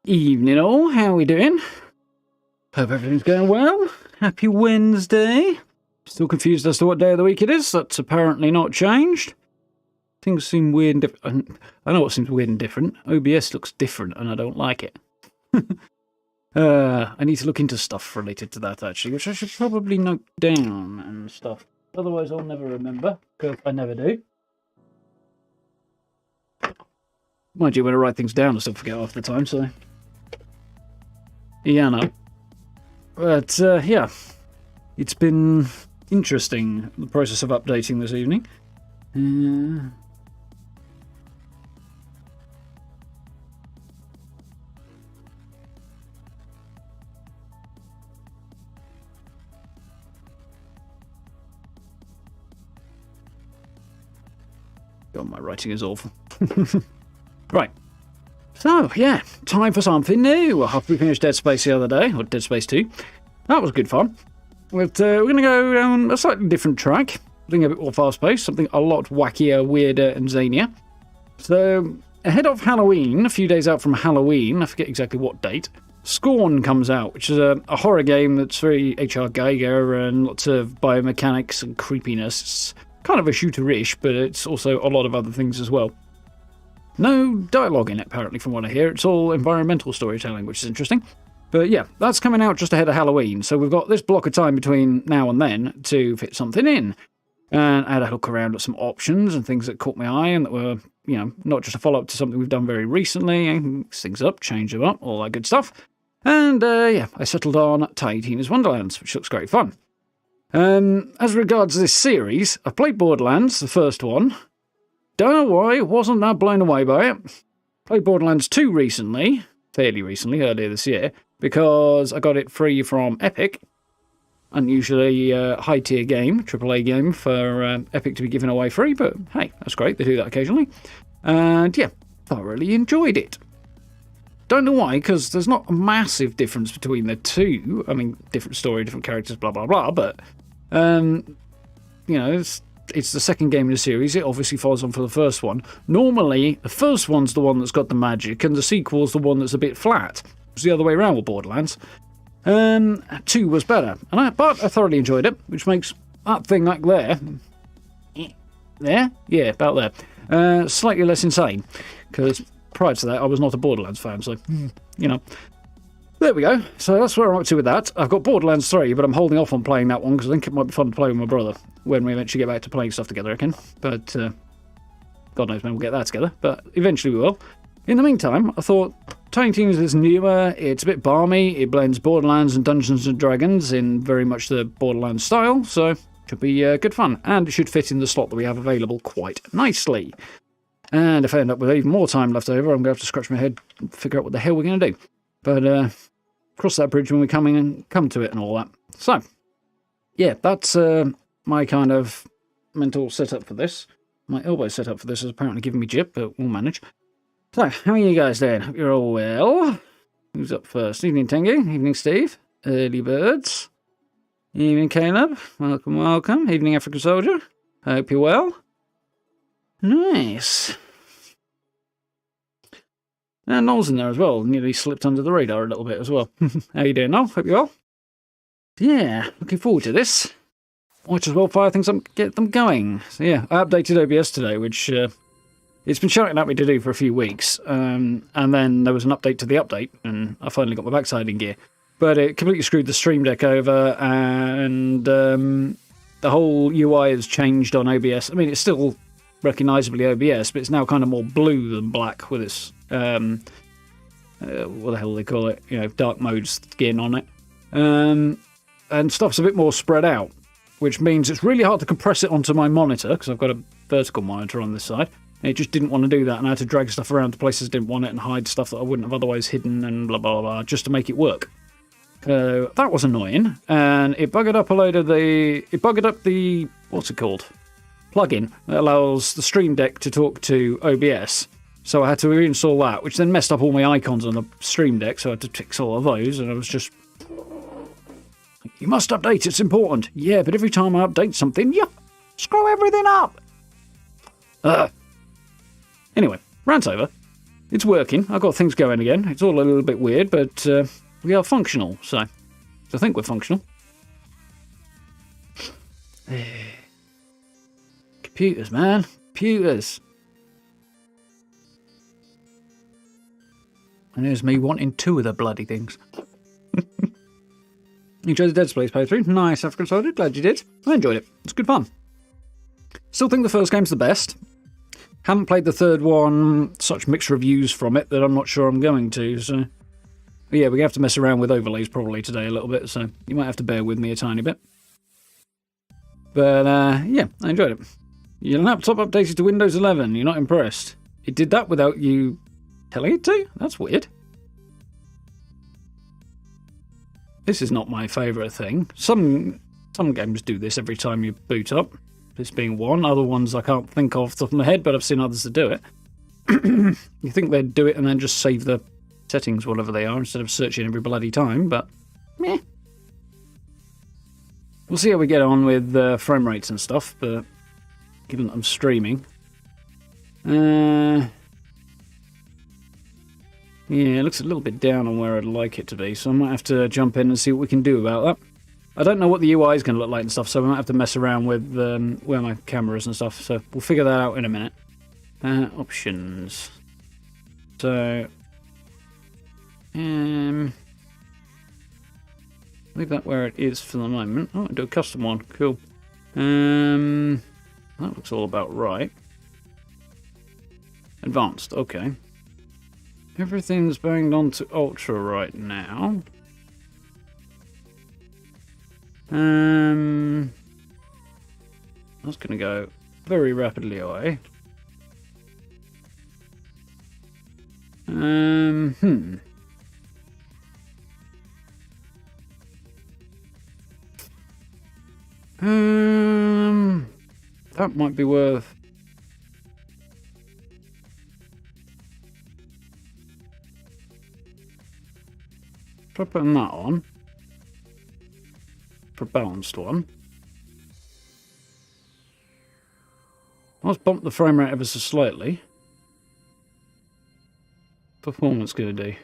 Evening all, how are we doing? Hope everything's going well. Happy Wednesday. Still confused as to what day of the week it is. That's apparently not changed. Things seem weird and different. I know what seems weird and different. OBS looks different and I don't like it. I need to look into stuff related to that actually, which I should probably note down and stuff. Otherwise I'll never remember, because I never do. Mind you, when I write things down, I still forget half the time, so... Yeah, no. But, yeah. It's been interesting, the process of updating this evening. God, my writing is awful. Right. So, yeah, time for something new. After we finished Dead Space the other day, or Dead Space 2. That was good fun. But we're going to go down a slightly different track. Something a bit more fast-paced, something a lot wackier, weirder, and zanier. So, ahead of Halloween, a few days out from Halloween, I forget exactly what date, Scorn comes out, which is a horror game that's very H.R. Geiger and lots of biomechanics and creepiness. It's kind of a shooter-ish, but it's also a lot of other things as well. No dialogue in it, apparently, from what I hear. It's all environmental storytelling, which is interesting. But yeah, that's coming out just ahead of Halloween, so we've got this block of time between now and then to fit something in. And I had a look around at some options and things that caught my eye and that were, you know, not just a follow-up to something we've done very recently, and mix things up, change them up, all that good stuff. And, yeah, I settled on Tina Wonderlands, which looks great fun. As regards this series, I've played Borderlands, the first one. Don't know why, wasn't that blown away by it. Played Borderlands 2 recently, fairly recently, earlier this year, because I got it free from Epic. Unusually high-tier game, AAA game for Epic to be given away free, but hey, that's great, they do that occasionally. And yeah, thoroughly enjoyed it. Don't know why, because there's not a massive difference between the two. I mean, different story, different characters, blah, blah, blah, but, you know, it's the second game in the series. It obviously follows on for the first one. Normally, the first one's the one that's got the magic, and the sequel's the one that's a bit flat. It's the other way around with Borderlands. 2 was better, but I thoroughly enjoyed it, which makes that thing like there, yeah, about there, slightly less insane, because prior to that I was not a Borderlands fan, so, you know. There we go, so that's where I'm up to with that. I've got Borderlands 3, but I'm holding off on playing that one, because I think it might be fun to play with my brother, when we eventually get back to playing stuff together again, but, God knows when we'll get that together, but eventually we will. In the meantime, I thought, Tiny Tina's is newer, it's a bit balmy, it blends Borderlands and Dungeons & Dragons in very much the Borderlands style, so it should be good fun, and it should fit in the slot that we have available quite nicely. And if I end up with even more time left over, I'm going to have to scratch my head and figure out what the hell we're going to do. But cross that bridge when we come to it and all that. So, yeah, that's my kind of mental setup for this. My elbow setup for this is apparently giving me jip, but we'll manage. So, how are you guys doing? Hope you're all well. Who's up first? Evening, Tengu. Evening, Steve. Early birds. Evening, Caleb. Welcome, welcome. Evening, African Soldier. Hope you're well. Nice. And Noel's in there as well. Nearly slipped under the radar a little bit as well. How you doing, Noel? Hope you're well. Yeah, looking forward to this. Might as well fire things up and get them going. So yeah, I updated OBS today, which... it's been shouting at me to do for a few weeks, and then there was an update to the update, and I finally got my backside in gear. But it completely screwed the Stream Deck over, and the whole UI has changed on OBS. I mean, it's still recognisably OBS, but it's now kind of more blue than black with its, what the hell do they call it? You know, dark mode skin on it. And stuff's a bit more spread out, which means it's really hard to compress it onto my monitor, because I've got a vertical monitor on this side. It just didn't want to do that, and I had to drag stuff around to places I didn't want it and hide stuff that I wouldn't have otherwise hidden and blah, blah, blah, just to make it work. That was annoying, and it buggered up a load of the... It buggered up the... What's it called? Plugin that allows the Stream Deck to talk to OBS. So I had to reinstall that, which then messed up all my icons on the Stream Deck, so I had to fix all of those, and I was just... You must update, it's important. Yeah, but every time I update something, you screw everything up. Anyway, rant over. It's working. I've got things going again. It's all a little bit weird, but we are functional, so I think we're functional. Computers, man. Computers. And there's me wanting 2 of the bloody things. You enjoyed the Dead Space playthrough? Nice, African Soldier. Glad you did. I enjoyed it. It's good fun. Still think the first game's the best. Haven't played the third one, such mixed reviews from it that I'm not sure I'm going to, so... But yeah, we have to mess around with overlays probably today a little bit, so you might have to bear with me a tiny bit. But, yeah, I enjoyed it. Your laptop updated to Windows 11, you're not impressed? It did that without you telling it to? That's weird. This is not my favourite thing. Some games do this every time you boot up. This being one. Other ones I can't think of off the top of my head, but I've seen others that do it. You think they'd do it and then just save the settings, whatever they are, instead of searching every bloody time, but meh. We'll see how we get on with frame rates and stuff, but given that I'm streaming. Yeah, it looks a little bit down on where I'd like it to be, so I might have to jump in and see what we can do about that. I don't know what the UI is going to look like and stuff, so we might have to mess around with where my camera is and stuff, so we'll figure that out in a minute. Options. So... leave that where it is for the moment. Oh, I'll do a custom one. Cool. That looks all about right. Advanced. Okay. Everything's banged onto Ultra right now. That's going to go very rapidly away. That might be worth... Try putting that on. For a balanced one. Let's bump the frame rate ever so slightly. Performance going to do?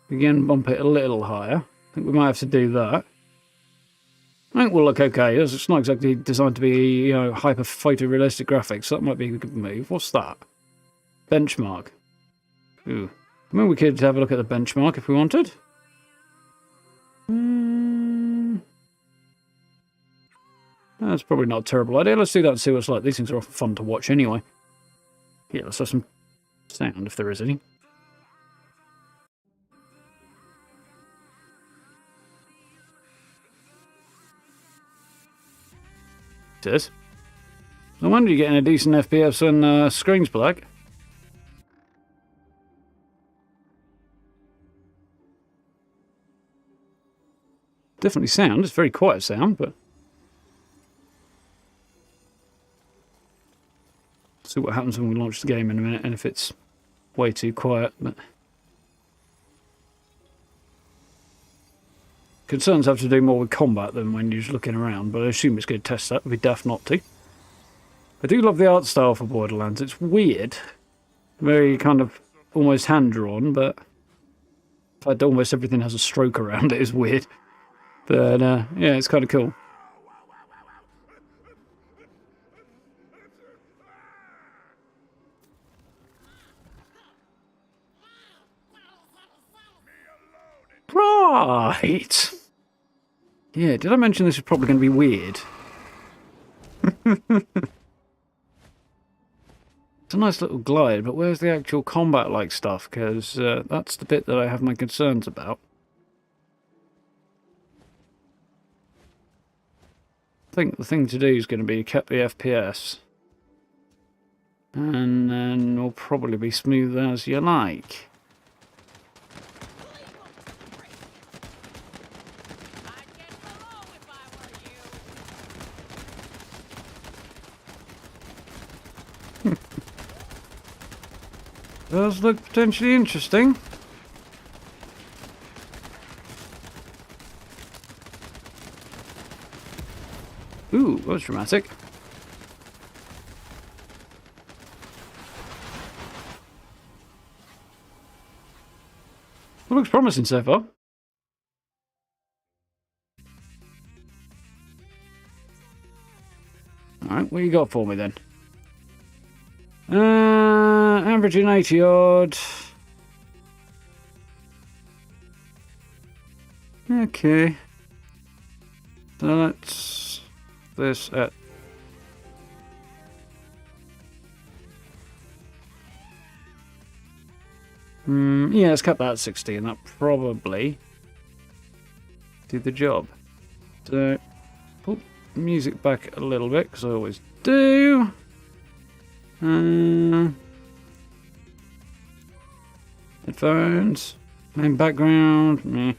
Again, bump it a little higher. I think we might have to do that. I think we'll look okay. It's not exactly designed to be, you know, hyper photorealistic graphics, so that might be a good move. What's that? Benchmark. Ooh. I mean, we could have a look at the benchmark if we wanted. That's probably not a terrible idea. Let's do that and see what it's like. These things are often fun to watch anyway. Yeah, let's have some sound if there is any. It is. No wonder you're getting a decent FPS when screen's black. Definitely sound. It's very quiet sound, but... see what happens when we launch the game in a minute, and if it's way too quiet, but... Concerns have to do more with combat than when you're just looking around, but I assume it's going to test that. It'd be daft not to. I do love the art style for Borderlands. It's weird. Very kind of almost hand-drawn, but... in fact, almost everything has a stroke around it is weird. But, yeah, it's kind of cool. Right! Yeah, did I mention this is probably going to be weird? It's a nice little glide, but where's the actual combat-like stuff? Because that's the bit that I have my concerns about. I think the thing to do is going to be cap the FPS. And then we'll probably be smooth as you like. Does look potentially interesting. Ooh, that's dramatic. Well, looks promising so far. Alright, what you got for me then? Averaging 80 odd. Okay. So let's this at Yeah, let's cut that at 60, and that probably do the job. So, pull the music back a little bit, because I always do. Headphones, main background. Meh.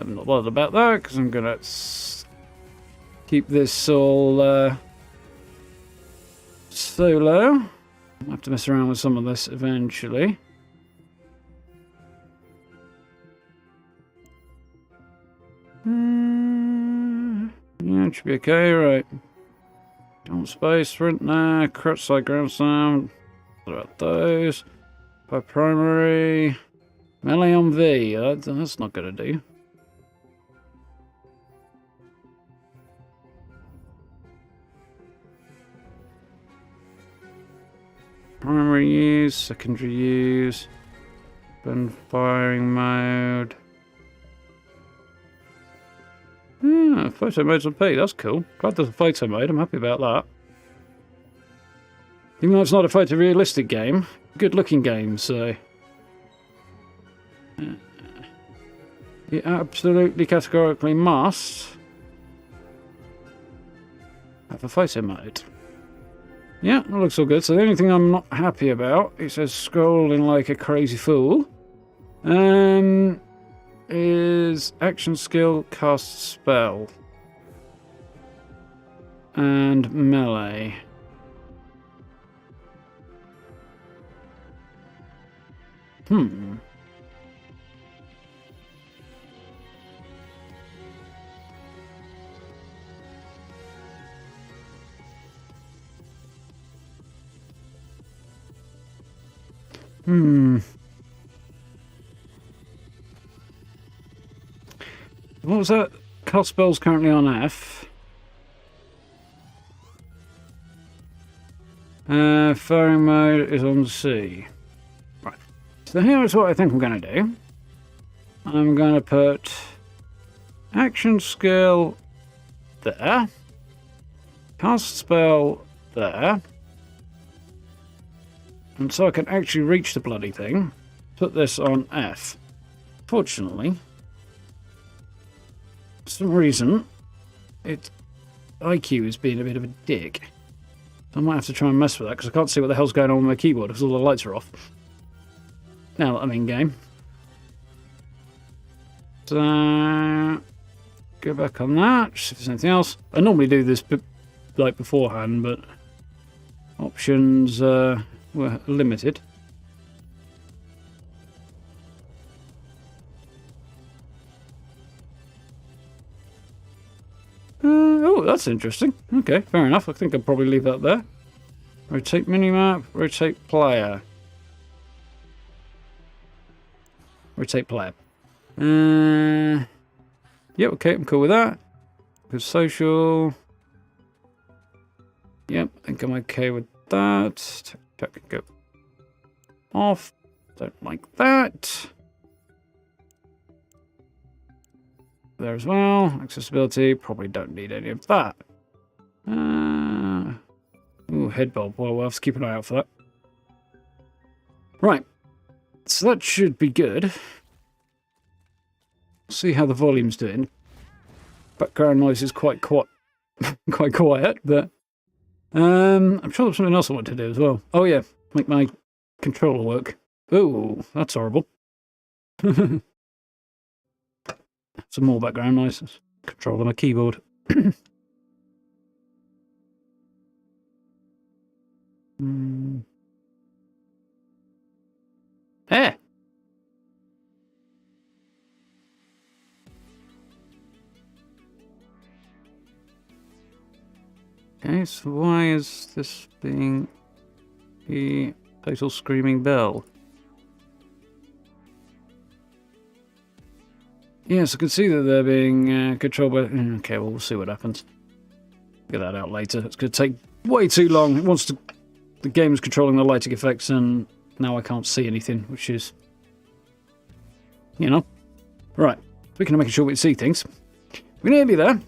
I'm not bothered about that, because I'm gonna keep this all solo. I'll have to mess around with some of this eventually. Yeah, it should be okay, right. Don't space, sprint there, crouch side ground sound. What about those? By primary. Melee on V, that's not gonna do. Primary use, secondary use, been firing mode. Yeah, photo mode's on P, that's cool. Glad there's a photo mode, I'm happy about that. Even though it's not a photorealistic game, good looking game, so. You absolutely categorically must have a photo mode. Yeah, that looks all good. So the only thing I'm not happy about, it says scrolling like a crazy fool, is action skill, cast spell, and melee. What was that? Cast spell's currently on F. Firing mode is on C. Right. So here's what I think I'm going to do. I'm going to put action skill there. Cast spell there. And so I can actually reach the bloody thing. Put this on F. Fortunately, for some reason, its IQ is being a bit of a dick. So I might have to try and mess with that, because I can't see what the hell's going on with my keyboard, because all the lights are off. Now that I'm in game. So, go back on that, see if there's anything else. I normally do this like beforehand, but options were limited. Oh, that's interesting. Okay, fair enough. I think I'll probably leave that there. Rotate minimap, rotate player. Rotate player. Yep, okay, I'm cool with that. Good social. Yep, I think I'm okay with that. That can go off. Don't like that. There as well. Accessibility, probably don't need any of that. Ooh, head bulb. Well, we'll have to keep an eye out for that. Right. So that should be good. See how the volume's doing. Background noise is quite quiet, but I'm sure there's something else I want to do as well. Oh yeah, make my controller work. Ooh, that's horrible. Some more background noises. Control on my keyboard. Eh! Okay, so why is this being a total screaming bell? Yes, I can see that they're being controlled by... Okay, well, we'll see what happens. Get that out later. It's going to take way too long. It wants to... The game is controlling the lighting effects, and now I can't see anything, which is... You know? Right. Speaking of making sure we can see things. We're nearly there.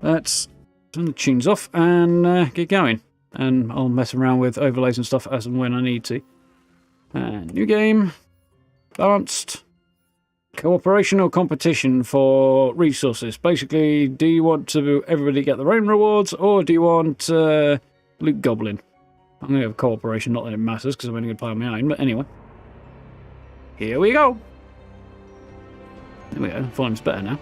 Let's turn the tunes off and get going. and I'll mess around with overlays and stuff as and when I need to. And new game. Balanced. Cooperation or competition for resources. Basically, do you want to everybody get their own rewards, or do you want Loot Goblin? I'm going to have cooperation, not that it matters, because I'm only going to play on my own, but anyway. Here we go. There we go, volume's better now.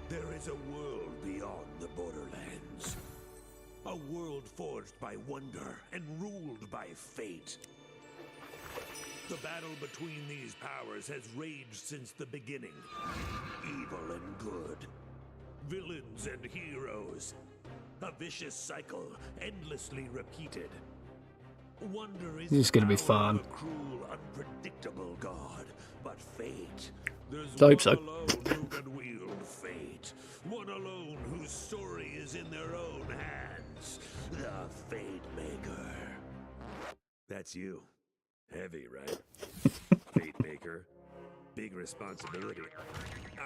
There is a world beyond the Borderlands. A world forged by wonder and ruled by fate. The battle between these powers has raged since the beginning. Evil and good. Villains and heroes. A vicious cycle, endlessly repeated. Wonder is This is gonna be the power fun. of a cruel, unpredictable god. But fate. There's I hope one so. alone who can wield fate. One alone whose story is in their own hands. The Fate Maker. That's you. Heavy, right? Fate Maker. Big responsibility.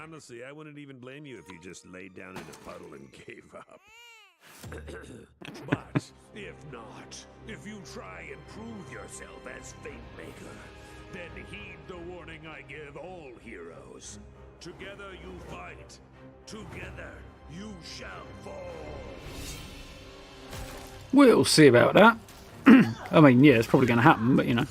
Honestly, I wouldn't even blame you if you just laid down in a puddle and gave up. But if not, if you try and prove yourself as Fate Maker, then heed the warning I give all heroes. Together you fight. Together you shall fall. We'll see about that. I mean, yeah, it's probably going to happen, but you know.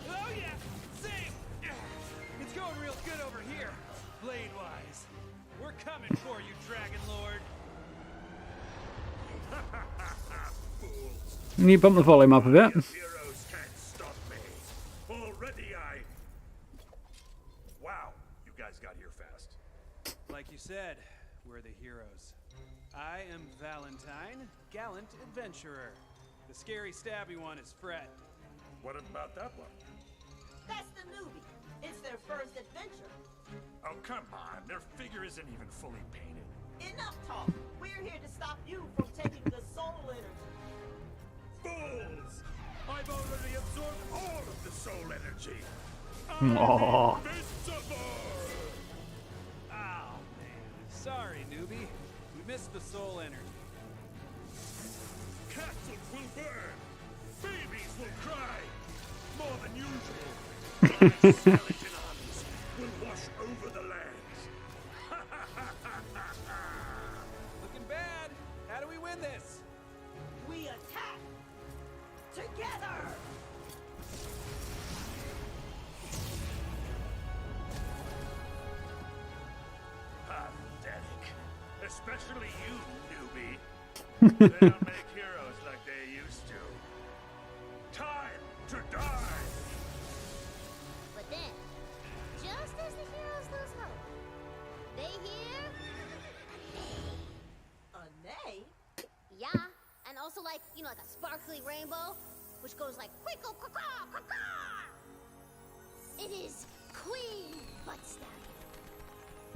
Oh yeah, same. It's going real good over here, blade-wise. We're coming for you, Dragon Lord. Fools. Can you bump the volume up a bit? Heroes can't stop me. Already Wow, you guys got here fast. Like you said, we're the heroes. I am Valentine, gallant adventurer. The scary, stabby one is Fred. What about that one? That's the newbie. It's their first adventure. Oh, come on. Their figure isn't even fully painted. Enough talk. We're here to stop you from taking the soul energy. Fools! I've already absorbed all of the soul energy. Aw. Invincible! Oh man, sorry, newbie. We missed the soul energy. Castles will burn. Babies will cry. More than usual. My skeleton armies will wash over the lands. Looking bad. How do we win this? We attack together. Pathetic. Especially you, newbie. They don't make heroes like they used to. Time to die! But then, just as the heroes lose hope, they hear A nay? yeah, and also like, you know, like a sparkly rainbow, which goes like quickle caw caw caw. It is Queen Buttstallion,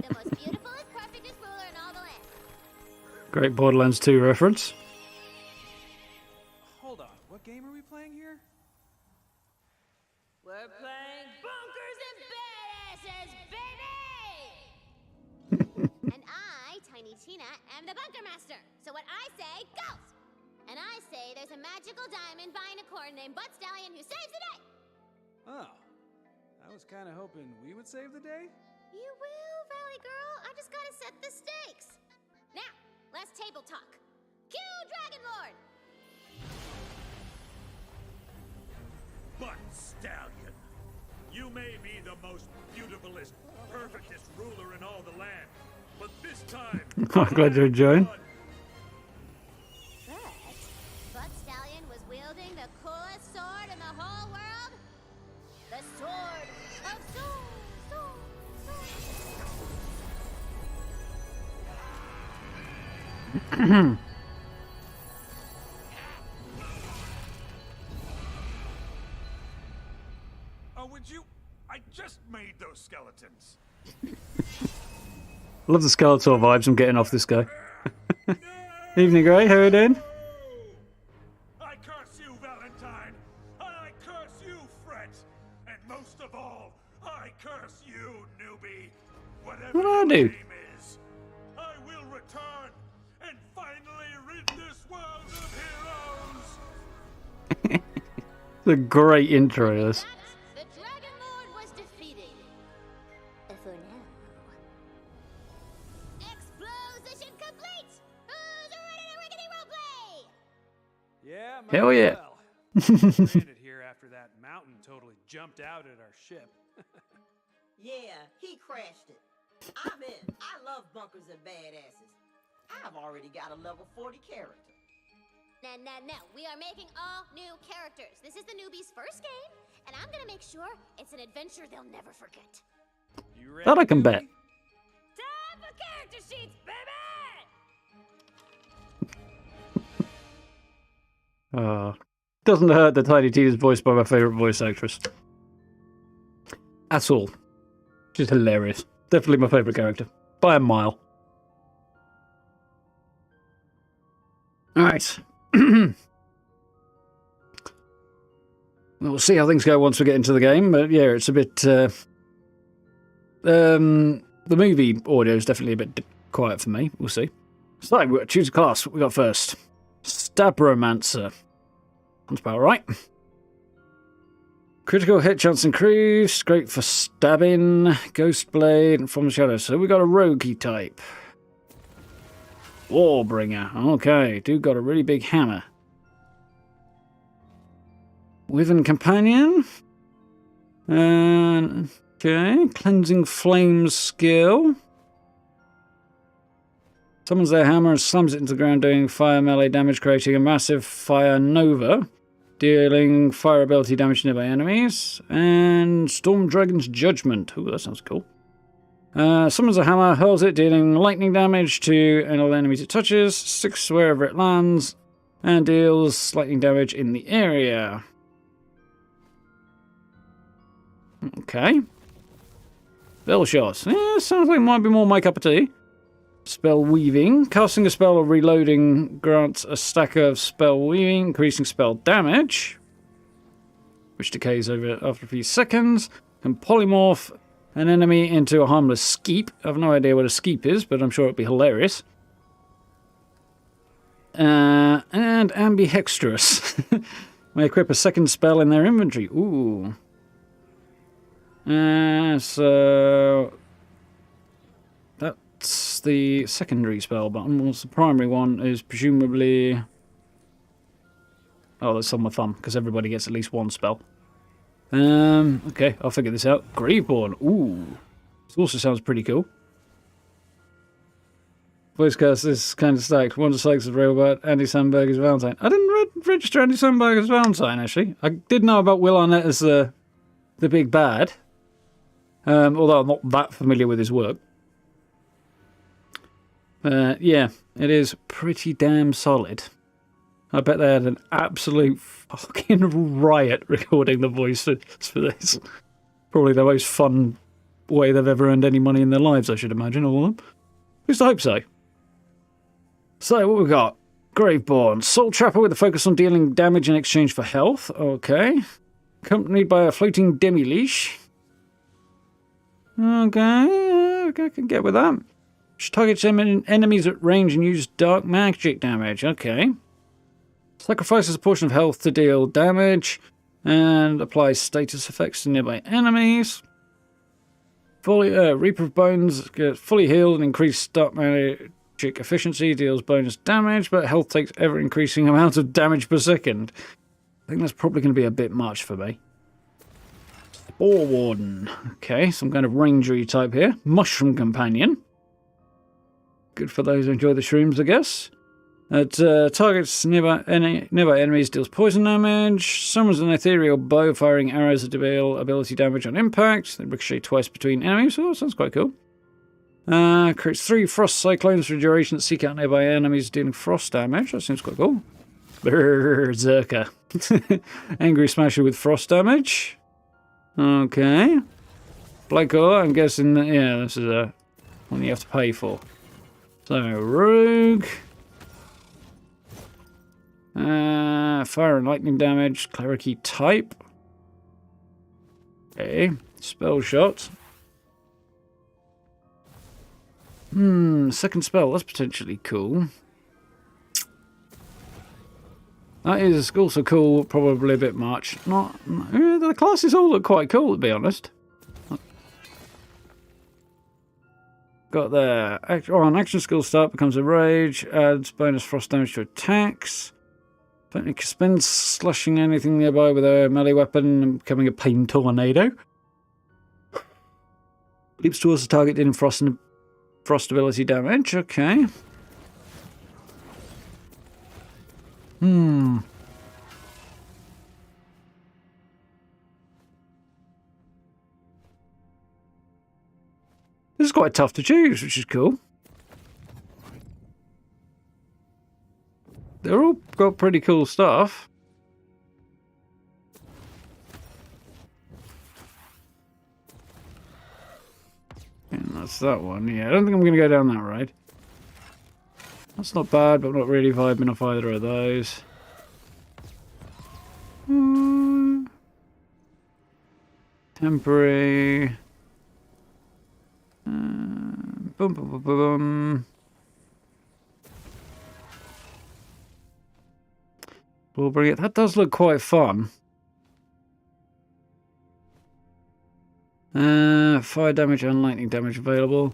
the most beautiful and perfectest ruler in all the land. Great Borderlands 2 reference. Hold on, what game are we playing here? We're playing bonkers and badasses, baby! And I, Tiny Tina, am the bunker master. So what I say goes. And I say there's a magical diamond vinicorn named Buttstallion who saves the day. Oh, I was kind of hoping we would save the day. You will, Valley Girl. I just gotta set the stakes. Now, let's table talk. Cue Dragon Lord. But Stallion, you may be the most beautifulest, perfectest ruler in all the land, but this time I'm glad you're enjoying. But Buttstallion was wielding the coolest sword in the whole world. The Sword of Sword. Oh, would you? I just made those skeletons. Love the Skeletor vibes I'm getting off this guy. Evening, Grey. How are you doing? I curse you, Valentine, and I curse you, Fred, and most of all, I curse you, newbie. Whatever What do I your do? name is, I will return and finally rid this world of heroes. It's a great intro, this. The Dragon Lord was defeated. For now. Exposition complete! Who's ready to rickety roleplay? Yeah, might Hell as yeah. well. Stranded here after that mountain totally jumped out at our ship. Yeah, he crashed it. I'm in. I love bunkers and badasses. I've already got a level 40 character. Now, we are making all new characters. This is the newbie's first game, and I'm gonna make sure it's an adventure they'll never forget. You ready? That I can bet. Time for character sheets, baby! Doesn't hurt that Tiny Tina's voiced by my favourite voice actress. At all. She's hilarious. Definitely my favourite character. By a mile. Alright. We'll see how things go once we get into the game, but yeah, it's a bit... the movie audio is definitely a bit quiet for me. We'll see. So, we've got to choose a class. What we got first? Stabromancer. That's about right. Critical hit chance increased. Great for stabbing. Ghost blade and from the shadows. So we got a roguey type. Warbringer. Okay, dude got a really big hammer. Withen companion. Okay, cleansing flames skill. Summons their hammer and slams it into the ground, doing fire melee damage, creating a massive fire nova, dealing fire ability damage to nearby enemies. And Storm Dragon's Judgment. Ooh, that sounds cool. Summons a hammer, hurls it, dealing lightning damage to all enemies it touches, sticks wherever it lands, and deals lightning damage in the area. Okay. Spell shot. Yeah, sounds like it might be more my cup of tea. Spell weaving. Casting a spell or reloading grants a stack of spell weaving, increasing spell damage, which decays over after a few seconds. Can polymorph an enemy into a harmless skeep. I have no idea what a skeep is, but I'm sure it'd be hilarious. And ambidextrous. May equip a second spell in their inventory. Ooh. So that's the secondary spell button. Whilst the primary one is presumably... Oh, that's on my thumb, because everybody gets at least one spell. Okay, I'll figure this out. Graveborn. Ooh. This also sounds pretty cool. Voice cast is kind of stacked. Wonder Sykes' robot. Andy Samberg as Valentine. I didn't register Andy Samberg as Valentine, actually. I did know about Will Arnett as the big bad. Although I'm not that familiar with his work. Yeah, it is pretty damn solid. I bet they had an absolute fucking riot recording the voices for this. Probably the most fun way they've ever earned any money in their lives, I should imagine, all of them. At least I hope so. So, what we got? Graveborn. Soul Trapper with a focus on dealing damage in exchange for health. Okay. Accompanied by a floating demi-leash. Okay, I can get with that. Which targets enemies at range and use dark magic damage. Okay. Sacrifices a portion of health to deal damage and applies status effects to nearby enemies. Reaper of Bones gets fully healed and increased dark magic efficiency, deals bonus damage, but health takes ever increasing amount of damage per second. I think that's probably going to be a bit much for me. Spore Warden. Okay, some kind of rangery type here. Mushroom Companion. Good for those who enjoy the shrooms, I guess. Targets nearby enemies, deals poison damage. Summons an ethereal bow, firing arrows that deal ability damage on impact. They ricochet twice between enemies. Oh, sounds quite cool. Creates 3 frost cyclones for duration that seek out nearby enemies, dealing frost damage. That seems quite cool. Berserker. Angry Smasher with frost damage. Okay. Black color, I'm guessing that, yeah, this is one you have to pay for. So, Rogue. Fire and lightning damage, clericy type. Okay. Spell shot. Second spell. That's potentially cool. That is also cool, probably a bit much. The classes all look quite cool, to be honest. Got there. On action skill start becomes a rage, adds bonus frost damage to attacks. Spends slashing anything nearby with a melee weapon and becoming a pain tornado. Leaps towards the target dealing frost ability damage. Okay. This is quite tough to choose, which is cool. They're all got pretty cool stuff. And that's that one. Yeah, I don't think I'm going to go down that road. That's not bad, but I'm not really vibing off either of those. Temporary. Boom, boom, boom, boom. We'll bring it. That does look quite fun. Fire damage and lightning damage available.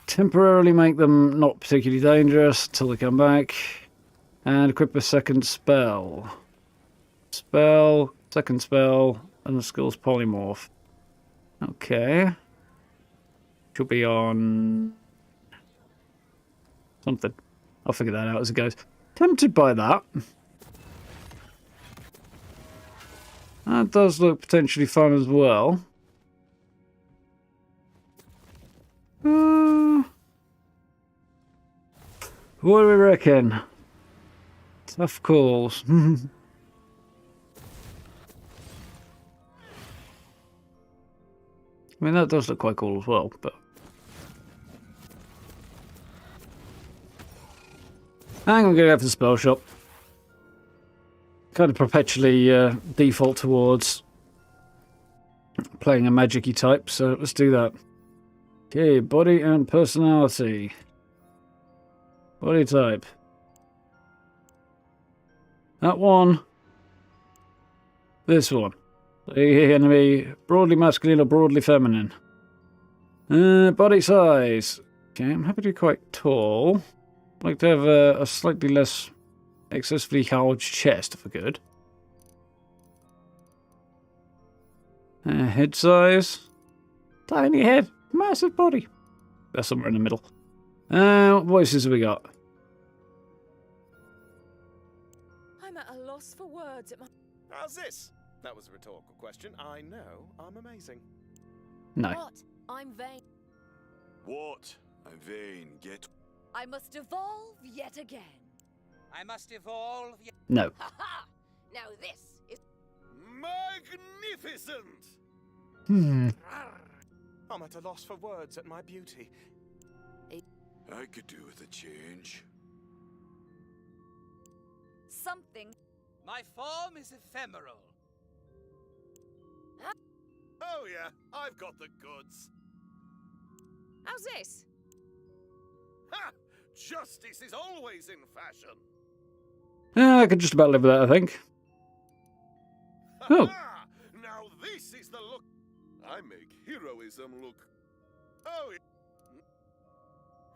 Temporarily make them not particularly dangerous until they come back. And equip a second spell. Second spell, and the skill's polymorph. Okay. Should be on something. I'll figure that out as it goes. Tempted by that. That does look potentially fun as well. What do we reckon? Tough calls. I mean, that does look quite cool as well, but... I'm going to go for the spell shop. Kind of perpetually default towards playing a magic-y type, so let's do that. Okay, body and personality. Body type. That one. This one. The enemy, broadly masculine or broadly feminine. Body size. Okay, I'm happy to be quite tall. I'd like to have a slightly less excessively large chest, if I could. Head size. Tiny head. Massive body. That's somewhere in the middle. What voices have we got? I'm at a loss for words at my... How's this? That was a rhetorical question. I know I'm amazing. No. What? I'm vain. What? I'm vain. Get. I must evolve yet again. I must evolve. No. Ha ha! Now this is... Magnificent! I'm at a loss for words at my beauty. I could do with a change. Something... My form is ephemeral. Oh yeah, I've got the goods. How's this? Ha! Justice is always in fashion. I could just about live with that, I think. Oh. Ha! Now this is the look. I make heroism look. Oh yeah.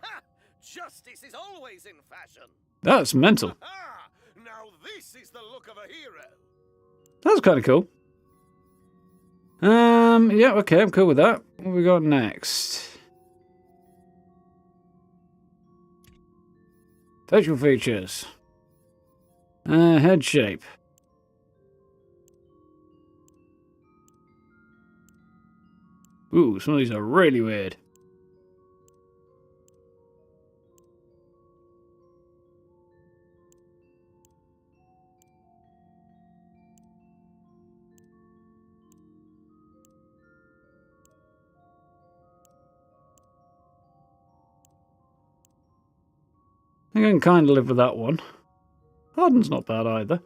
Ha! Justice is always in fashion. That's mental. Ha! Now this is the look of a hero. That's kind of cool. Yeah, okay, I'm cool with that. What we got next? Facial features. Head shape. Ooh, some of these are really weird. I can kind of live with that one. Harden's not bad either.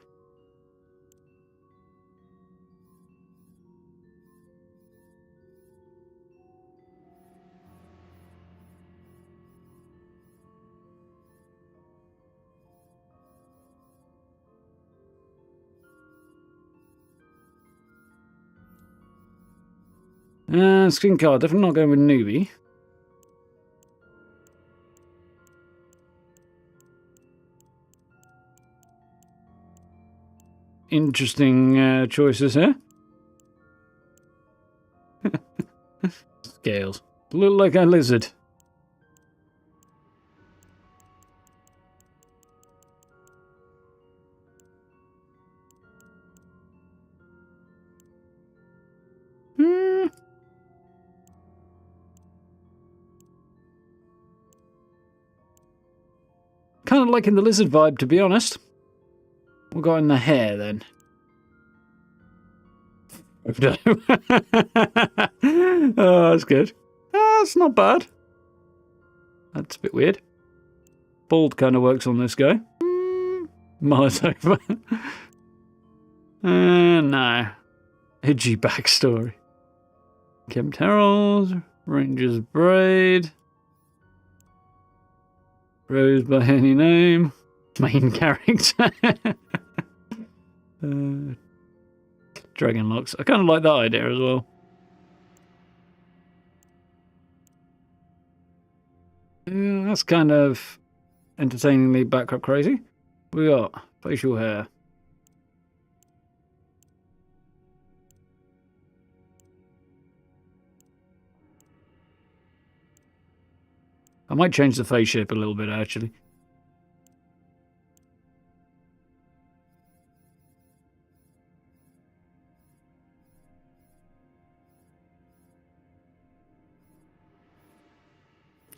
Skin color, definitely not going with newbie. Interesting choices here. Scales. Look like a lizard. Kind of liking the lizard vibe, to be honest. We've got in the hair, then. Oh, that's good. That's not bad. That's a bit weird. Bald kind of works on this guy. Mullet over. No. Edgy backstory. Kempt Herald. Ranger's Braid. Rose by any name. Main character. Dragon locks. I kind of like that idea as well. Yeah, that's kind of entertainingly back-up crazy. We got facial hair. I might change the face shape a little bit, actually.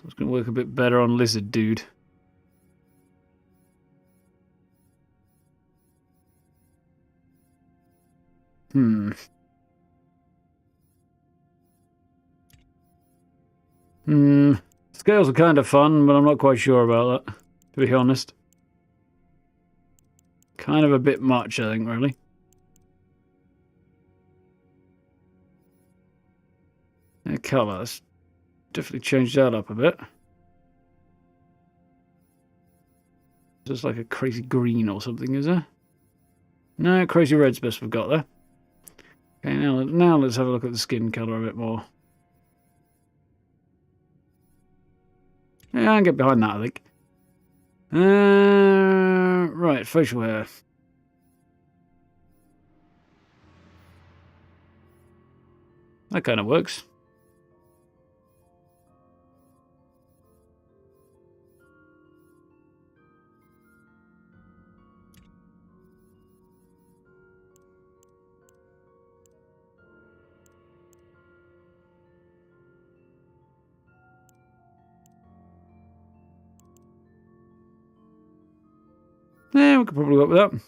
It's going to work a bit better on Lizard Dude. Scales are kind of fun, but I'm not quite sure about that, to be honest. Kind of a bit much, I think, really. Yeah, colours. Definitely change that up a bit. Just like a crazy green or something, is there? No, crazy red's best we've got there. Okay, now let's have a look at the skin colour a bit more. Yeah, I can get behind that, I think. Right, facial hair. That kind of works. Yeah, we could probably work with that.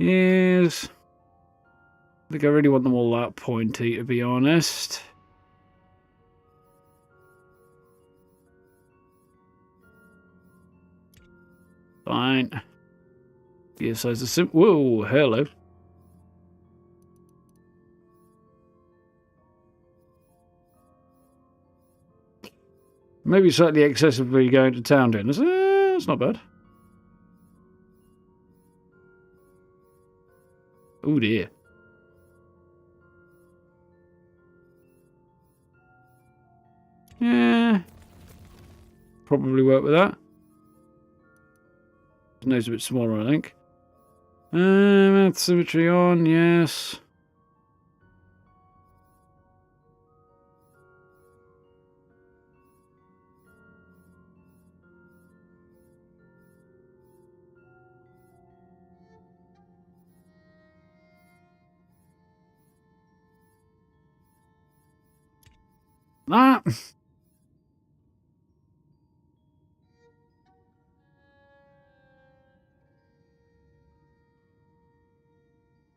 Yes. I think I really want them all that pointy, to be honest. Fine. Gear size is simple. Whoa, hello. Maybe slightly excessively going to town doing this. That's not bad. Oh dear. Yeah. Probably work with that. His nose a bit smaller, I think. Mouth symmetry on, yes. Ah!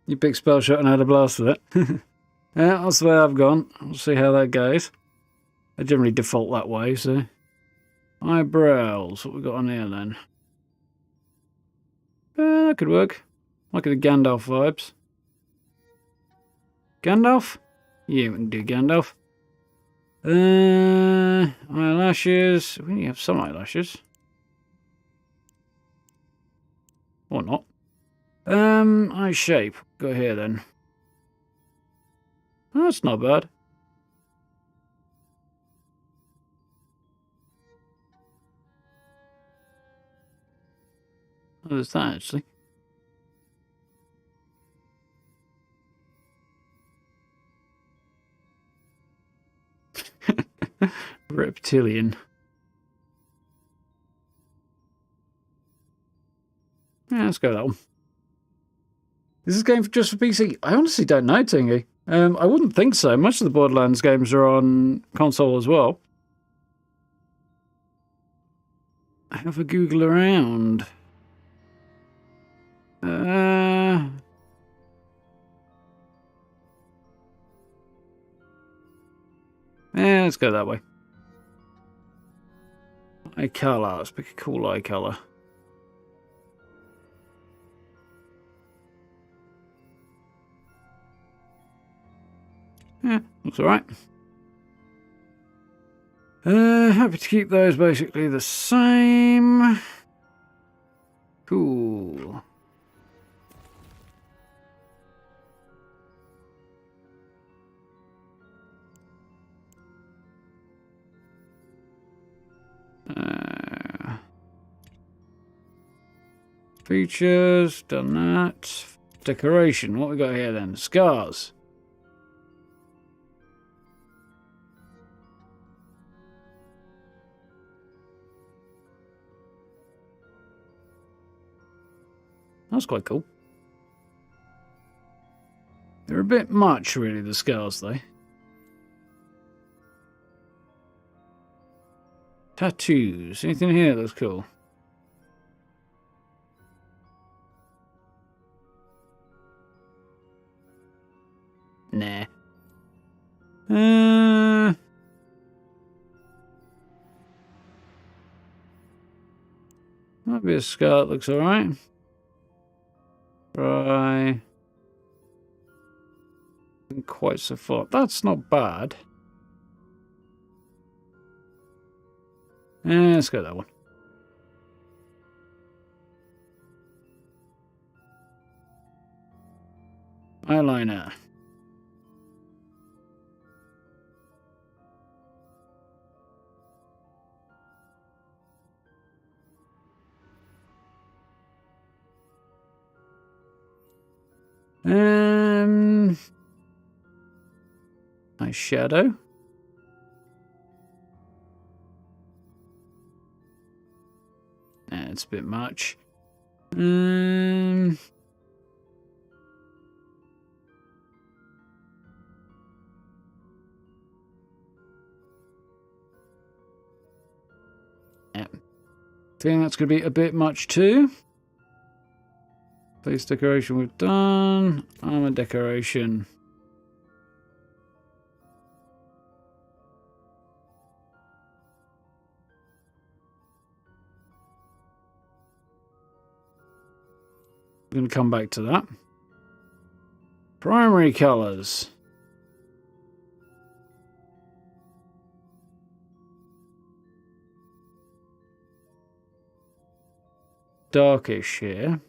You pick spell shot and had a blast with it. Yeah, that's the way I've gone. We'll see how that goes. I generally default that way, so. Eyebrows. What we got on here then? That could work. Like the Gandalf vibes. Gandalf? Yeah, we can do Gandalf. Eyelashes. We only have some eyelashes. Or not. Eye shape. Go here then. Oh, that's not bad. there's that, actually. Reptilian. Yeah, let's go that one. Is this game just for PC? I honestly don't know, Tingy. I wouldn't think so. Most of the Borderlands games are on console as well. Have a Google around. Yeah, let's go that way. Eye colour. Let's pick a cool eye colour. Yeah, looks alright. Happy to keep those basically the same. Cool. Features, done that. Decoration, what we got here then? Scars. That's quite cool. They're a bit much, really, the scars, though. Tattoos. Anything here that's cool? Nah. Might be a scar that looks alright. Right. Isn't quite so far. That's not bad. Let's go that one. Eyeliner. Eyeshadow. It's a bit much. Yeah. Feeling that's going to be a bit much too. Face decoration we've done. Armor decoration. I'm going to come back to that. Primary colours. Darkish here.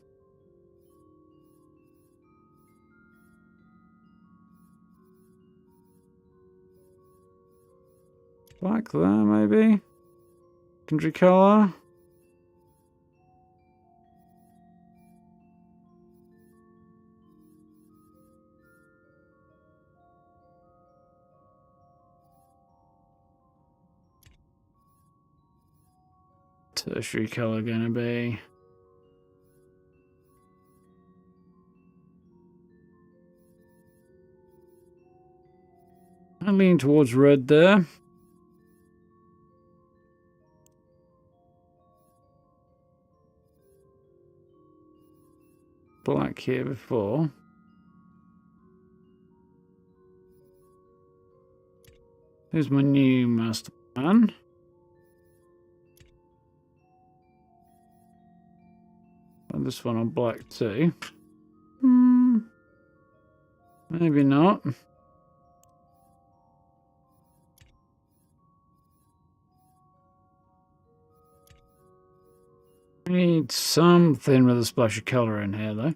Black there, maybe. Secondary colour. Tertiary colour gonna be. I lean towards red there. Black here before. Here's my new master plan. And this one on black too. Maybe not. I need something with a splash of colour in here though.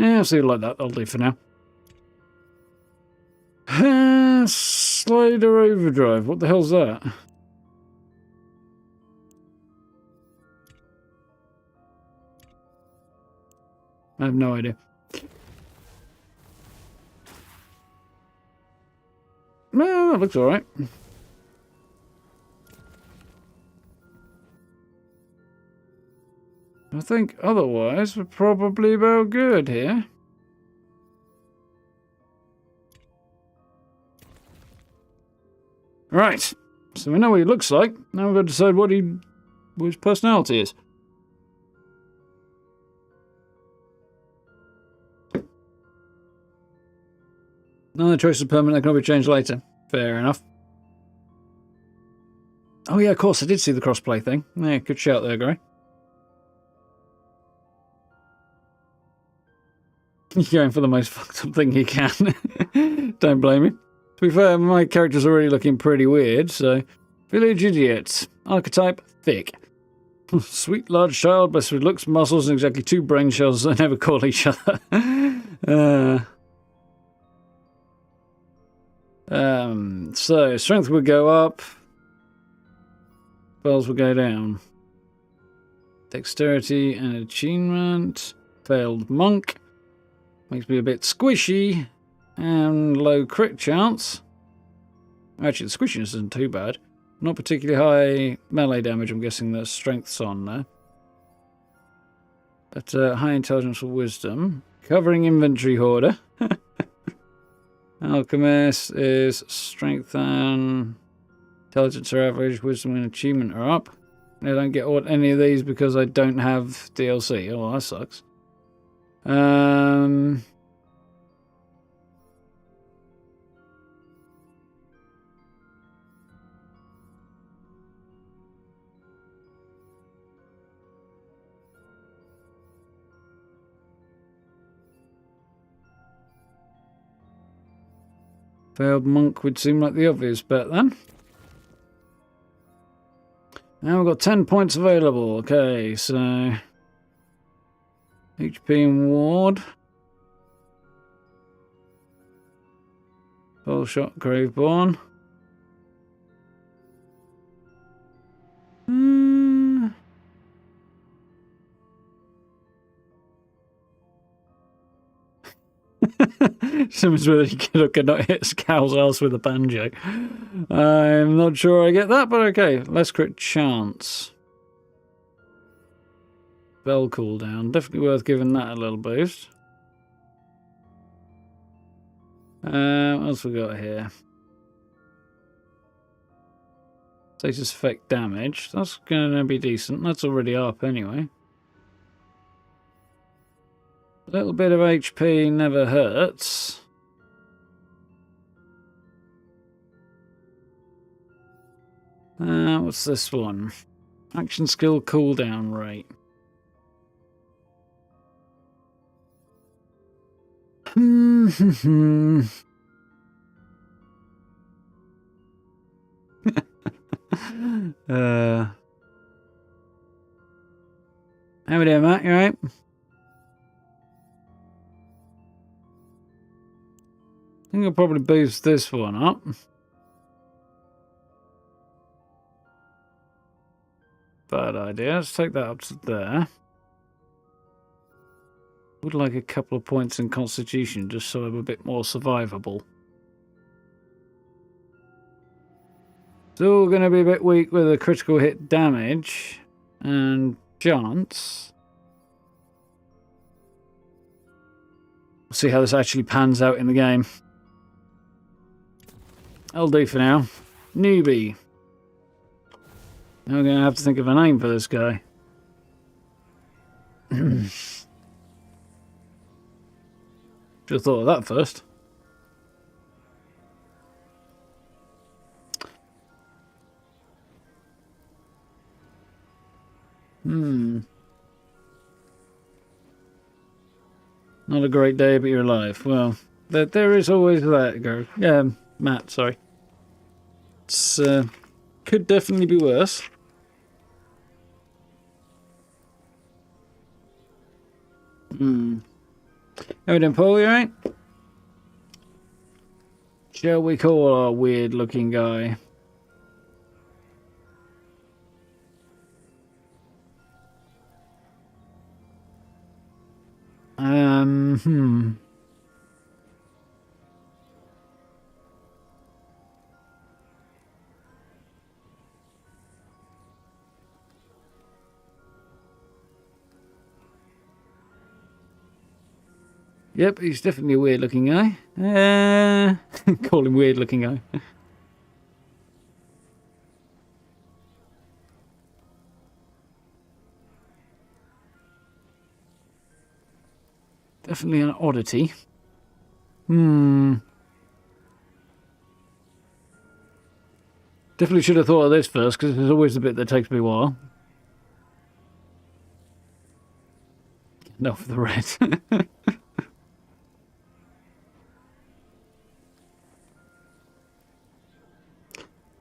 Yeah, I'll see it like that. That'll do for now. Slider overdrive. What the hell's that? I have no idea. Well, that looks alright. I think otherwise we're probably about good here. Right, so we know what he looks like. Now we've got to decide what his personality is. No, the choice is permanent. They can all be changed later. Fair enough. Oh yeah, of course, I did see the crossplay thing. Yeah, good shout there, Gray. You're going for the most fucked up thing you can. Don't blame me. To be fair, my character's already looking pretty weird, so... Village idiot. Archetype, thick. Sweet large child, blessed with looks, muscles, and exactly 2 brain shells that never call each other. So, strength would go up. Spells would go down. Dexterity and attunement. Failed monk. Makes me a bit squishy. And low crit chance. Actually, the squishiness isn't too bad. Not particularly high melee damage, I'm guessing the strength's on there. But high intelligence or wisdom. Covering inventory hoarder. Alchemist is strength and intelligence are average, wisdom and achievement are up. I don't get any of these because I don't have DLC. Oh, well, that sucks. Failed monk would seem like the obvious bet then. Now we've got 10 points available. Okay, so... HP and ward. Full shot Graveborn. Seems whether you cannot hit Scowl's ass with a banjo. I'm not sure I get that, but okay. Less crit chance. Spell cooldown. Definitely worth giving that a little boost. What else we got here? Status effect damage. That's going to be decent. That's already up anyway. A little bit of HP never hurts. What's this one? Action skill cooldown rate. How we doing, Matt? You alright? I think I'll probably boost this one up. Bad idea. Let's take that up to there. Would like a couple of points in Constitution just so I'm a bit more survivable. Still going to be a bit weak with a critical hit damage and chance. We'll see how this actually pans out in the game. I'll do for now. Newbie. Now we're going to have to think of a name for this guy. Should have thought of that first. Not a great day, but you're alive. Well, there is always that, girl. Yeah, Matt, sorry. It's, could definitely be worse. How we doing, Paul? You alright? Shall we call our weird-looking guy? Hmm. Yep, he's definitely a weird-looking guy. Call him weird-looking guy. Definitely an oddity. Hmm. Definitely should have thought of this first, because there's always the bit that takes me a while. Enough of the red.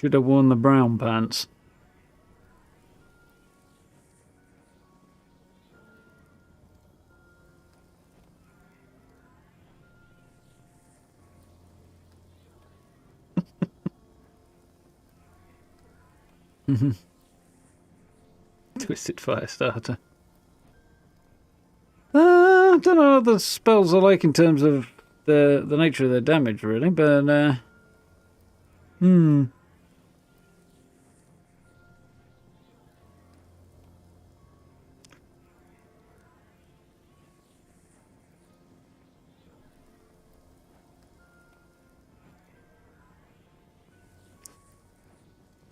Should have worn the brown pants. Twisted fire starter. I don't know what the spells are like in terms of the nature of their damage, really, but hmm.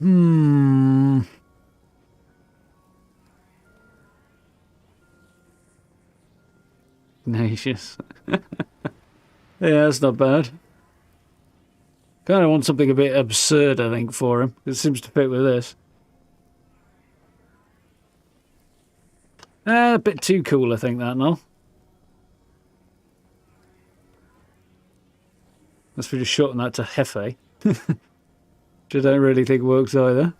Hmm. Tenacious. Yeah, that's not bad. Kind of want something a bit absurd, I think, for him. It seems to fit with this. A bit too cool, I think, that, no? Unless we just shorten that to Hefe. Which I don't really think works either.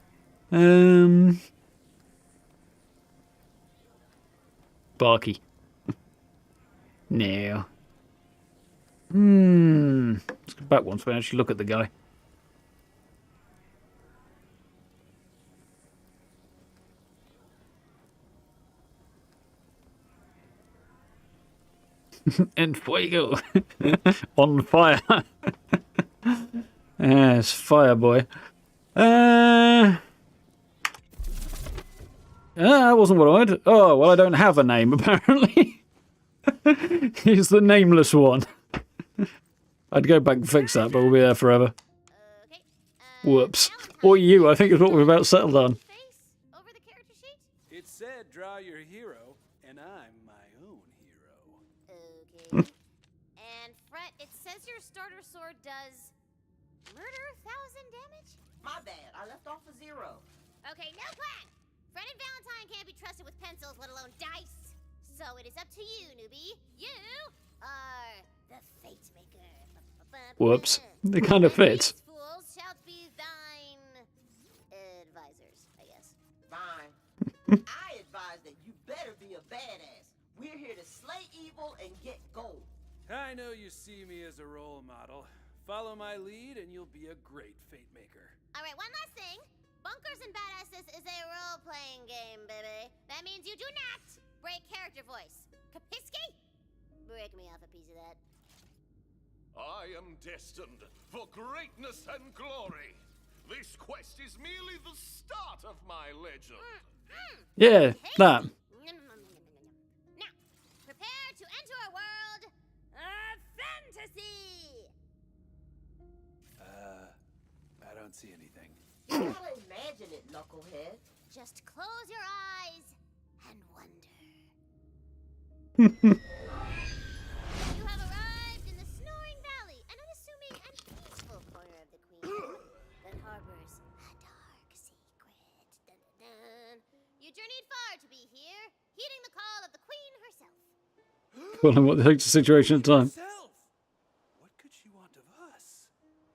Barky. No. Let's go back once we actually look at the guy. En fuego. On fire. Yes, fire boy. That wasn't what I wanted. Oh, well, I don't have a name, apparently. He's the nameless one. I'd go back and fix that, but we'll be there forever. Okay. Whoops. Or you, I think is what we've about settled on. Face over the character sheet? It said draw your hero, and I'm my own hero. Okay. And Fret, it says your starter sword does murder 1,000 damage? My bad. I left off a 0. Okay, no plan! Fred and Valentine can't be trusted with pencils, let alone dice. So it is up to you, newbie. You are the fate maker. Whoops. They kind of fit. These fools shall be thine advisors, I guess. Fine. I advise that you better be a badass. We're here to slay evil and get gold. I know you see me as a role model. Follow my lead and you'll be a great fate maker. Alright, one last thing. Bunkers and Badasses is a role-playing game, baby. That means you do not break character voice. Kapiski? Break me off a piece of that. I am destined for greatness and glory. This quest is merely the start of my legend. Yeah, that. Now, prepare to enter a world of fantasy. I don't see anything. You gotta imagine it, knucklehead. Just close your eyes and wonder. You have arrived in the Snoring Valley, an unassuming and peaceful corner of the Queen that harbors a dark secret. Dun, dun, dun. You journeyed far to be here, heeding the call of the Queen herself. Well, and what takes the situation at the time. Self! What could she want of us?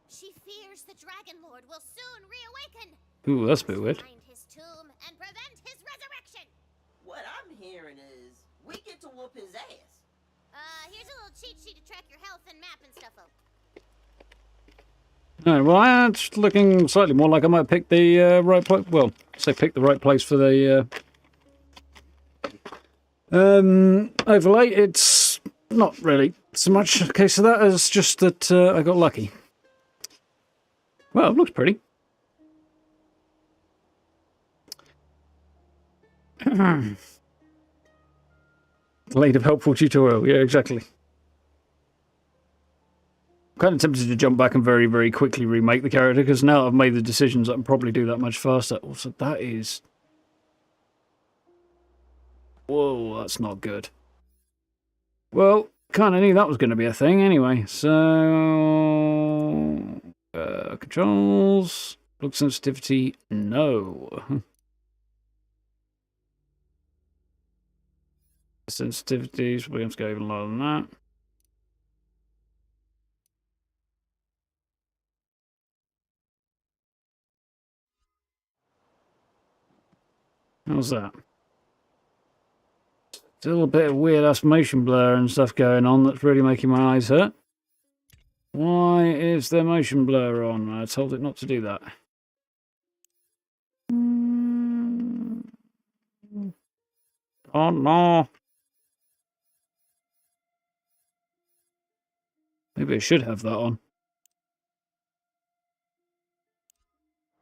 She fears the Dragon Lord will soon reawaken. Ooh, that's a bit weird. Find his tomb and prevent his resurrection. What I'm hearing is we get to whoop his ass. Here's a little cheat cheat sheet to track your health and map and stuff up. No, well, that's looking slightly more like I might pick the right place. Well, say pick the right place for the overlay. It's not really so much a case of that as just that I got lucky. Well, it looks pretty. Later helpful tutorial. Yeah, exactly. I'm kind of tempted to jump back and very, very quickly remake the character, because now I've made the decisions, I can probably do that much faster. Also, that is... Whoa, that's not good. Well, kind of knew that was going to be a thing anyway. So... controls... Look sensitivity, no. Sensitivities, we're going to go even lower than that. How's that? Still a bit of weird ass motion blur and stuff going on that's really making my eyes hurt. Why is there motion blur on? I told it not to do that. Oh no. Maybe I should have that on.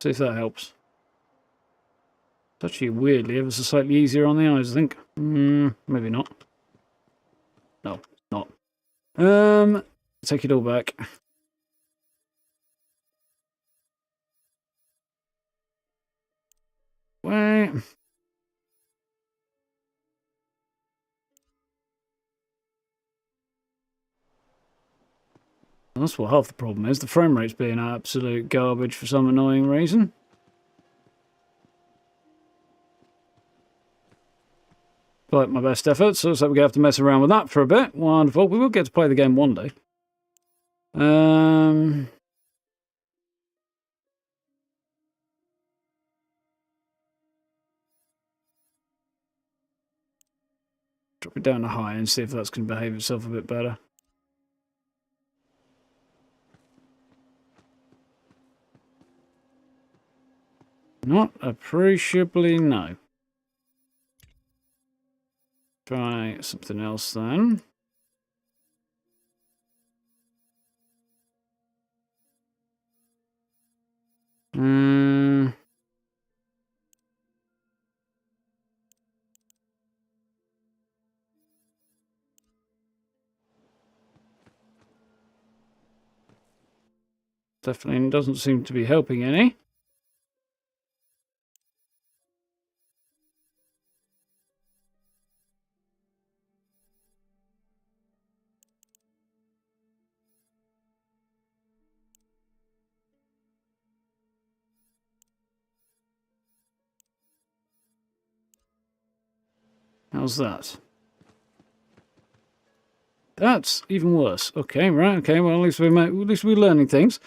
See if that helps. It's actually weirdly ever so slightly easier on the eyes, I think. Maybe not. No, not. Take it all back. Wait. That's what half the problem is. The frame rate's being absolute garbage for some annoying reason. But my best efforts, so we're going to have to mess around with that for a bit. Wonderful. We will get to play the game one day. Drop it down to high and see if that's going to behave itself a bit better. Not appreciably, no. Try something else then. Definitely doesn't seem to be helping any. How's that? That's even worse. Okay, right. Okay, well, at least we're learning things,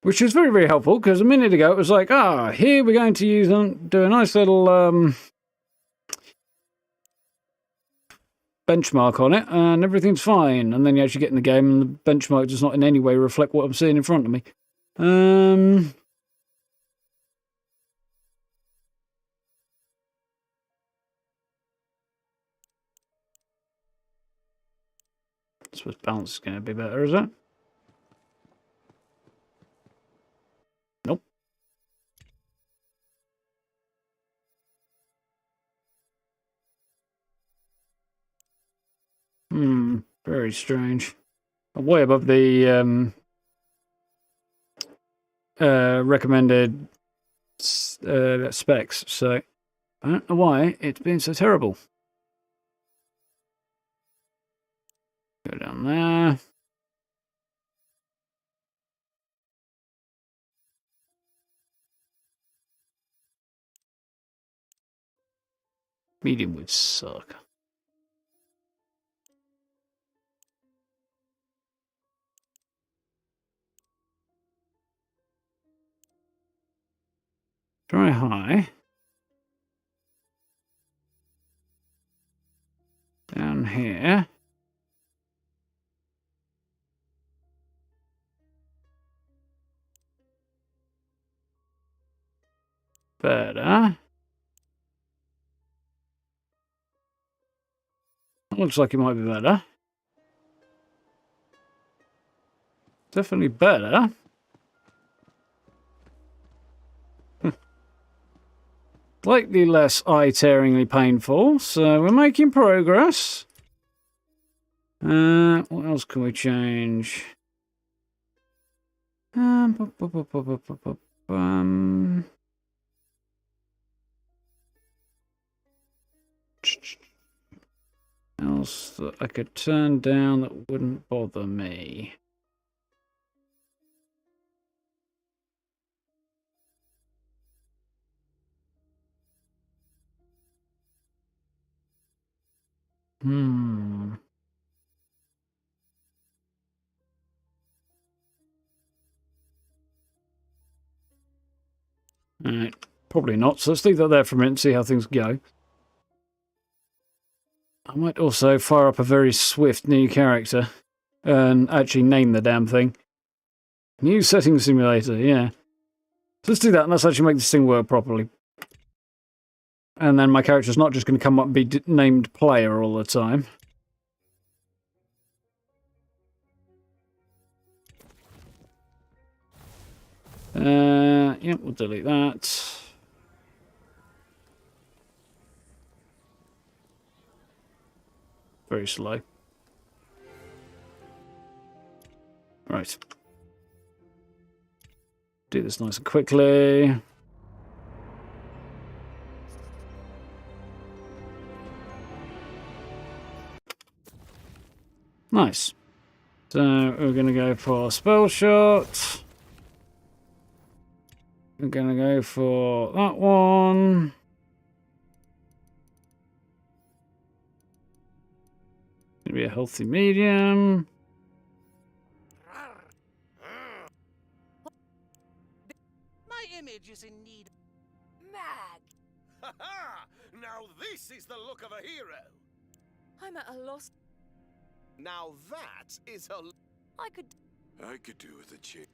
which is very, very helpful. Because a minute ago it was like, here we're going to use do a nice little benchmark on it, and everything's fine. And then you actually get in the game, and the benchmark does not in any way reflect what I'm seeing in front of me. I suppose balance is going to be better, is it? Nope. Very strange. I'm way above the recommended specs, so I don't know why it's been so terrible. Go down there. Medium would suck. Try high. Down here. better. Looks like it might be better. Definitely better. Slightly less eye-tearingly painful, so we're making progress. What else can we change? Else that I could turn down that wouldn't bother me. Alright, probably not, so let's leave that there for a minute and see how things go. I might also fire up a very swift new character and actually name the damn thing. New setting simulator, yeah. So let's do that and let's actually make this thing work properly. And then my character's not just going to come up and be named player all the time. Yeah, we'll delete that. Very slow. Right. Do this nice and quickly. Nice. So we're going to go for spell shot. We're going to go for that one. Going to be a healthy medium. My image is in need. Mag! Ha ha! Now this is the look of a hero. I'm at a loss. Now that is a... I could... do with a change.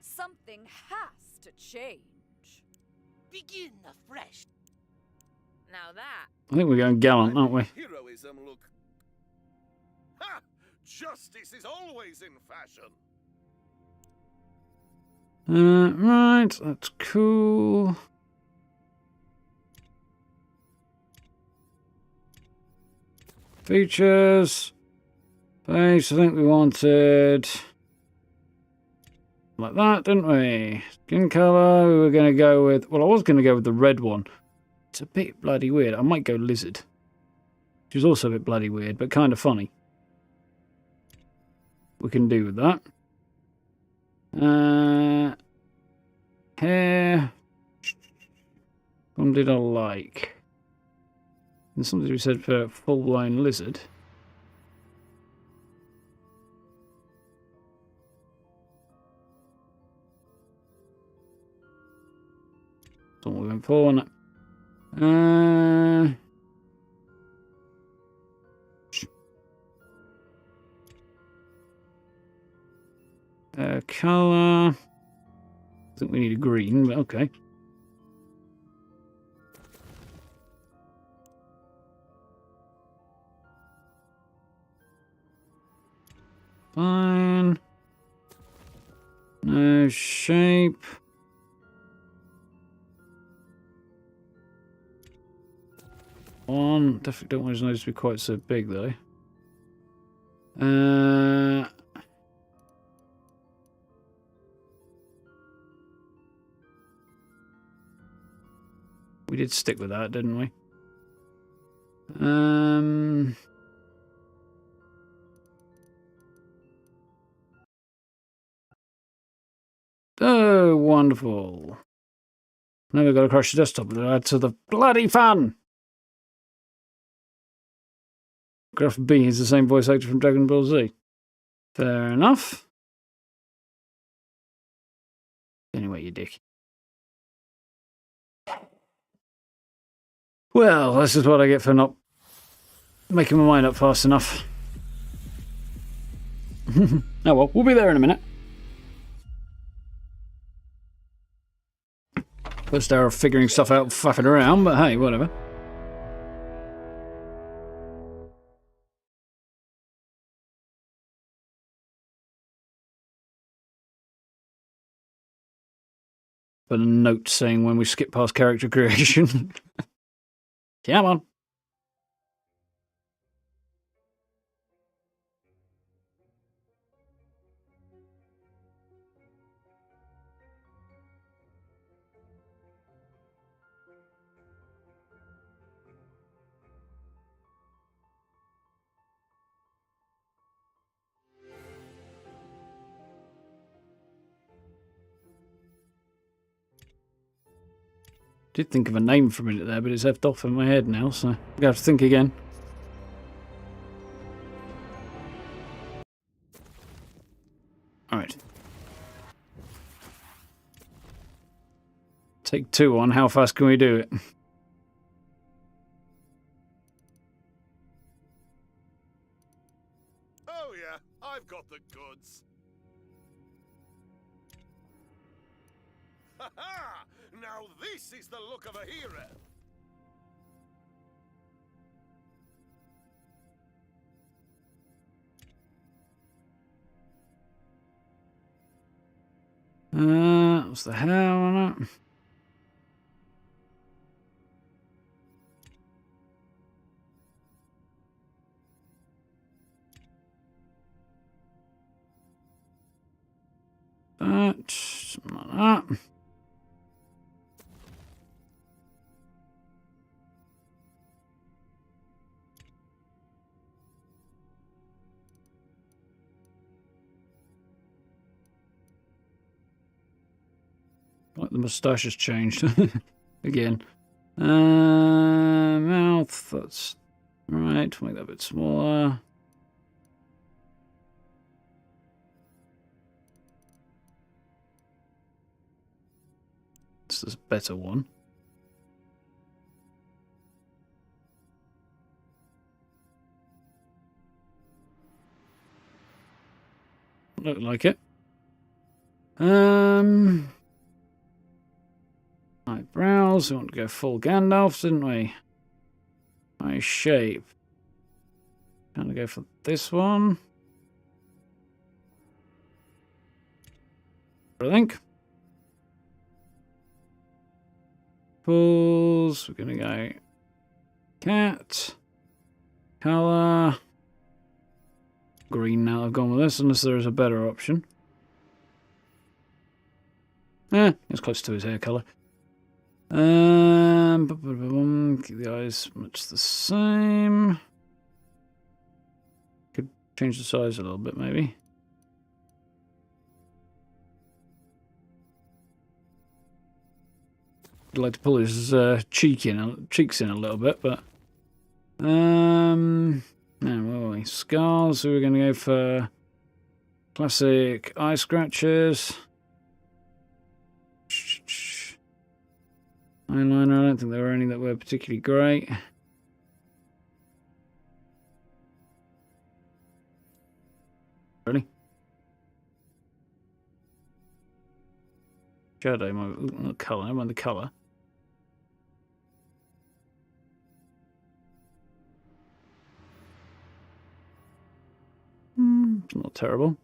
Something has to change. Begin afresh. Now that... I think we're going gallant, aren't we? Heroism look... Ha! Justice is always in fashion. Right, that's cool. Features. Face, I think we wanted... like that, didn't we? Skin colour, we were going to go with... well, I was going to go with the red one. It's a bit bloody weird. I might go lizard. Which is also a bit bloody weird, but kind of funny. We can do with that. Hair. What did I like? There's something we said for full-blown lizard. That's what we went for, wasn't it? Colour. I think we need a green, but okay. Fine. No shape. One. Definitely don't want his nose to be quite so big, though. We did stick with that, didn't we? Oh, wonderful. Now we've got to crash the desktop and add to the bloody fun! Graph B is the same voice actor from Dragon Ball Z. Fair enough. Anyway, you dick. Well, this is what I get for not making my mind up fast enough. Oh well, we'll be there in a minute. First hour of figuring stuff out, faffing around, but hey, whatever. But a note saying when we skip past character creation. Come on. Did think of a name for a minute there, but it's left off in my head now, so I'm gonna have to think again. Alright. Take 2 on, how fast can we do it? Oh yeah, I've got the goods. Ha ha! Now this is the look of a hero. What's the hell on it? Something like that. Like the moustache has changed again. Mouth, that's right. Make that a bit smaller. This is a better one. Look like it. Eyebrows, we want to go full Gandalf, didn't we? Eye shape. Kind of go for this one. I think. Pulls, we're gonna go cat. Colour. Green now, I've gone with this, unless there is a better option. It's close to his hair colour. Keep the eyes much the same. Could change the size a little bit, maybe. I'd like to pull his cheeks in a little bit, but now where are we? Scars. So we're going to go for classic eye scratches. Eyeliner. I don't think there were any that were particularly great. Really? Shadow, my colour. I want the colour. It's not terrible.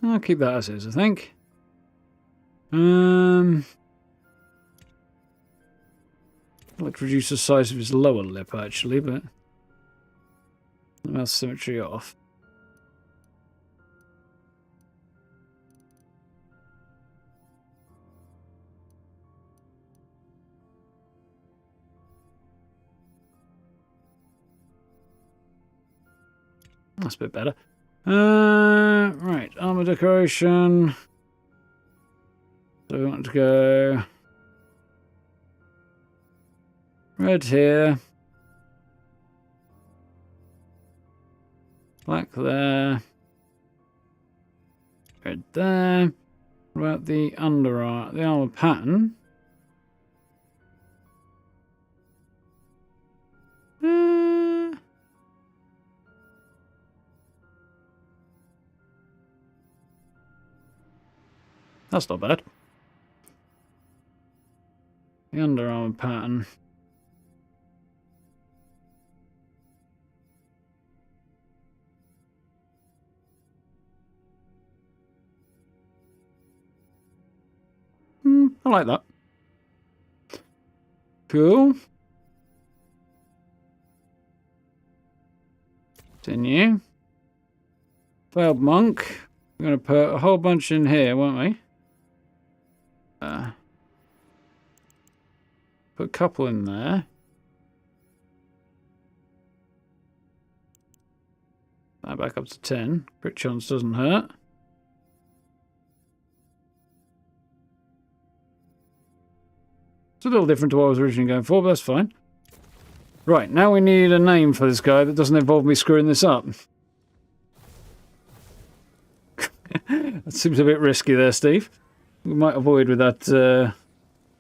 I'll keep that as is, I think. I'd like to reduce the size of his lower lip, actually, but the mouth symmetry off. That's a bit better. Right, armor decoration. So we want to go red here, black there, Right there. What about the underarm, the armor pattern? That's not bad. The underarm pattern. I like that. Cool. Continue. Failed monk. We're going to put a whole bunch in here, won't we? Put a couple in there. That back up to 10. Crit chance doesn't hurt. It's a little different to what I was originally going for, but that's fine. Right, now we need a name for this guy that doesn't involve me screwing this up. That seems a bit risky there, Steve. We might avoid with that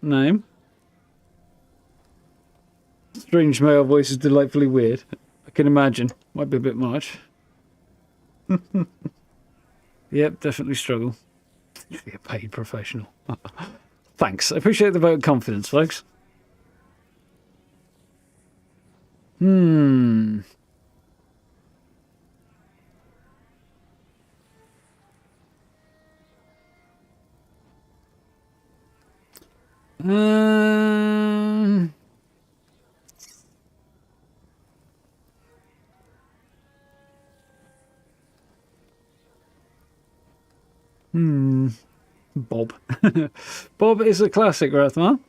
name. Strange male voice is delightfully weird. I can imagine. Might be a bit much. Yep, definitely struggle. Be a paid professional. Thanks. I appreciate the vote of confidence, folks. Bob. Bob is a classic, Rathmar.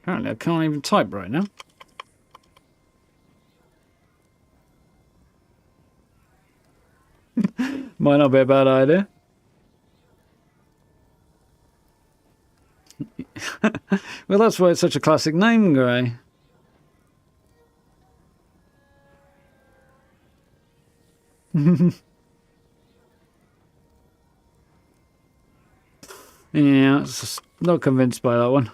Apparently I can't even type right now. Might not be a bad idea. Well, that's why it's such a classic name, Gray. Yeah, not convinced by that one.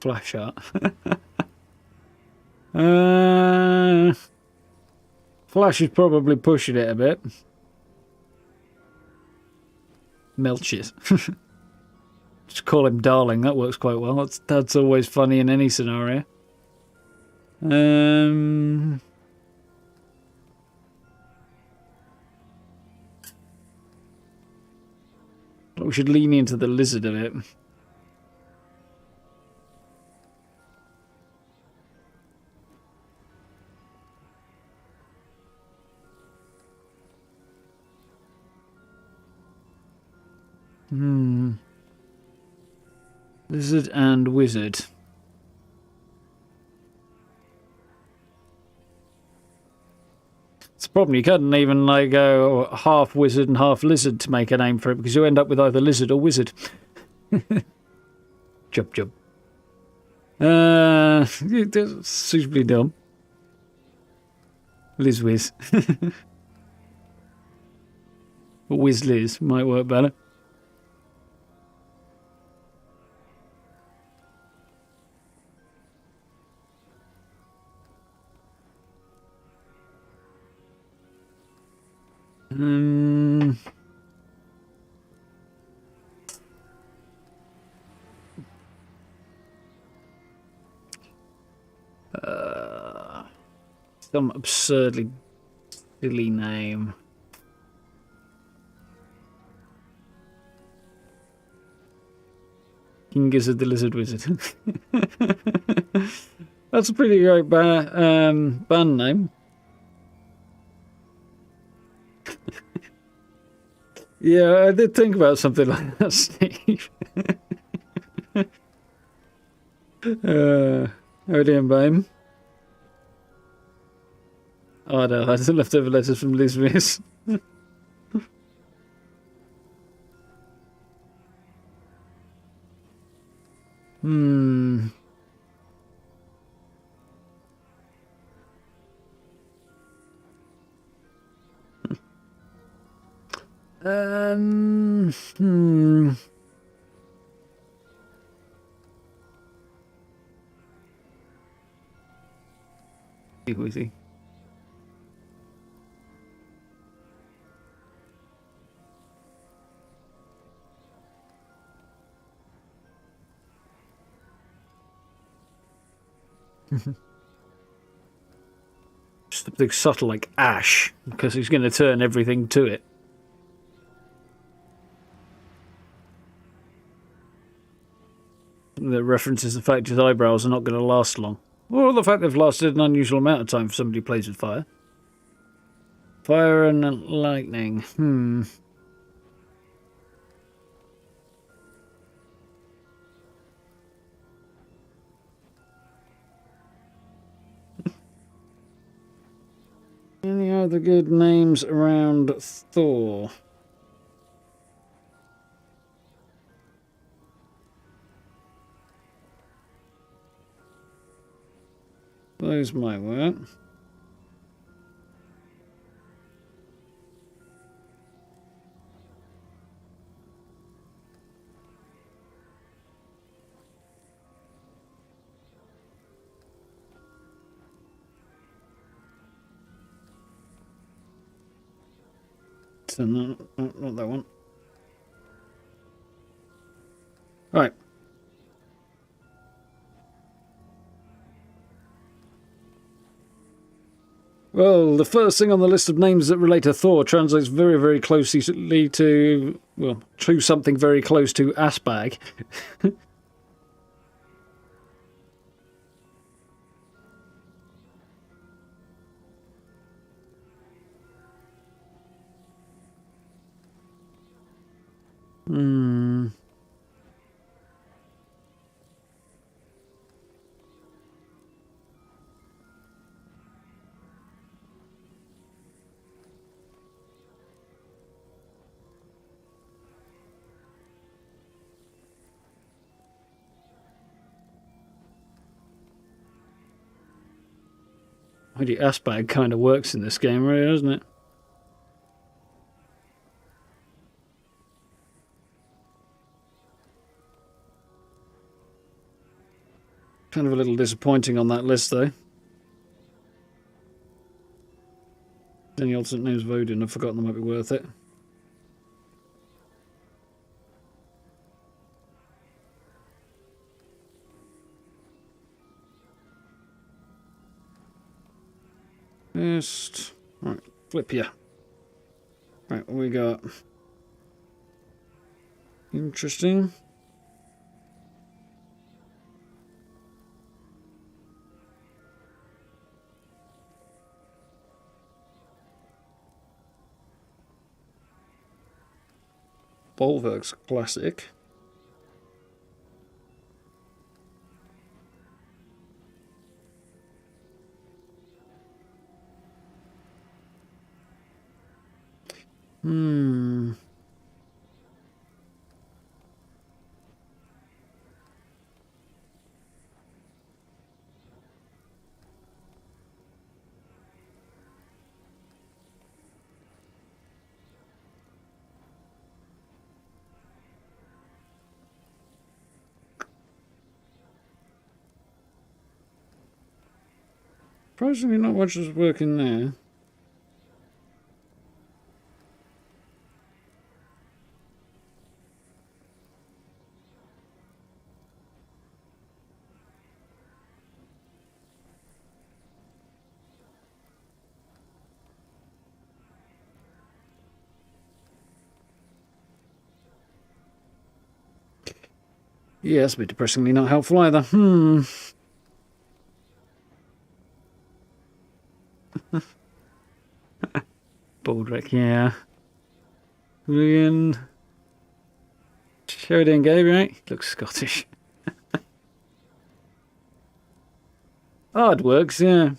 Flash art. Flash is probably pushing it a bit. Melches. Just call him Darling, that works quite well. That's always funny in any scenario. We should lean into the lizard a bit. Lizard and wizard. It's a problem. You couldn't even like go half wizard and half lizard to make a name for it because you end up with either lizard or wizard. Jub. That's suitably dumb. Liz Wiz. Wiz Liz might work better. Some absurdly silly name. King Gizzard the Lizard Wizard. That's a pretty great band name. Yeah, I did think about something like that, Steve. How are you doing, babe? Oh no, I just leftover letters from Liz Miss. Hmm. Hmm. Who is he? Just a big subtle like ash, because he's going to turn everything to it. That references the fact his eyebrows are not going to last long. Or the fact they've lasted an unusual amount of time for somebody who plays with fire. Fire and lightning. Any other good names around Thor? Those might work. So not that one. Right. Well, the first thing on the list of names that relate to Thor translates very, very closely to, well, to something very close to Asbag. Maybe Asbag kind of works in this game, really, doesn't it? Kind of a little disappointing on that list, though. Any alternate names of Odin I've forgotten that might be worth it. Just... Right, flip here. Right, what we got? Interesting. Bolverk's classic. Surprisingly not much is working there. Yeah, that's a bit depressingly not helpful either. Baldrick, yeah. Julian. Sheridan Gabriel. Looks Scottish. Hard works, yeah.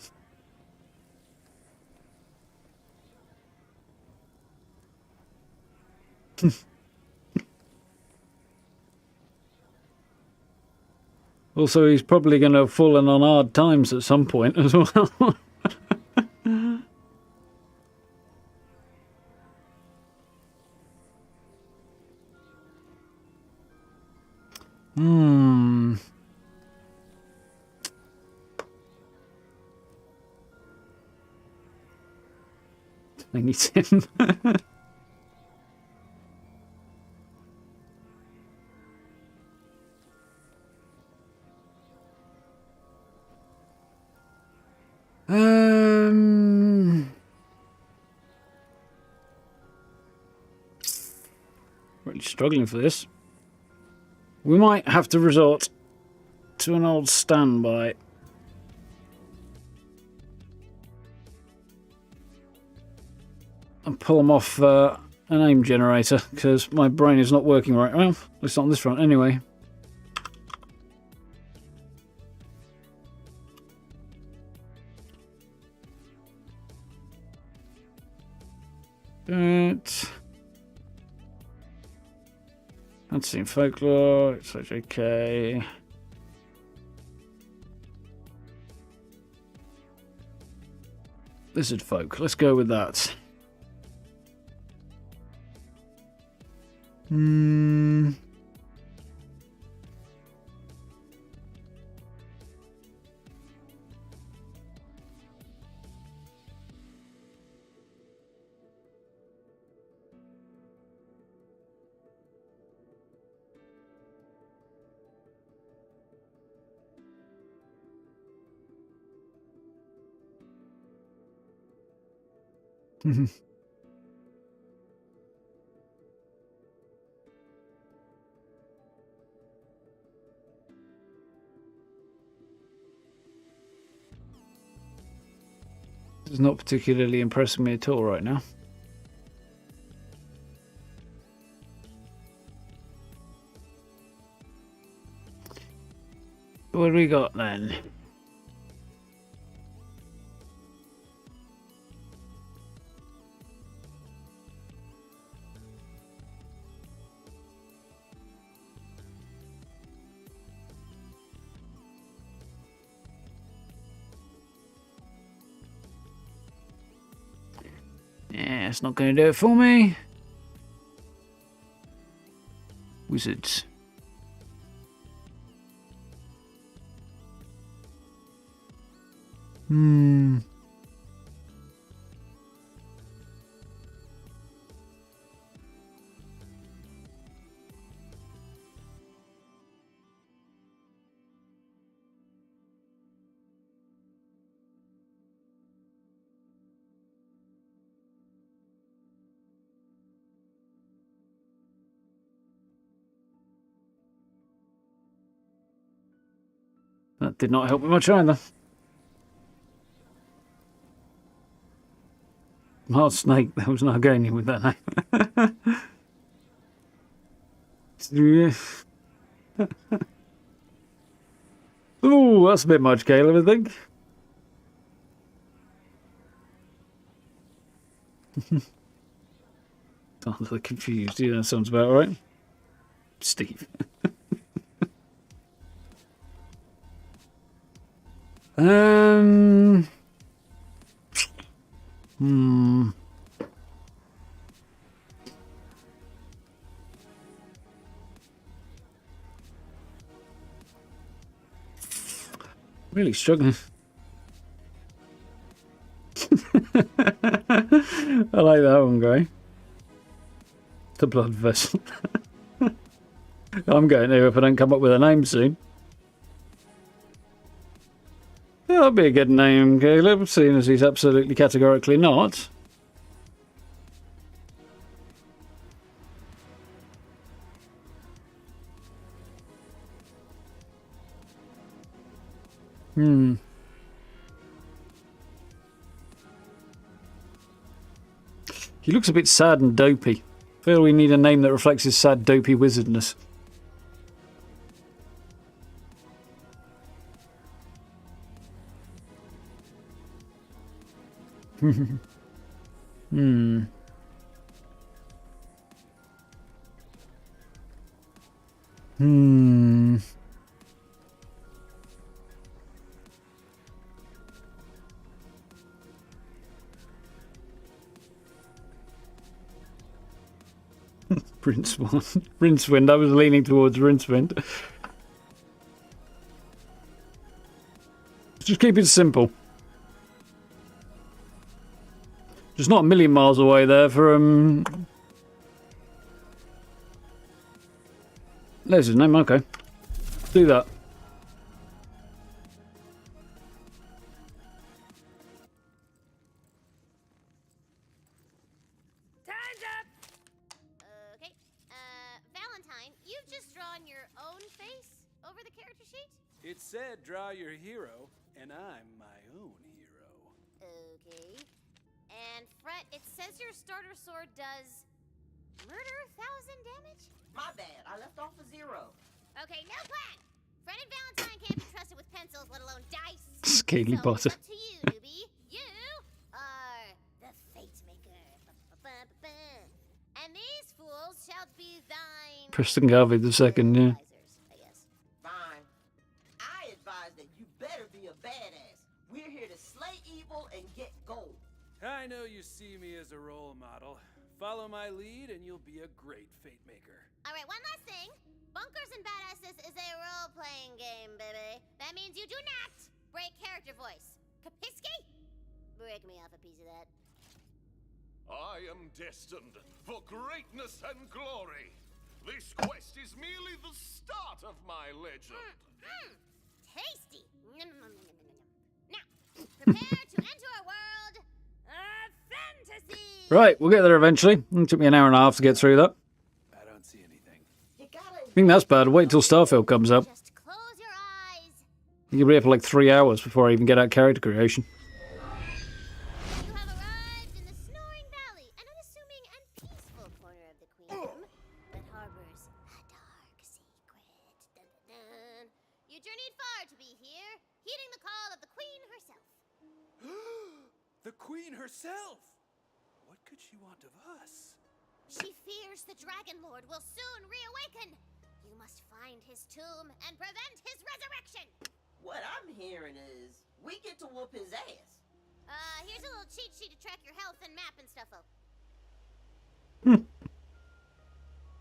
Also, he's probably going to have fallen on hard times at some point as well. I need him. Really struggling for this. We might have to resort to an old standby. And pull them off an aim generator, because my brain is not working right. Well, at least not on this front anyway. But fantasy and folklore, it's okay. Lizard folk, let's go with that. This is not particularly impressing me at all right now. What do we got then? Yeah, it's not going to do it for me. Wizards. That did not help me much either. Hard snake, there was no going in with that name. Ooh, that's a bit much, Caleb, I think. I'm a little confused. Yeah, that sounds about right. Steve. Really struggling. I like that one, Gray. The blood vessel. I'm going to if I don't come up with a name soon. Yeah, that'll be a good name, Caleb, seeing as he's absolutely categorically not. He looks a bit sad and dopey. feel we need a name that reflects his sad, dopey wizardness. Hmm. Hmm. Rincewind. Rincewind. I was leaning towards Rincewind. Just keep it simple. Just not a million miles away there from... There's his name, okay. Do that. Time's up! Okay. Valentine, you've just drawn your own face over the character sheet? It said draw your hero, and I'm my own hero. Okay. And Fret, it says your starter sword does murder 1,000 damage? My bad. I left off a 0. Okay, no plan! Fred and Valentine can't be trusted with pencils, let alone dice. Scaly So Potter. up to you, newbie. You are the Fate Maker. Ba-ba-ba-ba. And these fools shall be thine... Preston Garvey the second, yeah. advisors, I guess. Fine. I advise that you better be a badass. We're here to slay evil and get gold. I know you see me as a role model. Follow my lead and you'll be a great fate maker. Alright, one last thing. Bunkers and Badasses is a role-playing game, baby. That means you do not break character voice. Kapiski? Break me off a piece of that. I am destined for greatness and glory. This quest is merely the start of my legend. Tasty. Now, prepare to enter a world of fantasy. Right, we'll get there eventually. It took me an hour and a half to get through that. I don't see anything. You gotta... I think that's bad. Wait till Starfield comes up. Just close your eyes. You'll be here for like 3 hours before I even get out character creation. You have arrived in the Snoring Valley, an unassuming and peaceful corner of the Queendom that harbors a dark secret. Dun, dun, dun. You journeyed far to be here, heeding the call of the Queen herself. The Queen herself! What could she want of us? She fears the Dragon Lord will soon reawaken. You must find his tomb and prevent his resurrection. What I'm hearing is we get to whoop his ass. Here's a little cheat sheet to track your health and map and stuff.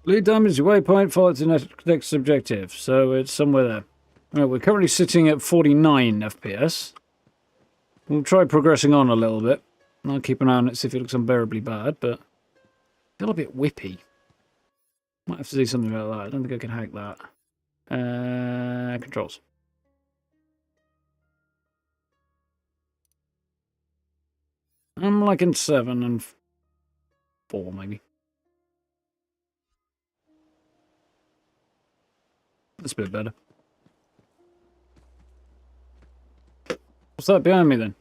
Lead time is your waypoint, follow to next objective. So it's somewhere there. Right, we're currently sitting at 49 FPS. We'll try progressing on a little bit. I'll keep an eye on it, see if it looks unbearably bad, but I feel a bit whippy. Might have to do something about that. I don't think I can hack that. Controls. I'm like in 7 and 4, maybe. That's a bit better. What's that behind me then?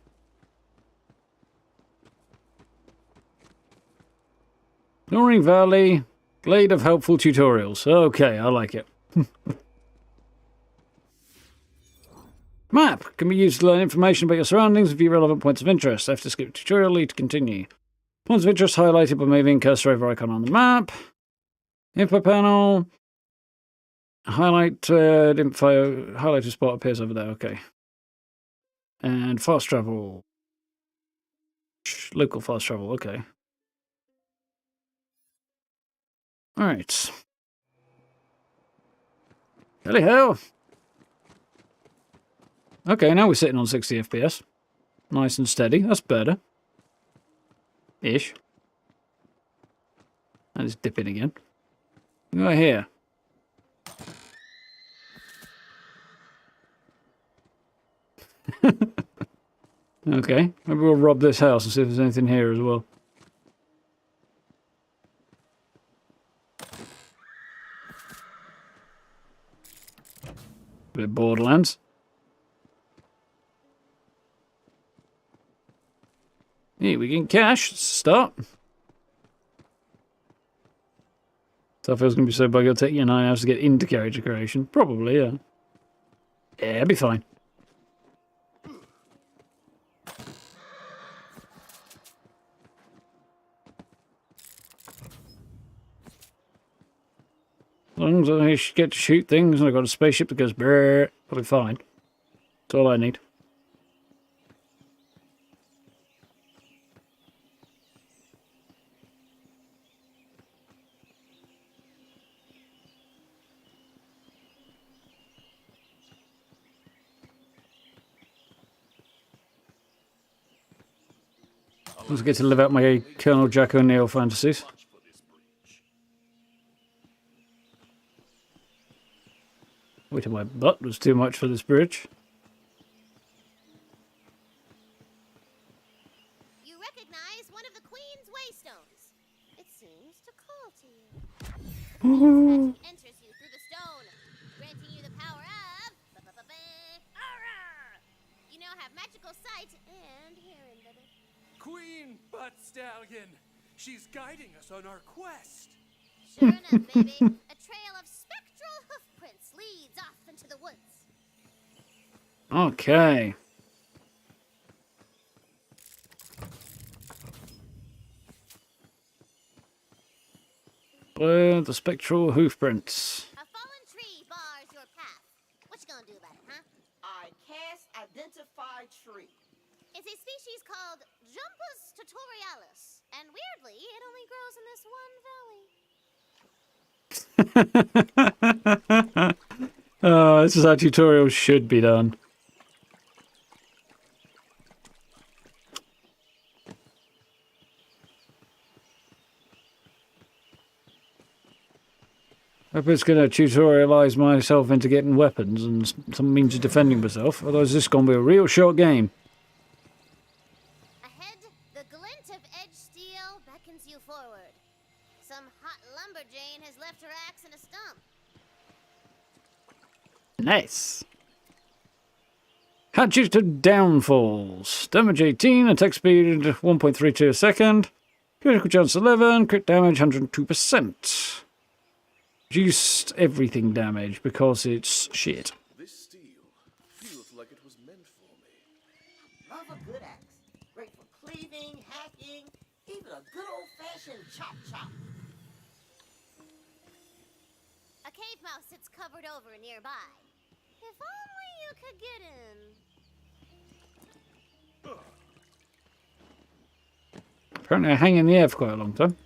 Snoring Valley, Glade of Helpful Tutorials. Okay, I like it. Map can be used to learn information about your surroundings and view relevant points of interest. After skip tutorial, lead to continue. Points of interest highlighted by moving cursor over icon on the map. Info panel. Highlight info. Highlighted spot appears over there. Okay. And fast travel. Local fast travel. Okay. All right. Hello, hell. Okay, now we're sitting on 60 FPS. Nice and steady. That's better. Ish. And it's dipping again. Right here. Okay, maybe we'll rob this house and see if there's anything here as well. Bit of Borderlands. Here we get cash. Start. So I feel it's going to be so buggy it'll take you 9 hours to get into character creation. Probably, yeah. Yeah, it'll be fine. As long as I get to shoot things and I've got a spaceship that goes brrr, I'll be fine. That's all I need. I get to live out my Colonel Jack O'Neill fantasies. Wait till my butt was too much for this bridge. You recognize one of the Queen's waystones. It seems to call to you. It enters you through the stone, granting you the power of... You now have magical sight and hearing, baby. Queen Butt Stallion! She's guiding us on our quest! Sure enough, baby. A trail of spectral hoofprints leads off into the woods. Okay. The spectral hoofprints. A fallen tree bars your path. What you gonna do about it, huh? I cast identify tree. It's a species called Jumpus tutorialis, and weirdly, it only grows in this one valley. Oh, this is how tutorials should be done. I hope it's going to tutorialize myself into getting weapons and some means of defending myself. Otherwise, this is going to be a real short game. Ahead, the glint of edge steel beckons you forward. Some hot lumberjane has left her axe in a stump. Nice. Hatchet to downfalls. Damage 18, attack speed 1.32 a second. Critical chance 11, crit damage 102%. Reduced everything damage because it's shit. This steel feels like it was meant for me. Love a good axe. Great for cleaving, hacking, even a good old-fashioned chop-chop. A cave mouse sits covered over nearby. If only you could get in. Apparently I hang in the air for quite a long time.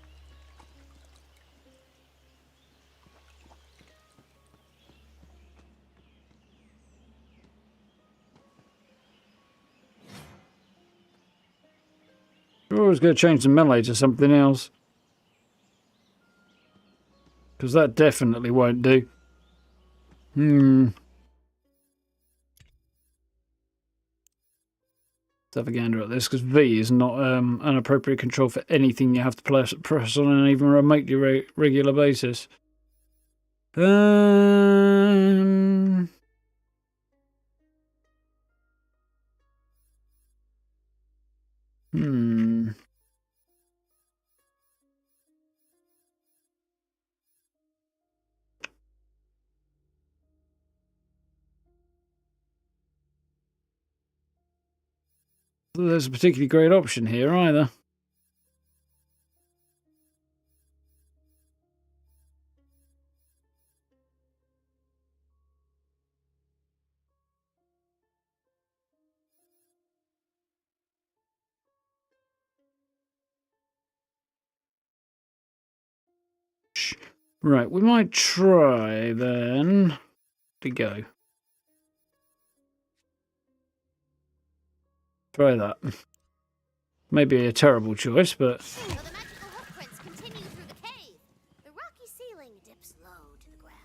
We're always going to change the melee to something else. Because that definitely won't do. Let's have a gander at this, because V is not an appropriate control for anything you have to press on an even remotely regular basis. There's a particularly great option here either. Right, we might try then to go. Try that. Maybe a terrible choice, but... So the magical hoofprints continue through the cave. The rocky ceiling dips low to the ground.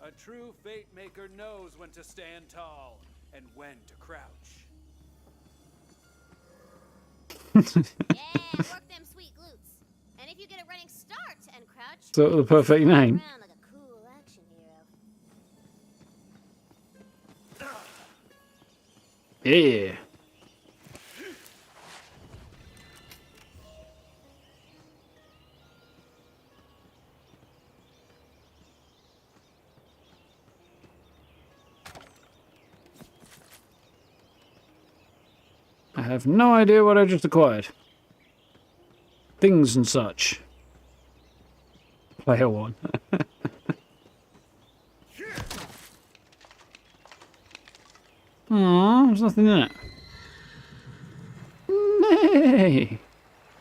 A true fate maker knows when to stand tall and when to crouch. Yeah, work them sweet glutes. And if you get a running start and crouch, Sort of the perfect name. around like a cool action hero. Yeah. have no idea what I just acquired. Things and such. Player 1. Aww, there's nothing in it. Nay.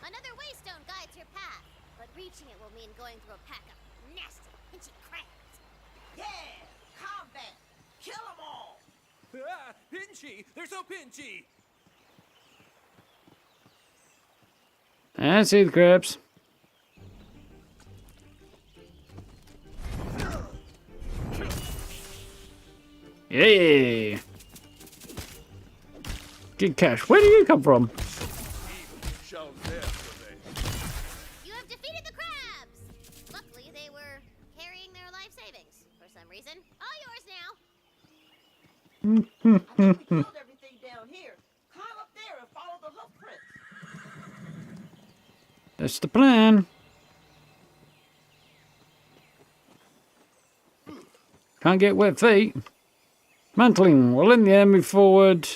Another waystone guides your path, but reaching it will mean going through a pack of nasty, pinchy crabs. Yeah, combat. Kill them all. Ah, pinchy! They're so pinchy! I see the crabs. Yay! Good cash. Where do you come from? Shall dare prevail. You have defeated the crabs! Luckily, they were carrying their life savings for some reason. All yours now. I think we killed everything down here. Climb up there and follow the hoof prints. That's the plan. Can't get wet feet. Mantling. Well, in the air, move forward.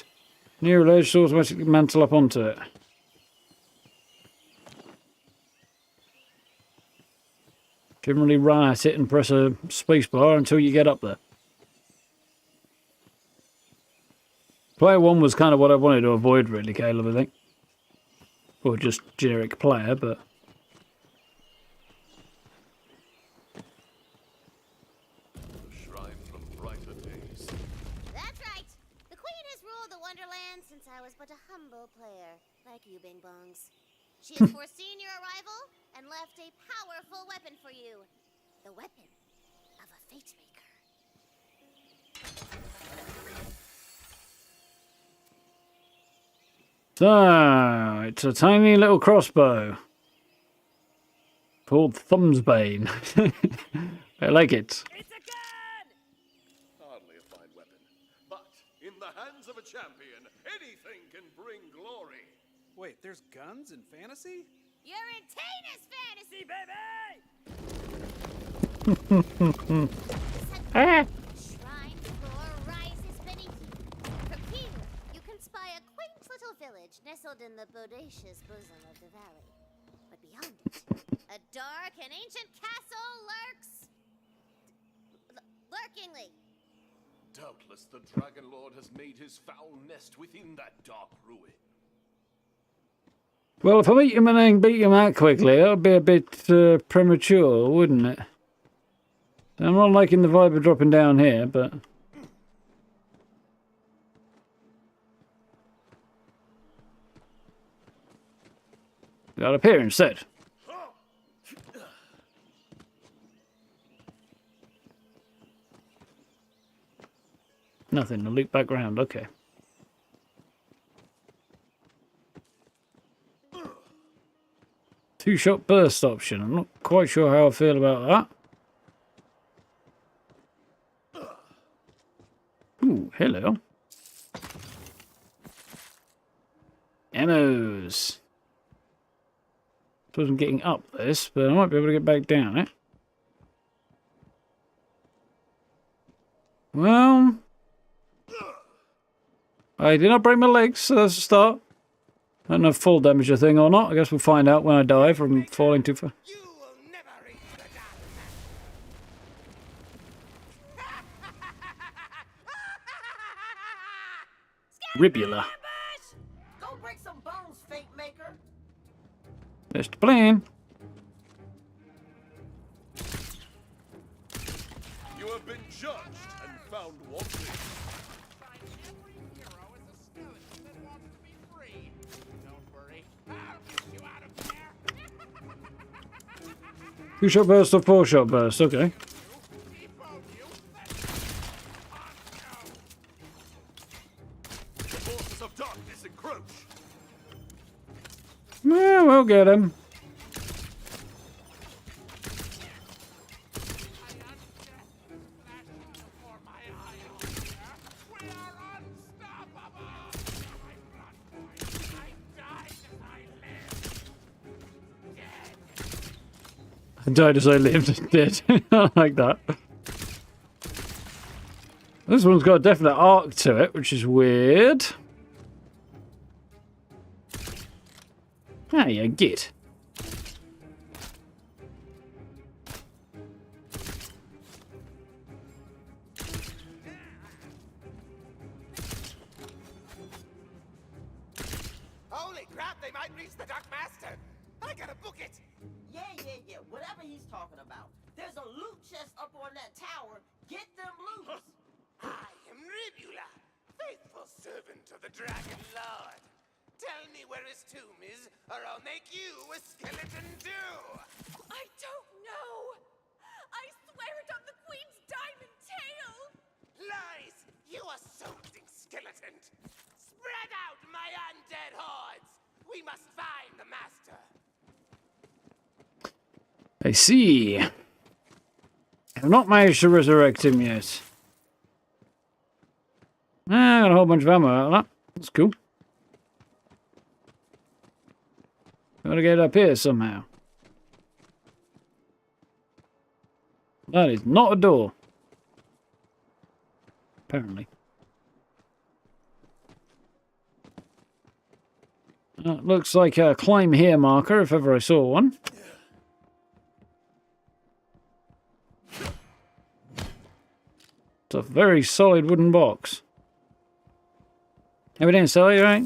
Near a ledge, so automatically mantle up onto it. Generally run at it and press a spacebar until you get up there. Player 1 was kind of what I wanted to avoid, really, Caleb, I think. Or just generic player, but... The shrine from brighter days. That's right. The Queen has ruled the Wonderlands since I was but a humble player, like you, Bing Bongs. She has foreseen your arrival and left a powerful weapon for you. The weapon of a fate maker. So, it's a tiny little crossbow. Called Thumbsbane. I like it. It's a gun! Hardly a fine weapon, but in the hands of a champion, anything can bring glory. Wait, there's guns in fantasy? You're in Tina's fantasy, baby! Ah. Shrine floor rises beneath you. From here, you can spy a quaint little village nestled in the bodacious bosom of the valley. But beyond it, a dark and ancient castle lurks... lurkingly. Doubtless the Dragon Lord has made his foul nest within that dark ruin. Well, if I meet him and then beat him out quickly, that would be a bit premature, wouldn't it? I'm not liking the vibe of dropping down here, but... Got up here instead. Nothing, to loop back round, okay. Two-shot burst option. I'm not quite sure how I feel about that. Ooh, hello. Ammos. Suppose I'm getting up this, but I might be able to get back down it. Well... I did not break my legs, so that's a start. I don't know if full damage a thing or not. I guess we'll find out when I die from falling too far. You will never reach the Ribula. Go break some bones, fate maker. That's the plan. You have been judged and found wanting. Every hero is a skeleton that wants to be free. Don't worry, I'll get you out of there. Two-shot burst or four-shot burst, okay. Depot you. The forces of darkness encroach. Yeah, we'll get him. I died as I lived. Dead. I like that. This one's got a definite arc to it, which is weird. Ah, you git. Holy crap, they might reach the Dark Master! I gotta book it! Yeah. Whatever he's talking about. There's a loot chest up on that tower. Get them loot. I am Ribula, faithful servant of the Dragon Lord. Tell me where his tomb is, or I'll make you a skeleton too! I don't know. I swear it on the Queen's diamond tail. Lies! You assaulting skeleton! Spread out, my undead hordes! We must find the master! I see. I've not managed to resurrect him yet. Ah, I got a whole bunch of ammo out of that. That's cool. Gotta get up here somehow. That is not a door. Apparently. That looks like a climb here marker, if ever I saw one. It's a very solid wooden box. Everything solid, right?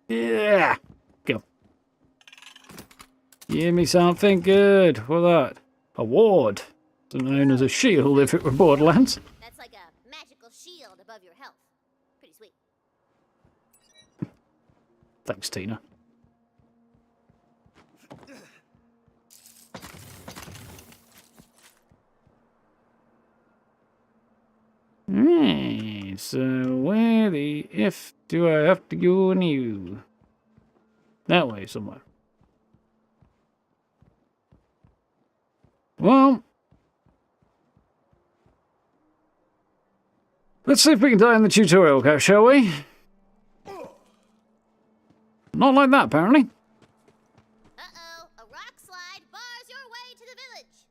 Yeah. Go. Give me something good. What's that? A ward. It's known as a shield if it were Borderlands. That's like a magical shield above your health. Pretty sweet. Thanks, Tina. Right, so where the F do I have to go now? That way somewhere. Well, let's see if we can die in the tutorial, shall we? Not like that, apparently. Uh-oh, a rock slide bars your way to the village.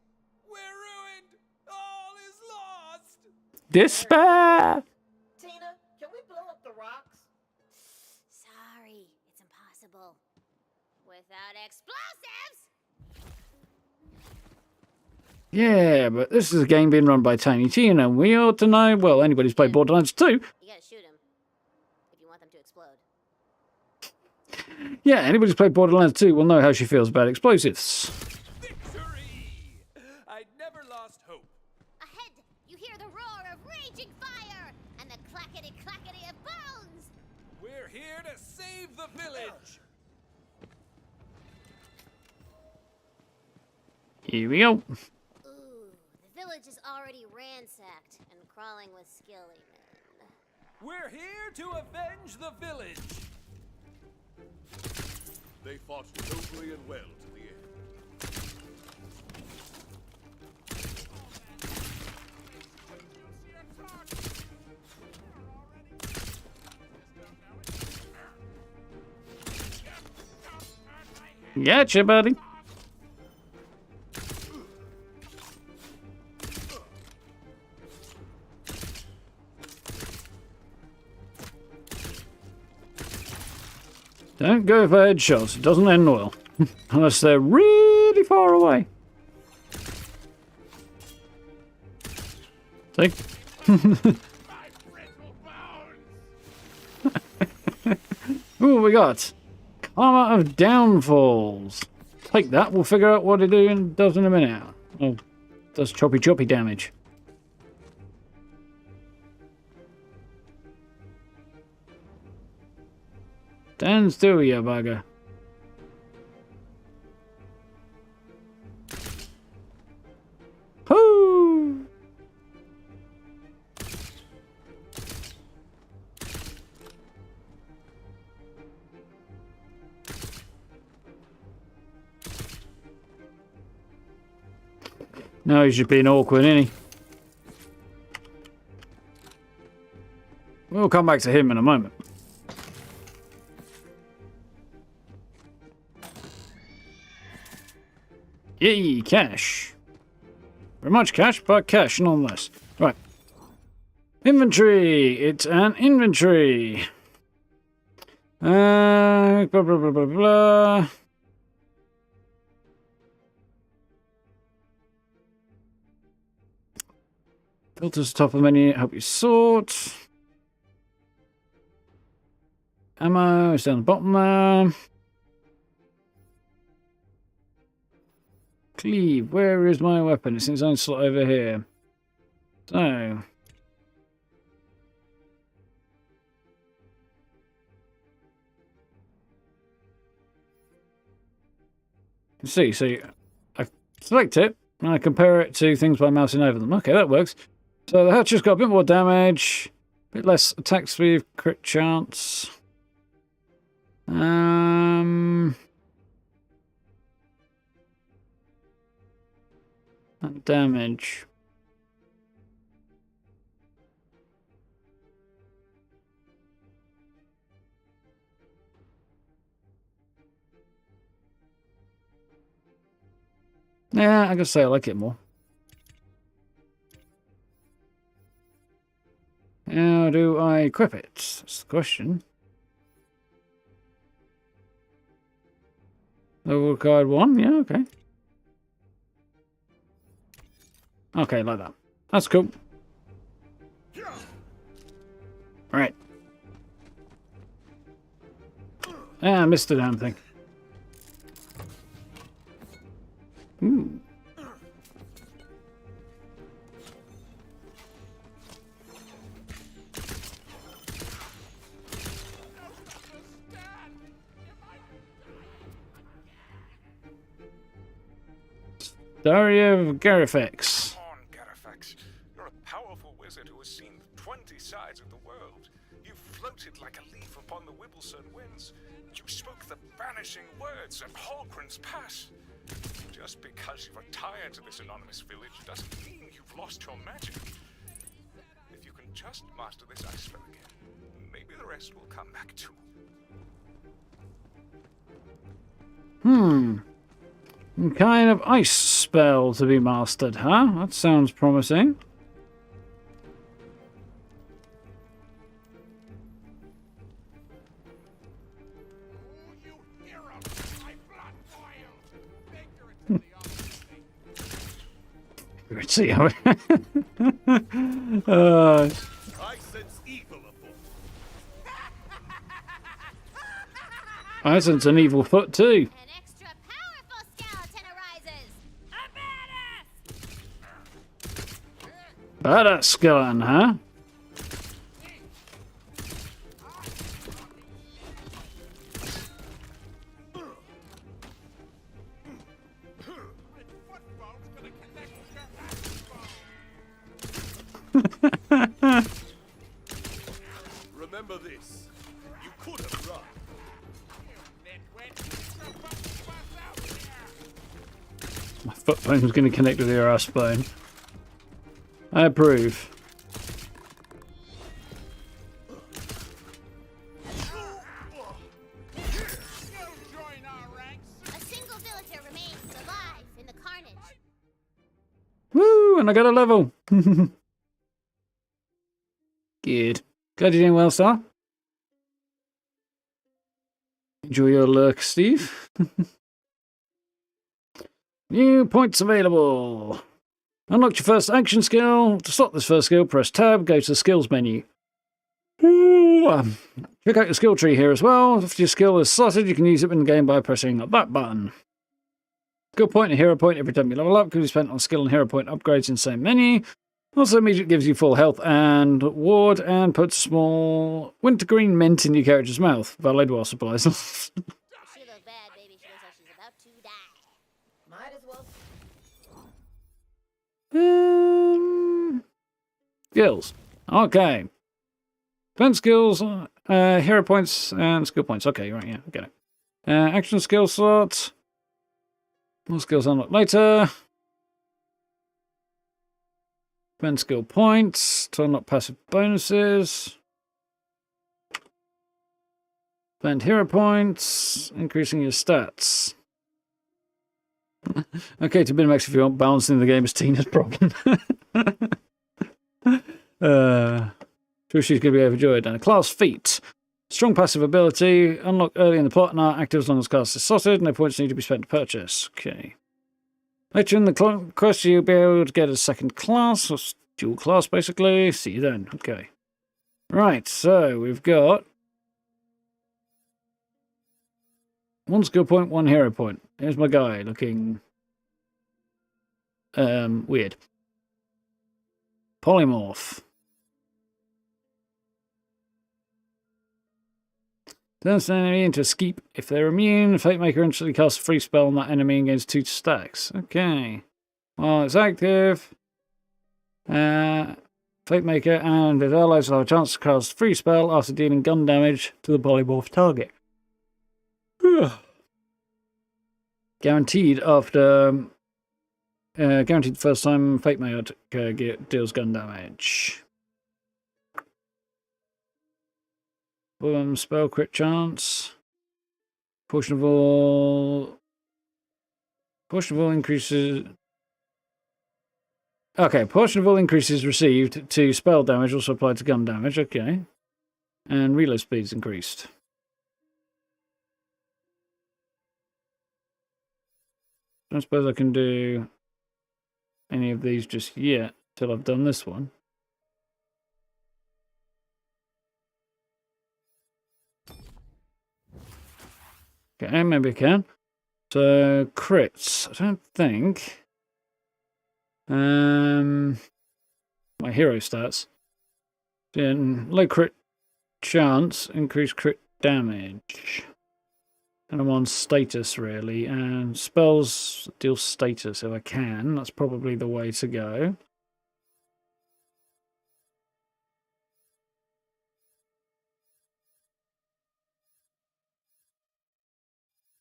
We're ruined. All is lost. Despair! Tina, can we blow up the rocks? Sorry, it's impossible. Without explosives! Yeah, but this is a game being run by Tiny Tina, and we ought to know, well, anybody who's played Borderlands 2. You gotta shoot him if you want them to explode. Yeah, anybody who's played Borderlands 2 will know how she feels about explosives. Victory! I'd never lost hope. Ahead, you hear the roar of raging fire and the clackety-clackety of bones. We're here to save the village. Here we go. Ooh, the village is already ransacked and crawling with skilly men. We're here to avenge the village. They fought nobly and well to the end. Gotcha, buddy. Don't go for headshots, it doesn't end well. Unless they're really far away. See? Ooh, we got Karma of Downfalls. Take that, we'll figure out what it does in a minute. Oh, does choppy damage. Stand still, you bugger. Hoo! No, he's just being awkward, isn't he? We'll come back to him in a moment. Yay, cash. Very much cash, but cash nonetheless. Right. Inventory. It's an inventory. Blah, blah, blah, blah, blah. Filters top of the menu, help you sort. Ammo is down the bottom there. Cleave, where is my weapon? It's in its own slot over here. So. You see, so I select it and I compare it to things by mousing over them. Okay, that works. So the hatcher's got a bit more damage, a bit less attack speed, crit chance. And damage. Yeah, I gotta say I like it more. How do I equip it? That's the question. Level card 1, yeah, okay. Okay, like that. That's cool. Right. Ah, I missed the damn thing. Ooh. Daria of Garifex. Come on, Garifex. You're a powerful wizard who has seen 20 sides of the world. You floated like a leaf upon the Wibblestone winds. You spoke the vanishing words at Hallgrim's Pass. Just because you've retired to this anonymous village doesn't mean you've lost your magic. If you can just master this ice spell again, maybe the rest will come back too. Some kind of ice spell to be mastered, huh? That sounds promising. Let's see how I sense evil afoot. I sense an evil foot too. An extra powerful skeleton arises. A badass! Badass skeleton, huh? Remember this. You could have run. My foot bone's going to connect with your ass bone. I approve. A single villager remains alive in the carnage. Woo! And I got a level. Good. Glad you're doing well, sir. Enjoy your lurk, Steve. New points available. Unlock your first action skill. To slot this first skill, press tab, go to the skills menu. Ooh, check out your skill tree here as well. If your skill is slotted, you can use it in the game by pressing that button. Skill point and hero point every time you level up can be spent on skill and hero point upgrades in the same menu. Also immediately gives you full health and ward and puts small wintergreen mint in your character's mouth. Valid while supplies. She looks bad, baby. She looks like she's about to die. Might as well. Skills. Okay. Defense skills, hero points, and skill points. Okay, right, yeah, I get it. Action skill slot. More skills unlocked later. Spend skill points to unlock passive bonuses. Spend hero points, increasing your stats. Okay, to Minimax if you want, balancing the game is Tina's problem. Sure she's going to be overjoyed. And a class feat. Strong passive ability. Unlock early in the plot and are active as long as class is sorted. No points need to be spent to purchase. Okay. Later in the quest, you'll be able to get a second class, or dual class, basically. See you then. Okay. Right, so we've got 1 skill point, 1 hero point. Here's my guy looking weird. Polymorph. Turns an enemy into a skeep. If they're immune, Fate Maker instantly casts a free spell on that enemy and gains 2 stacks. Okay. While it's active, Fate Maker and its allies will have a chance to cast a free spell after dealing gun damage to the polymorph target. Guaranteed after... guaranteed the first time Fate Maker deals gun damage. Spell crit chance. Portion of all increases. Okay, portion of all increases received to spell damage also applied to gun damage. Okay, and reload speed's increased. I don't suppose I can do any of these just yet till I've done this one. Okay, maybe I can. So, crits. I don't think... my hero stats. Then, low crit chance, increased crit damage. And I'm on status, really. And spells deal status if I can. That's probably the way to go.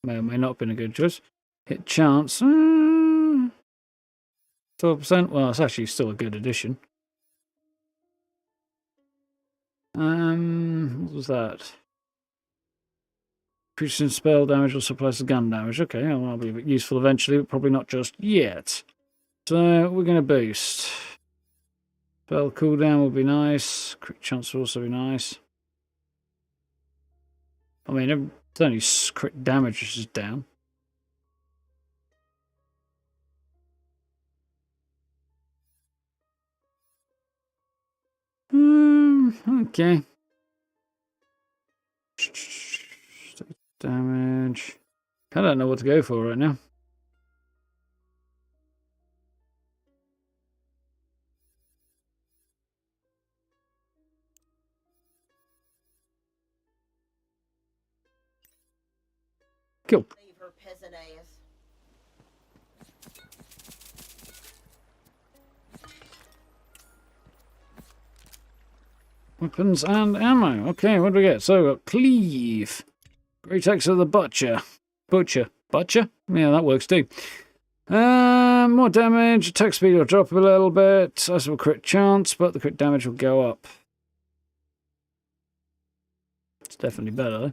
May or may not have been a good choice. Hit chance. 12%. Well, it's actually still a good addition. What was that? Increasing spell damage also applies to gun damage. Okay, well, that'll be a bit useful eventually, but probably not just yet. So we're going to boost. Spell cooldown will be nice. Crit chance will also be nice. I mean, it's only crit damage which is down. Okay. Damage. I don't know what to go for right now. Cool. Leave her peasant ass. Weapons and ammo. Okay, what do we get? So, we've got Cleave. Great Axe of the Butcher. Butcher? Yeah, that works too. More damage. Attack speed will drop a little bit. As will crit chance, but the crit damage will go up. It's definitely better, though.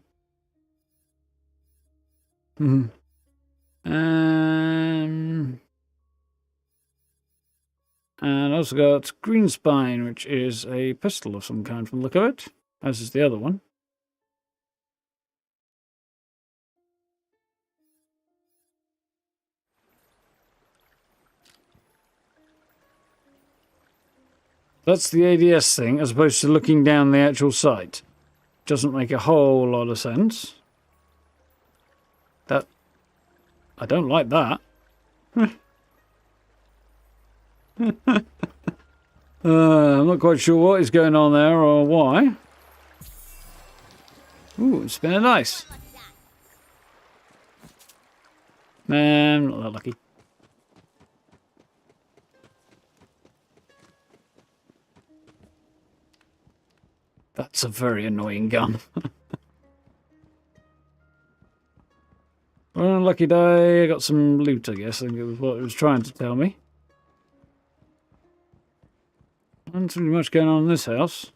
And also got Green Spine, which is a pistol of some kind from the look of it, as is the other one. That's the ADS thing, as opposed to looking down the actual site. Doesn't make a whole lot of sense. That... I don't like that. I'm not quite sure what is going on there or why. Ooh, spin a dice. Man, not that lucky. That's a very annoying gun. Well, lucky day, I got some loot, I guess. I think it was what it was trying to tell me. Not really much going on in this house.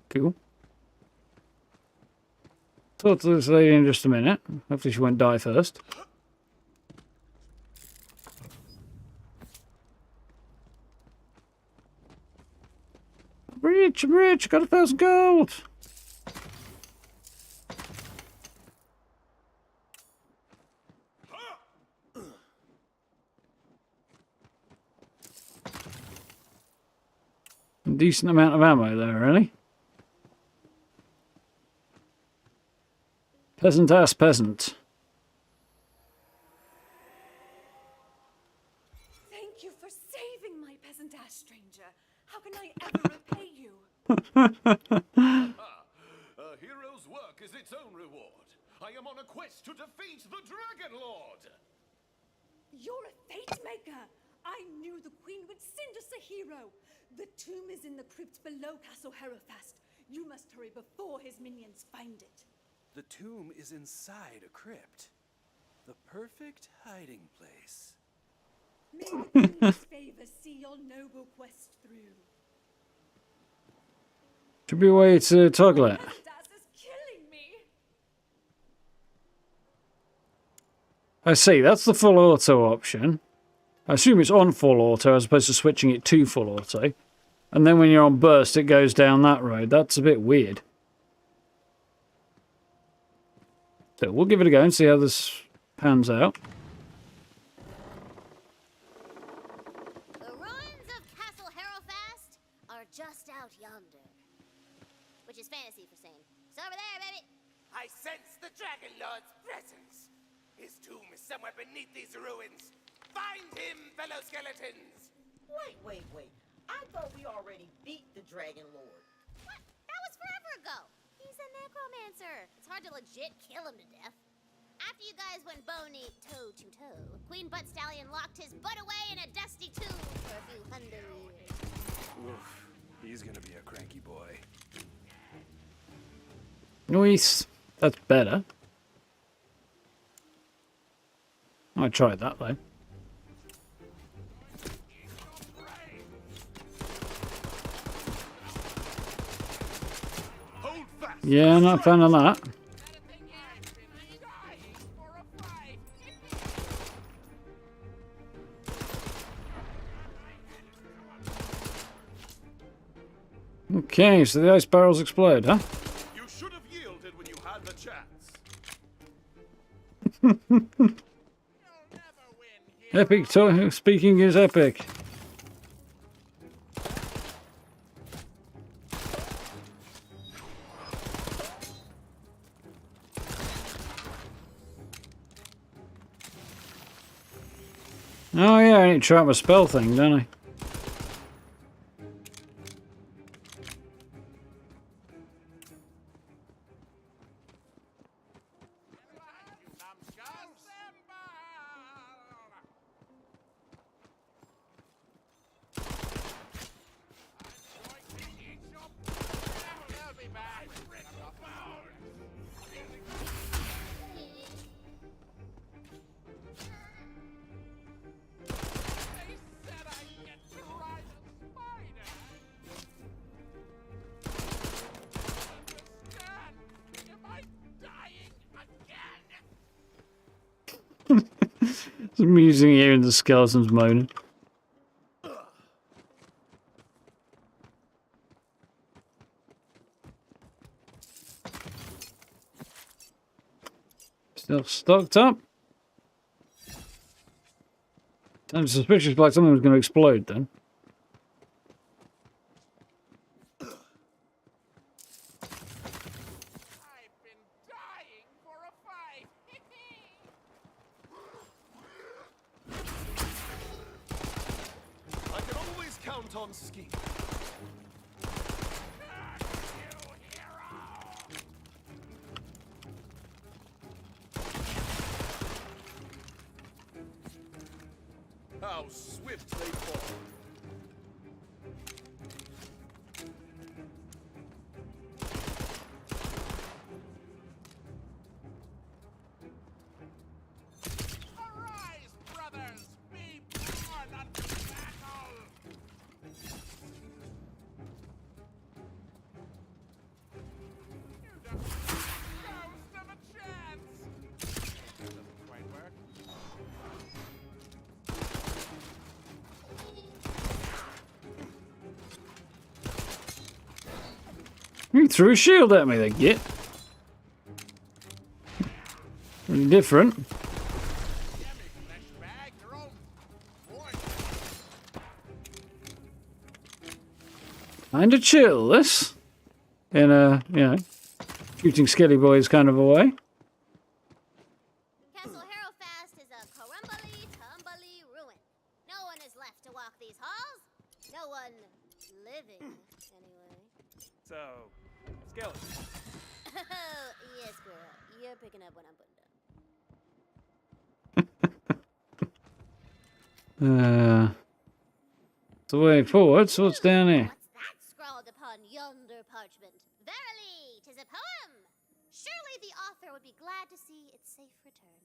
Cool. Talk to this lady in just a minute. Hopefully she won't die first. I'm rich, got 1,000 gold. Decent amount of ammo there, really. Peasant ass peasant. Thank you for saving my peasant ass, stranger. How can I ever repay you? A hero's work is its own reward. I am on a quest to defeat the Dragon Lord. You're a fate maker. I knew the queen would send us a hero. The tomb is in the crypt below Castle Herofast. You must hurry before his minions find it. The tomb is inside a crypt. The perfect hiding place. May the queen's favor see your noble quest through. Should be a way to toggle it. Peasant ass is killing me. I see, that's the full auto option. I assume it's on full auto as opposed to switching it to full auto. And then when you're on burst, it goes down that road. That's a bit weird. So we'll give it a go and see how this pans out. The ruins of Castle Herofast are just out yonder. Which is fantasy for saying. It's over there, baby. I sense the Dragon Lord's presence. His tomb is somewhere beneath these ruins. Find him, fellow skeletons! Wait. I thought we already beat the Dragon Lord. What? That was forever ago. He's a necromancer. It's hard to legit kill him to death. After you guys went bony toe to toe, Queen Butt Stallion locked his butt away in a dusty tomb for a few 100 years. Oof, he's gonna be a cranky boy. Nice. That's better. I tried that though. Hold fast. Yeah, not a fan of that. Okay, so the ice barrels explode, huh? You should have yielded when you had the chance. Epic speaking is epic. Oh yeah, I need to try out my spell thing, don't I? It's amusing hearing the skeletons moaning. Still stocked up. I'm suspicious like something was going to explode then. I can always count on Ski. How swift they fall. Arise, brothers! Be born unto battle! You don't... Ghost He threw a shield at me, they git. Really different. Kinda chill, this. In a, you know, shooting skelly boys kind of a way. Castle Harrowfast is a crumbly-tumbly ruin. No one is left to walk these halls. No one living, anyway. So, skeleton. Oh, yes, girl. You're picking up what I'm putting down. It's the way forward, so what's down here? What's that scrawled upon yonder parchment? Verily, 'tis a poem. Surely the author would be glad to see its safe return.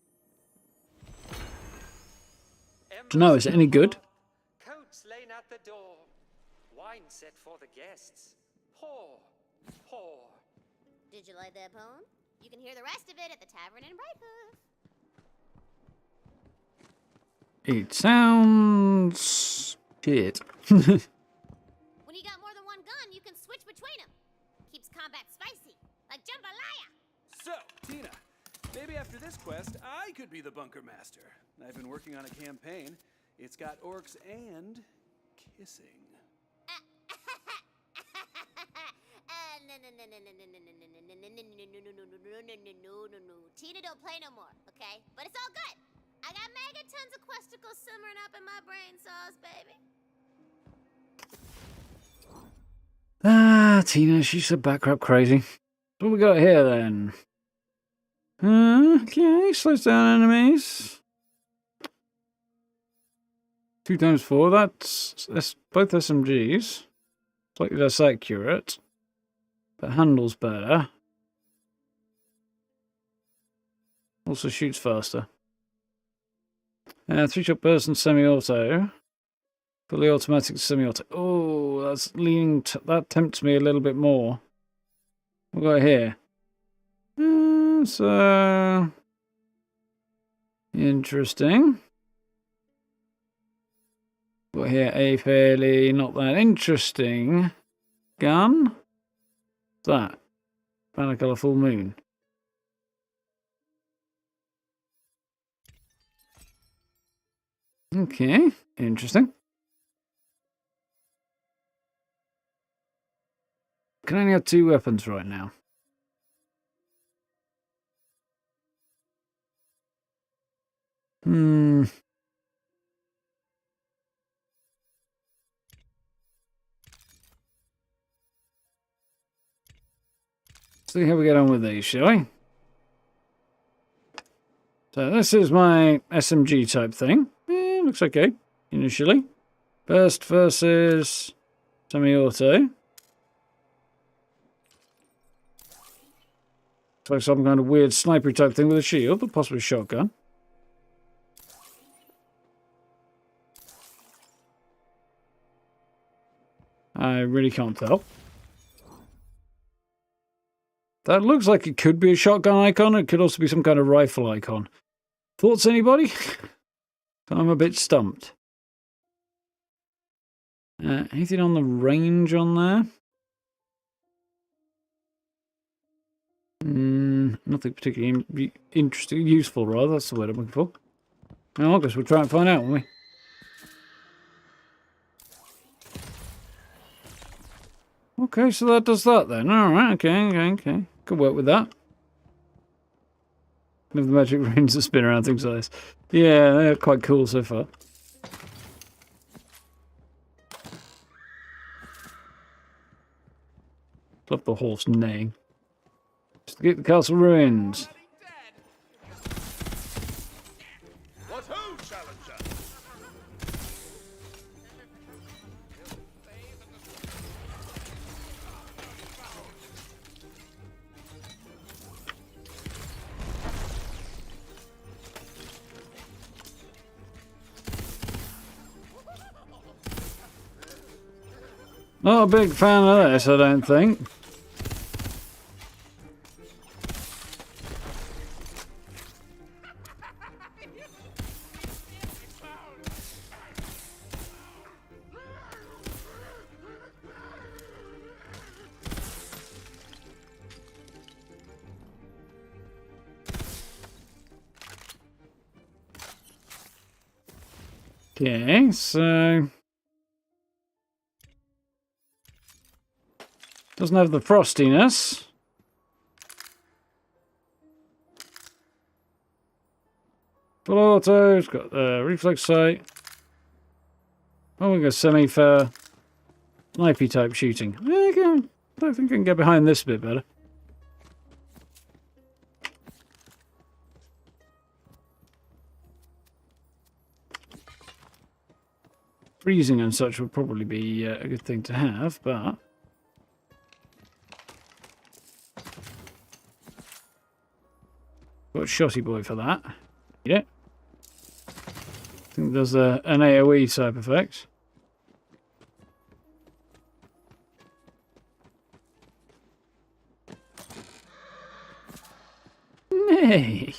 No, is it any good? Coats laid at the door. Wine set for the guests. Pour, pour. Did you like that poem? You can hear the rest of it at the tavern in Brighthoof. It sounds shit. When you got more than one gun, you can switch between them. Keeps combat spicy, like jambalaya. So, Tina, maybe after this quest, I could be the bunker master. I've been working on a campaign. It's got orcs and kissing. No. Tina don't play no more, okay? But it's all good. I got megatons of questicles simmering up in my brain sauce, baby. Ah, Tina, she's so backcrap crazy. What we got here then? Okay, slows down enemies. 2 times 4, that's both SMGs. Slightly less accurate, but handles better. Also shoots faster. 3-shot burst and semi-auto. Fully automatic semi-auto. Oh, that's leaning. That tempts me a little bit more. What we got here? So interesting. Got here a fairly not that interesting gun. What's that? Found a colourful moon. Okay, interesting. Can only have 2 weapons right now. See how we get on with these, shall we? So this is my SMG type thing. Looks okay, initially. Burst versus semi-auto. Looks like some kind of weird sniper type thing with a shield, or possibly a shotgun. I really can't tell. That looks like it could be a shotgun icon. It could also be some kind of rifle icon. Thoughts, anybody? I'm a bit stumped. Anything on the range on there? Nothing particularly interesting, useful rather. That's the word I'm looking for. Well, I guess we'll try and find out, won't we? Okay, so that does that then. Alright, okay. Could work with that. Have the magic rings that spin around, things like this. Yeah, they're quite cool so far. Love the horse neighing. Just to get the castle ruins. What ho, challenger? Not a big fan of this, I don't think. Okay, so doesn't have the frostiness. Full auto, it's got the reflex sight. Oh, we got semi for snipey type shooting. Okay, I don't think I can get behind this a bit better. Freezing and such would probably be a good thing to have, but got a shotty boy for that. Yeah. I think there's an AoE type effect. Nay.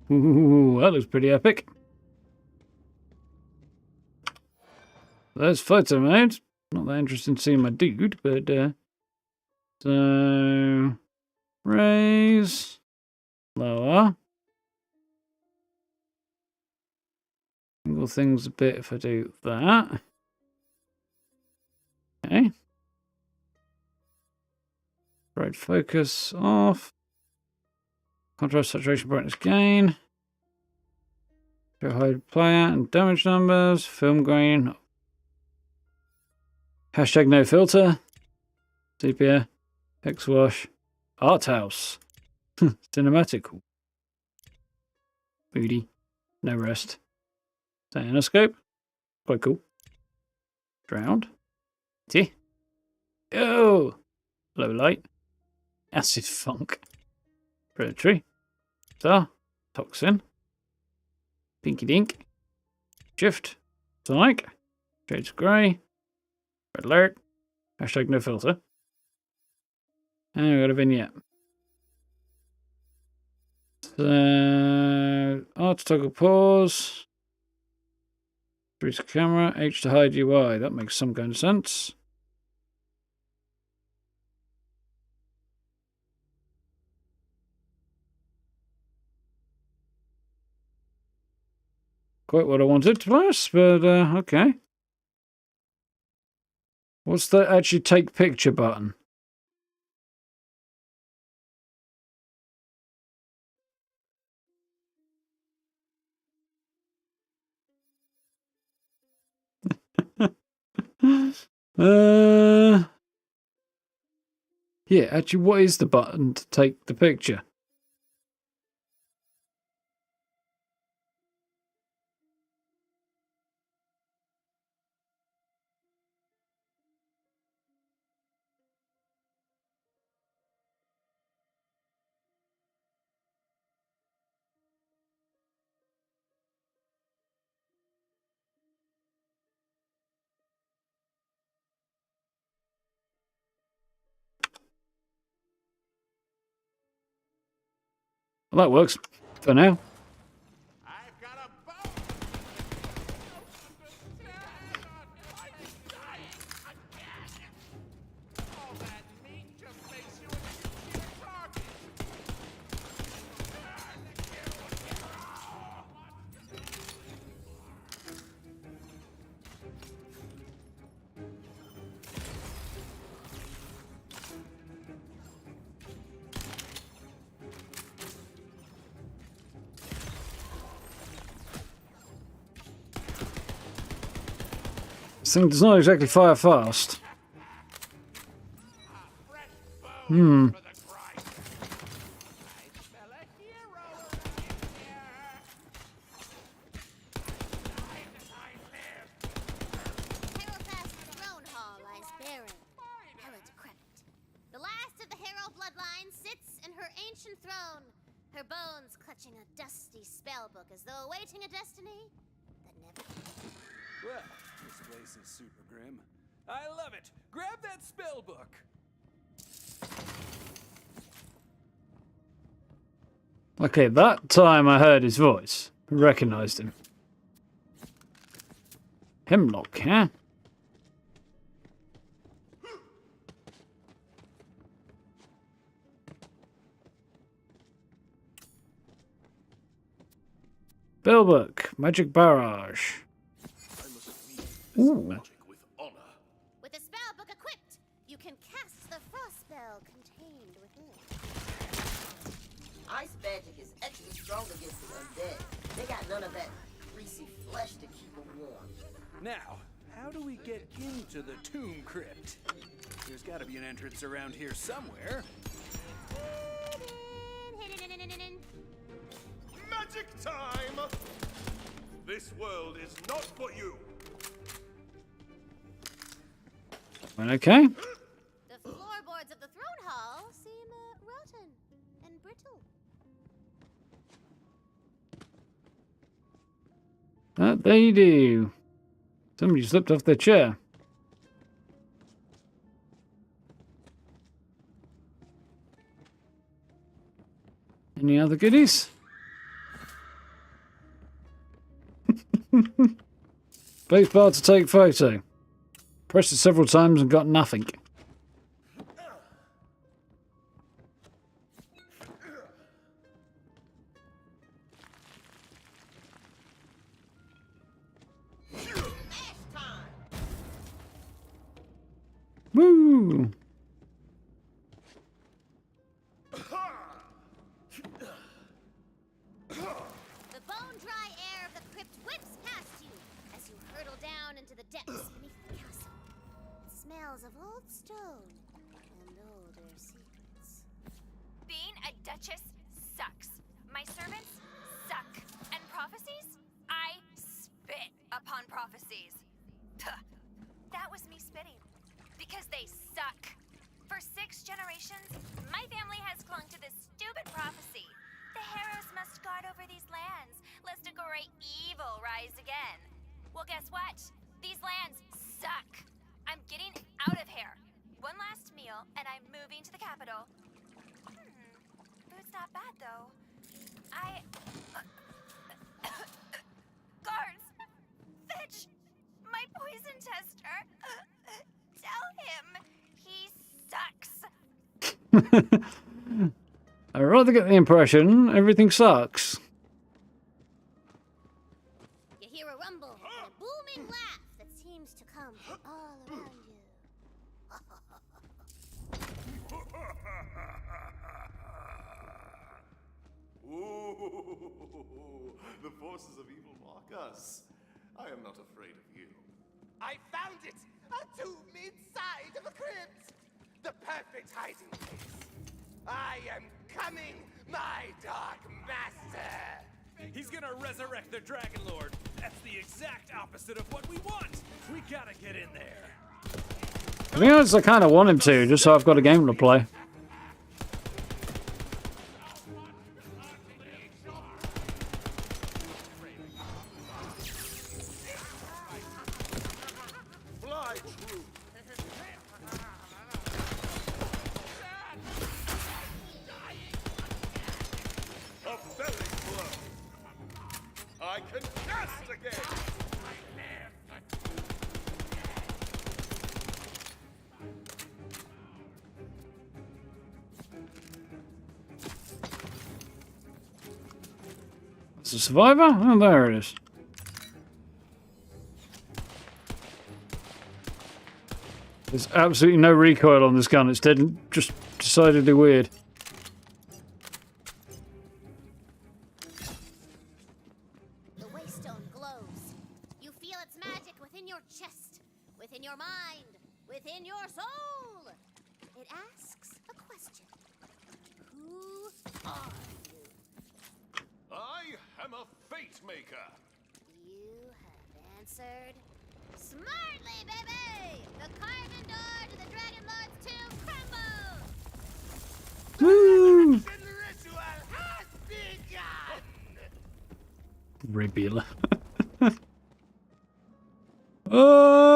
Ooh, that looks pretty epic. There's photo mode. Not that interesting to see my dude, but so raise, lower. Angle things a bit if I do that. Okay. Right focus off. Contrast, saturation, brightness, gain. Show hide player and damage numbers. Film grain. Hashtag no filter. Sepia. Hex wash. Art house. Cinematical. Booty. No rest. Cyanoscope. Quite cool. Drowned. See? Oh! Low light. Acid funk. Predatory. Star. Toxin. Pinky dink. Shift. Sonic. Shades of grey. Red alert. Hashtag no filter. And we got a vignette. So, R to toggle pause. 3 to camera. H to hide UI. That makes some kind of sense. Quite what I wanted to pass, but okay. What's the actually take picture button? Yeah, actually, what is the button to take the picture? Well, that works for now. I've got a bone! I'm dying again! All that meat just makes you a nuclear target! This thing does not exactly fire fast. Hmm. Herofast's throne hall lies barren, hella decrepit. The last of the Harrow bloodline sits in her ancient throne, her bones clutching a dusty spellbook as though awaiting a destiny that never came. Well, this place is super grim. I love it. Grab that spell book. Okay, that time I heard his voice. Recognized him. Hemlock, huh? Spellbook, magic barrage. I must wield Ooh. this magic with honor. With the spell book equipped, you can cast the frost spell contained within. Ice magic is extra strong against the undead. They got none of that greasy flesh to keep them warm. Now, how do we get into the tomb crypt? There's got to be an entrance around here somewhere. Magic time! This world is not for you. Okay. The floorboards of the throne hall seem rotten and brittle. That they do. Somebody slipped off their chair. Any other goodies? Space bar to take photo. Pressed it several times and got nothing. Woo! The bone-dry air of the crypt whips past you as you hurtle down into the depths beneath the castle. It smells of old stone and older secrets. Being a duchess sucks. My servants suck. And prophecies? I spit upon prophecies. Tuh. That was me spitting. Because they suck. For 6 generations, my family has clung to this stupid prophecy. The heroes must guard over these lands, lest a great evil rise again. Well, guess what? These lands suck. I'm getting out of here. One last meal, and I'm moving to the capital. Food's not bad, though. Guards! Fetch my poison tester. Tell him he sucks. I rather get the impression everything sucks. You hear a rumble and a booming laugh that seems to come from all around you. Ooh, the forces of evil mock us. I am not afraid of you. I found it! A tomb inside of a crypt! The perfect hiding place. I am coming, my dark master! He's gonna resurrect the Dragon Lord. That's the exact opposite of what we want. We gotta get in there. To be honest, I kind of want him to, just so I've got a game to play. Fly true. A belly blow. I can cast again. It's a survivor? Oh, there it is. There's absolutely no recoil on this gun. It's dead, just decidedly weird. The waystone glows. You feel its magic within your chest, within your mind, within your soul. It asks a question. Who are you? I am a fate maker. You have answered smartly, baby! The carven door to the Dragon Lord's tomb crumbles! Woo! The ritual has begun! Ribula. Oh!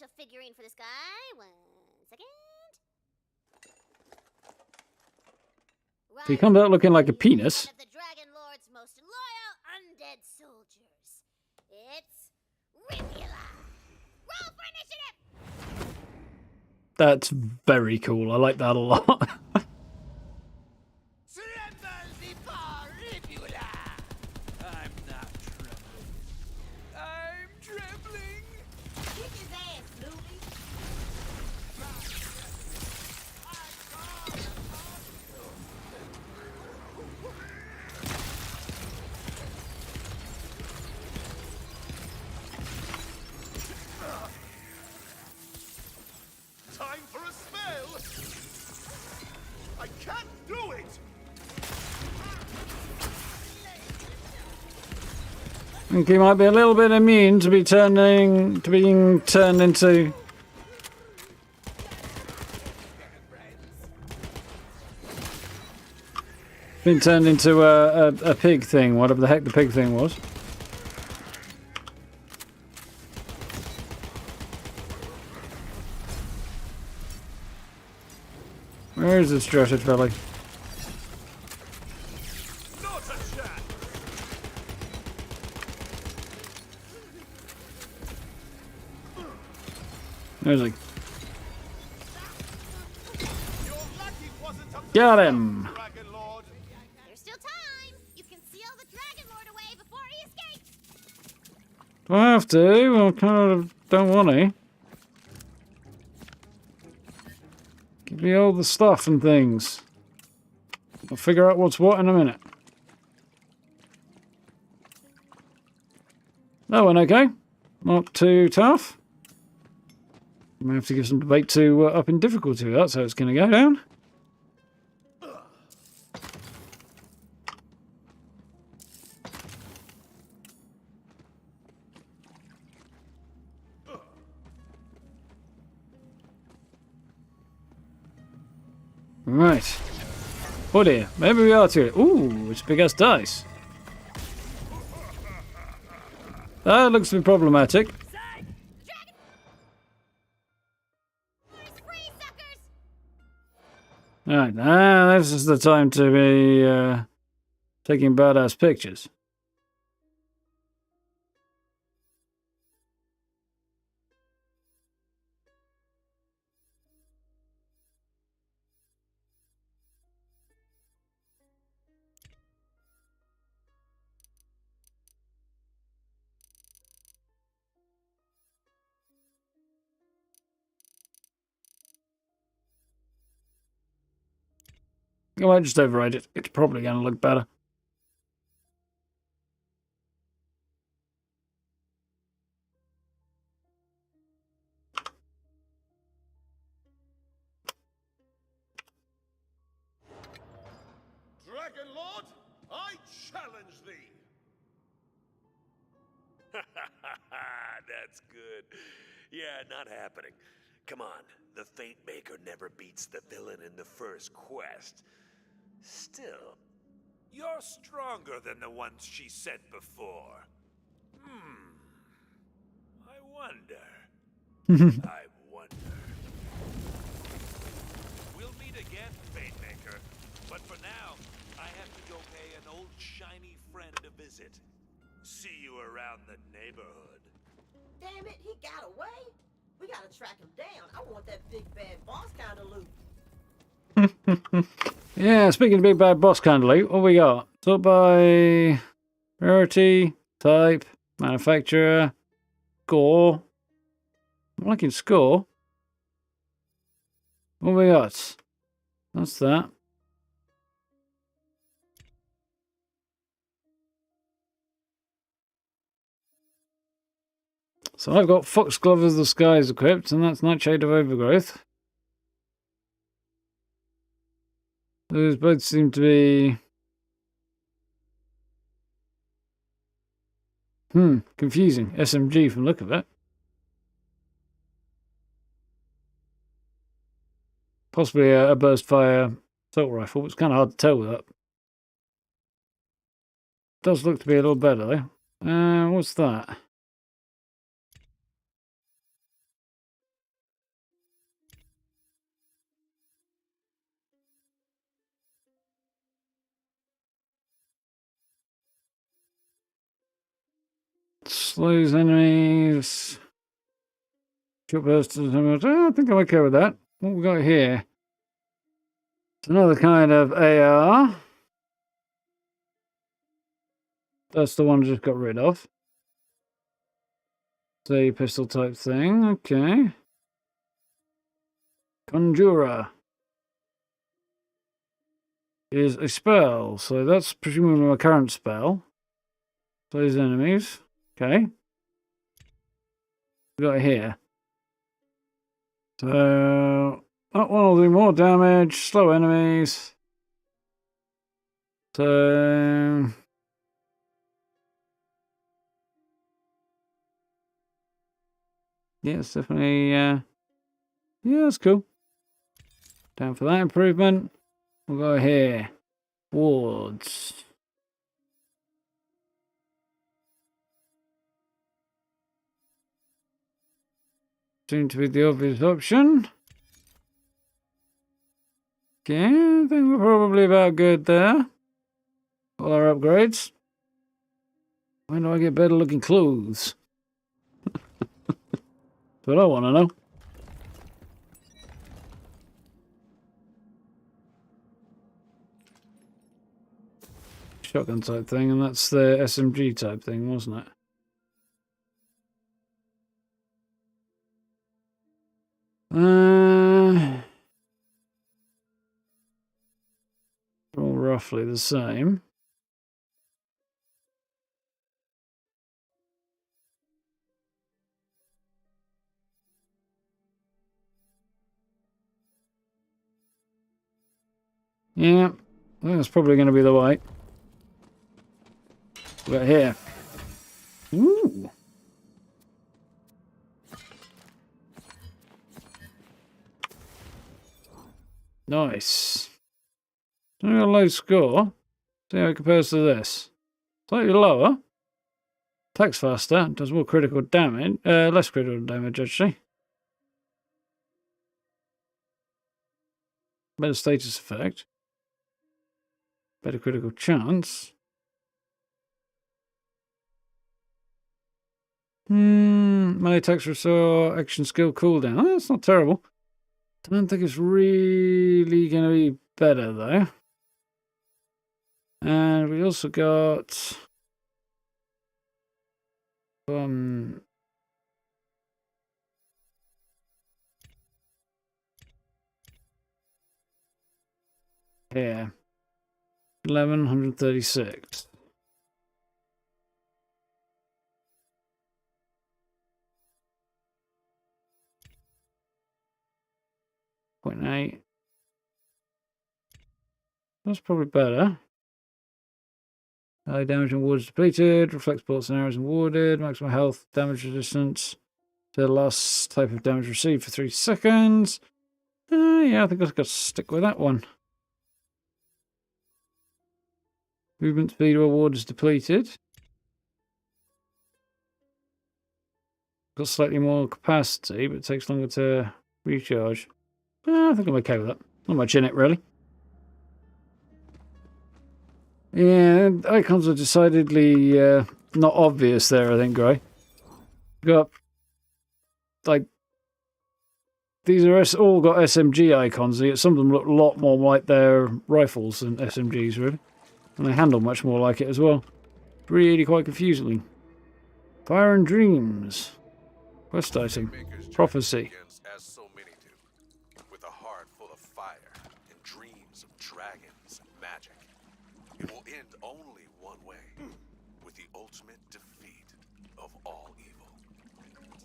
special figurine for this guy. 1 second. He comes out looking like a penis. One of the Dragon Lord's most loyal undead soldiers. It's Rivula. Roll for initiative. That's very cool. I like that a lot. Tremble before Rivula! I'm not trembling. I'm trembling. Kick his ass, Louie. Time for a spell! I can't do it! I think he might be a little bit immune to being turned into. Being turned into a pig thing, whatever the heck the pig thing was. Where is this Jurassic Valley? Not a chance! There's he. You're lucky wasn't a Got him! Dragon Lord! There's still time. You can seal the Dragon Lord away before he escapes. Do I have to? Well, kind of don't want to. Give me all the stuff and things. I'll figure out what's what in a minute. That went okay. Not too tough. I may have to give some debate to up in difficulty. That's how it's going to go down. Right. Oh dear. Maybe we are too. Ooh, it's big ass dice. That looks to be problematic. Alright, this is the time to be taking badass pictures. I might just override it. It's probably going to look better. Dragon Lord, I challenge thee! That's good. Yeah, not happening. Come on, the Fate Maker never beats the villain in the first quest. Still, you're stronger than the ones she sent before. I wonder. I wonder. We'll meet again, Fate Maker. But for now, I have to go pay an old shiny friend a visit. See you around the neighborhood. Damn it, he got away. We gotta track him down. I want that big bad boss kind of loot. Yeah, speaking of big bad boss kind of loot, what we got? Sort by rarity, type, manufacturer, score. I'm liking score. What we got? That's that. So I've got Foxglove of the Skies equipped, and that's Nightshade of Overgrowth. Those both seem to be... confusing. SMG from the look of it. Possibly a burst fire assault rifle. It's kind of hard to tell with that. Does look to be a little better though. What's that? Slows enemies. Short bursts. I think I'm okay with that. What we got here? It's another kind of AR. That's the one I just got rid of. It's a pistol type thing. Okay. Conjurer is a spell, so that's presumably my current spell. Those enemies. Okay. We got it here. So that one will do more damage. Slow enemies. So yeah, it's definitely yeah, that's cool. Down for that improvement. We'll go here. Wards. Seem to be the obvious option. Okay, I think we're probably about good there. All our upgrades. When do I get better looking clothes? That's what I want to know. Shotgun type thing, and that's the SMG type thing, wasn't it? All roughly the same. Yeah, I think that's probably going to be the way. We're here. Ooh. Nice. A low score. See how it compares to this. Slightly lower. Attacks faster. Does more critical damage. Less critical damage, actually. Better status effect. Better critical chance. Melee attacks restore action skill cooldown. Oh, that's not terrible. Don't think it's really going to be better, though. And we also got... here. 1136. .8. That's probably better. Damage and wards depleted. Reflects bullets and arrows and warded. Maximum health, damage resistance to the last type of damage received for 3 seconds. Yeah, I think I've got to stick with that one. Movement speed or ward is depleted. Got slightly more capacity, but it takes longer to recharge. I think I'm okay with that. Not much in it, really. Yeah, icons are decidedly not obvious there, I think, Gray. Got, like, these are all got SMG icons. Some of them look a lot more like their rifles than SMGs, really. And they handle much more like it as well. Really quite confusing. Fire and Dreams. Quest item. Prophecy. As so many do, with a heart full of fire and dreams of dragons and magic. It will end only one way, with the ultimate defeat of all evil.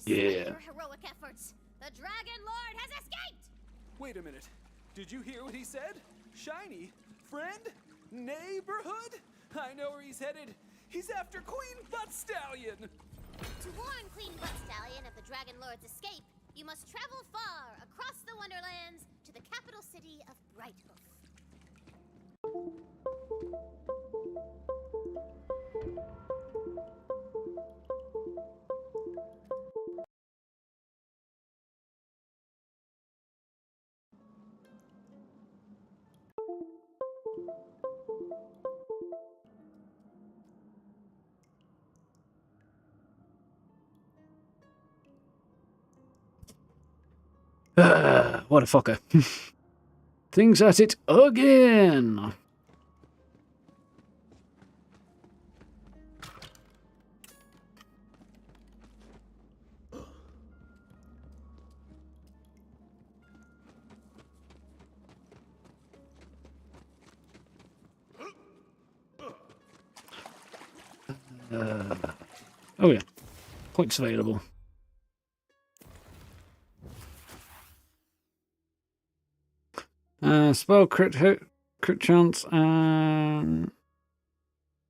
Yeah. Your heroic efforts. The Dragon Lord has escaped! Wait a minute. Did you hear what he said? Shiny? Friend? Neighborhood? I know where he's headed. He's after Queen Butt Stallion! To warn Queen Butt Stallion of the Dragon Lord's escape, you must travel far across the Wonderlands to the capital city of Brighthoof. what a fucker. Things at it again. Oh yeah, points available. Spell crit hit, crit chance, and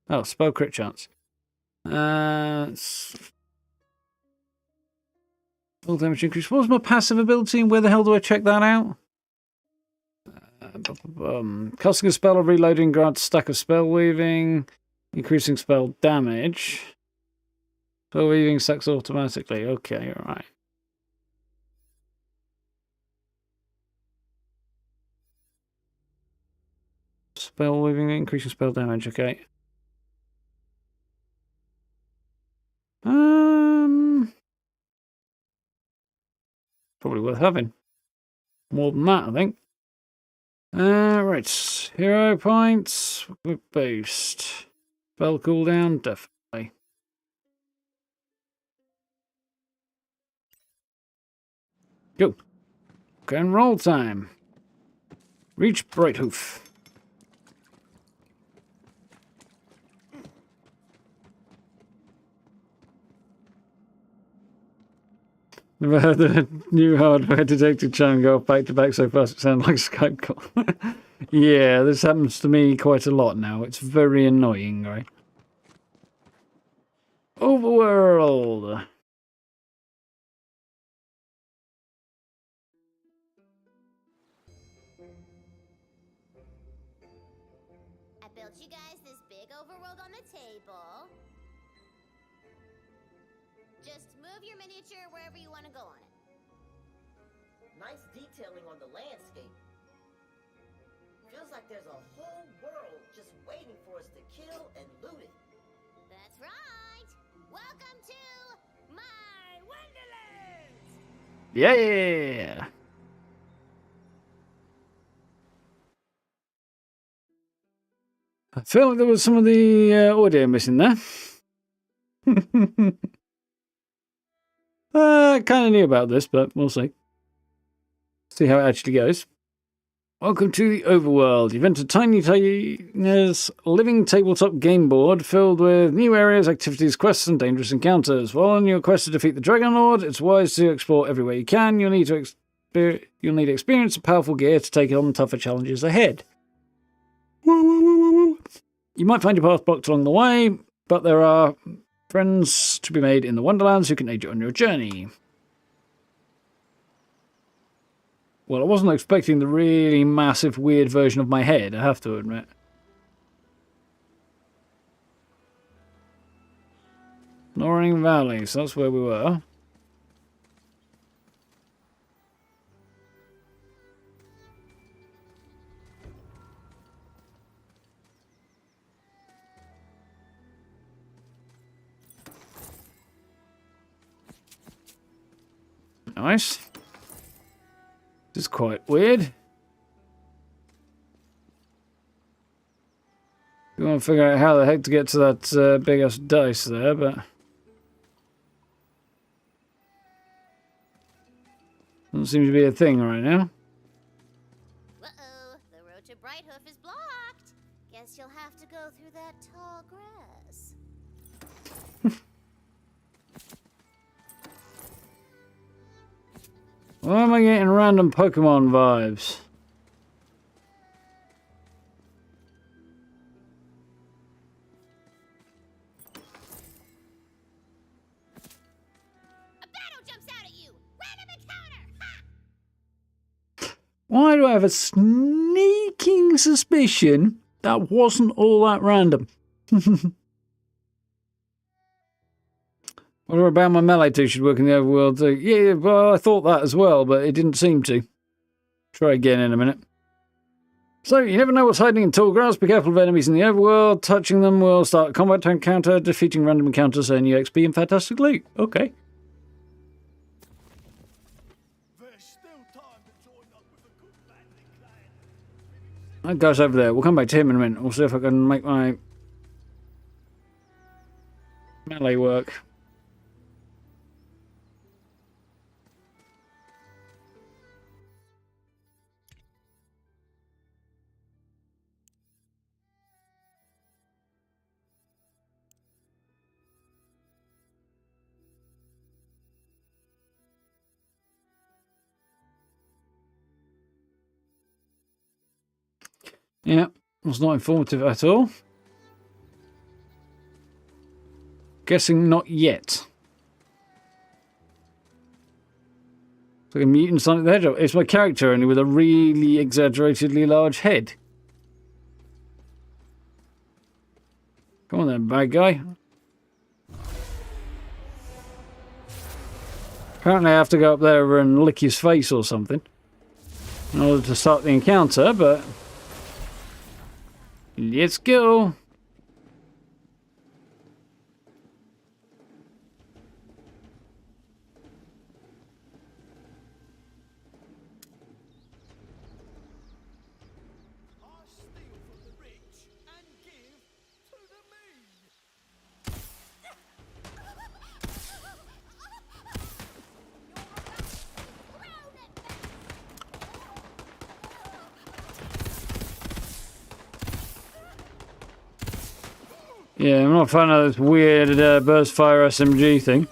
oh, spell crit chance. Spell damage increase. What was my passive ability, and where the hell do I check that out? Casting a spell or reloading grants stack of spell weaving, increasing spell damage. Spell weaving stacks automatically. Okay, all right. Spell weaving, increasing spell damage. Okay. Probably worth having. More than that, I think. Right. Hero points. Boost. Spell cooldown, definitely. Go. Okay, and roll time. Reach Brighthoof. Never heard the new hardware detecting channel go back to back so fast it sounds like a Skype call. Yeah, this happens to me quite a lot now. It's very annoying, right? Overworld. I built you guys this big overworld on the table. Just move your miniature wherever you want to go on it. Nice detailing on the landscape. Feels like there's a whole world just waiting for us to kill and loot it. That's right. Welcome to my Wonderlands. Yeah. I feel like there was some of the audio missing there. I kind of knew about this, but we'll see. See how it actually goes. Welcome to the Overworld. You've entered Tiny Tina's living tabletop game board filled with new areas, activities, quests, and dangerous encounters. While on your quest to defeat the Dragon Lord, it's wise to explore everywhere you can. You'll need experience and powerful gear to take on tougher challenges ahead. You might find your path blocked along the way, but there are friends to be made in the Wonderlands who can aid you on your journey. Well, I wasn't expecting the really massive, weird version of my head, I have to admit. Snoring Valley, so that's where we were. Nice. This is quite weird. We want to figure out how the heck to get to that big ass dice there, but doesn't seem to be a thing right now. Uh-oh, the road to Brighthoof is blocked. Guess you'll have to go through that tall grass. Why am I getting random Pokemon vibes? A battle jumps out at you! Random encounter! Ha! Why do I have a sneaking suspicion that wasn't all that random? What about my melee too should work in the overworld too? Yeah, well, I thought that as well, but it didn't seem to. Try again in a minute. So, you never know what's hiding in tall grass. Be careful of enemies in the overworld. Touching them will start a combat encounter. Defeating random encounters earn you XP and fantastic loot. Okay. There's still time to join that guy's over there. We'll come back to him in a minute. We'll see if I can make my melee work. Yeah, was not informative at all. Guessing not yet. It's like a mutant Sonic the Hedgehog. It's my character, only with a really exaggeratedly large head. Come on then, bad guy. Apparently I have to go up there and lick his face or something in order to start the encounter, but let's go. Yeah, I'm not a fan of this weird burst fire SMG thing.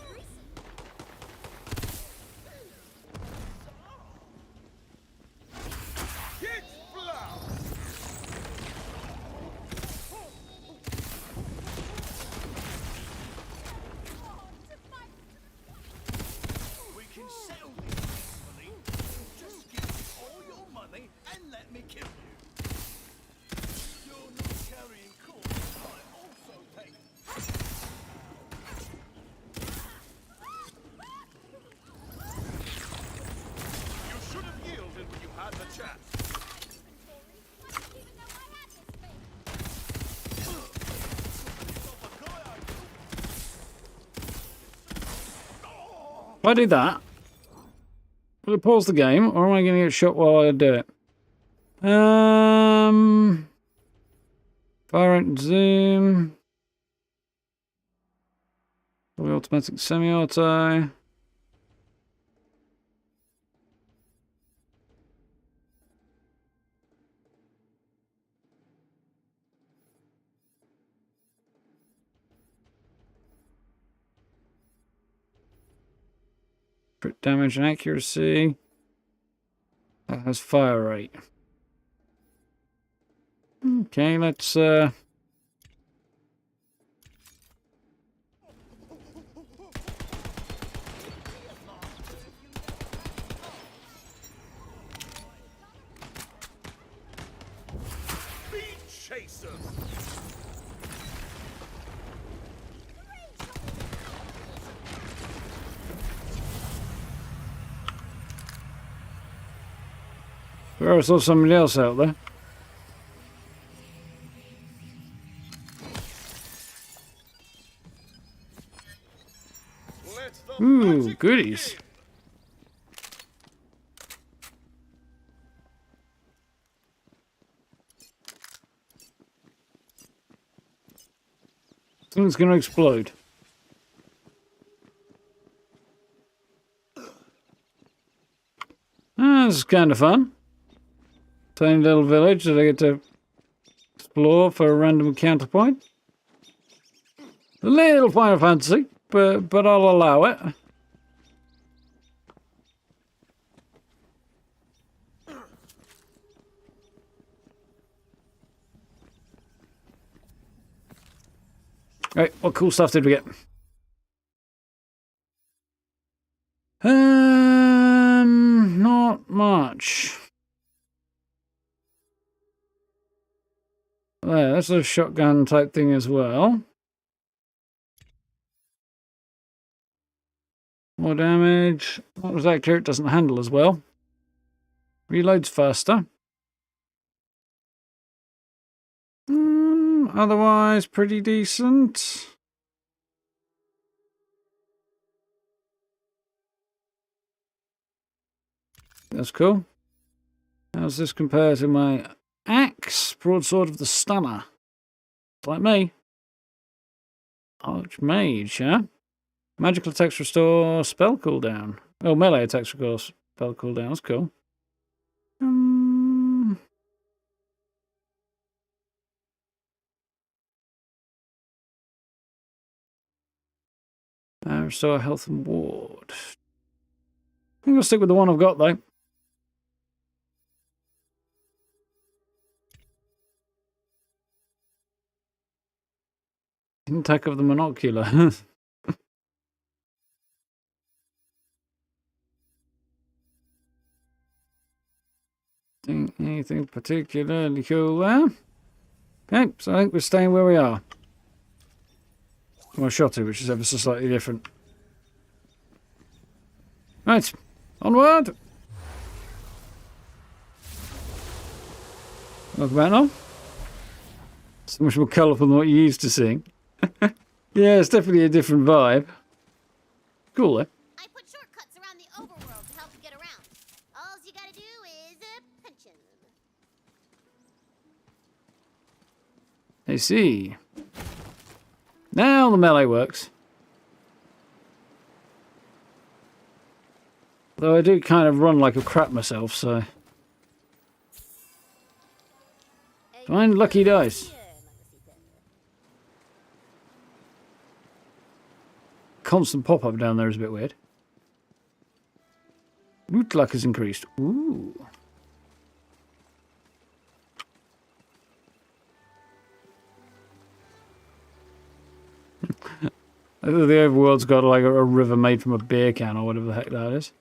If I do that, will it pause the game, or am I going to get shot while I do it? Fire rate and zoom. Fully automatic semi-auto. Crit damage and accuracy. That has fire rate. Okay, let's I saw somebody else out there. Ooh, goodies. Something's going to explode. Ah, this is kind of fun. Tiny little village that I get to explore for a random counterpoint. A little Final Fantasy, but I'll allow it. Right, what cool stuff did we get? Not much. There, that's a shotgun type thing as well. More damage. Not exactly clear, it doesn't handle as well. Reloads faster. Otherwise, pretty decent. That's cool. How's this compare to my axe? broadsword of the stunner. Like me. Archmage, huh? Magical attacks restore spell cooldown. Oh, melee attacks restore spell cooldown. That's cool. Restore health and ward. I think I'll stick with the one I've got, though. Attack of the monocular. Anything particularly cool there? Okay, so I think we're staying where we are. My shotty, which is ever so slightly different. Right, onward! Welcome back now. So much more colourful than what you're used to seeing. Yeah, it's definitely a different vibe. Cool, eh? I put shortcuts around the overworld to help you get around. All you gotta do is a penchant. I see. Now the melee works. Though I do kind of run like a crap myself, so... Find lucky dice. Constant pop-up down there is a bit weird. Loot luck has increased. Ooh. I think the overworld's got like a river made from a beer can or whatever the heck that is.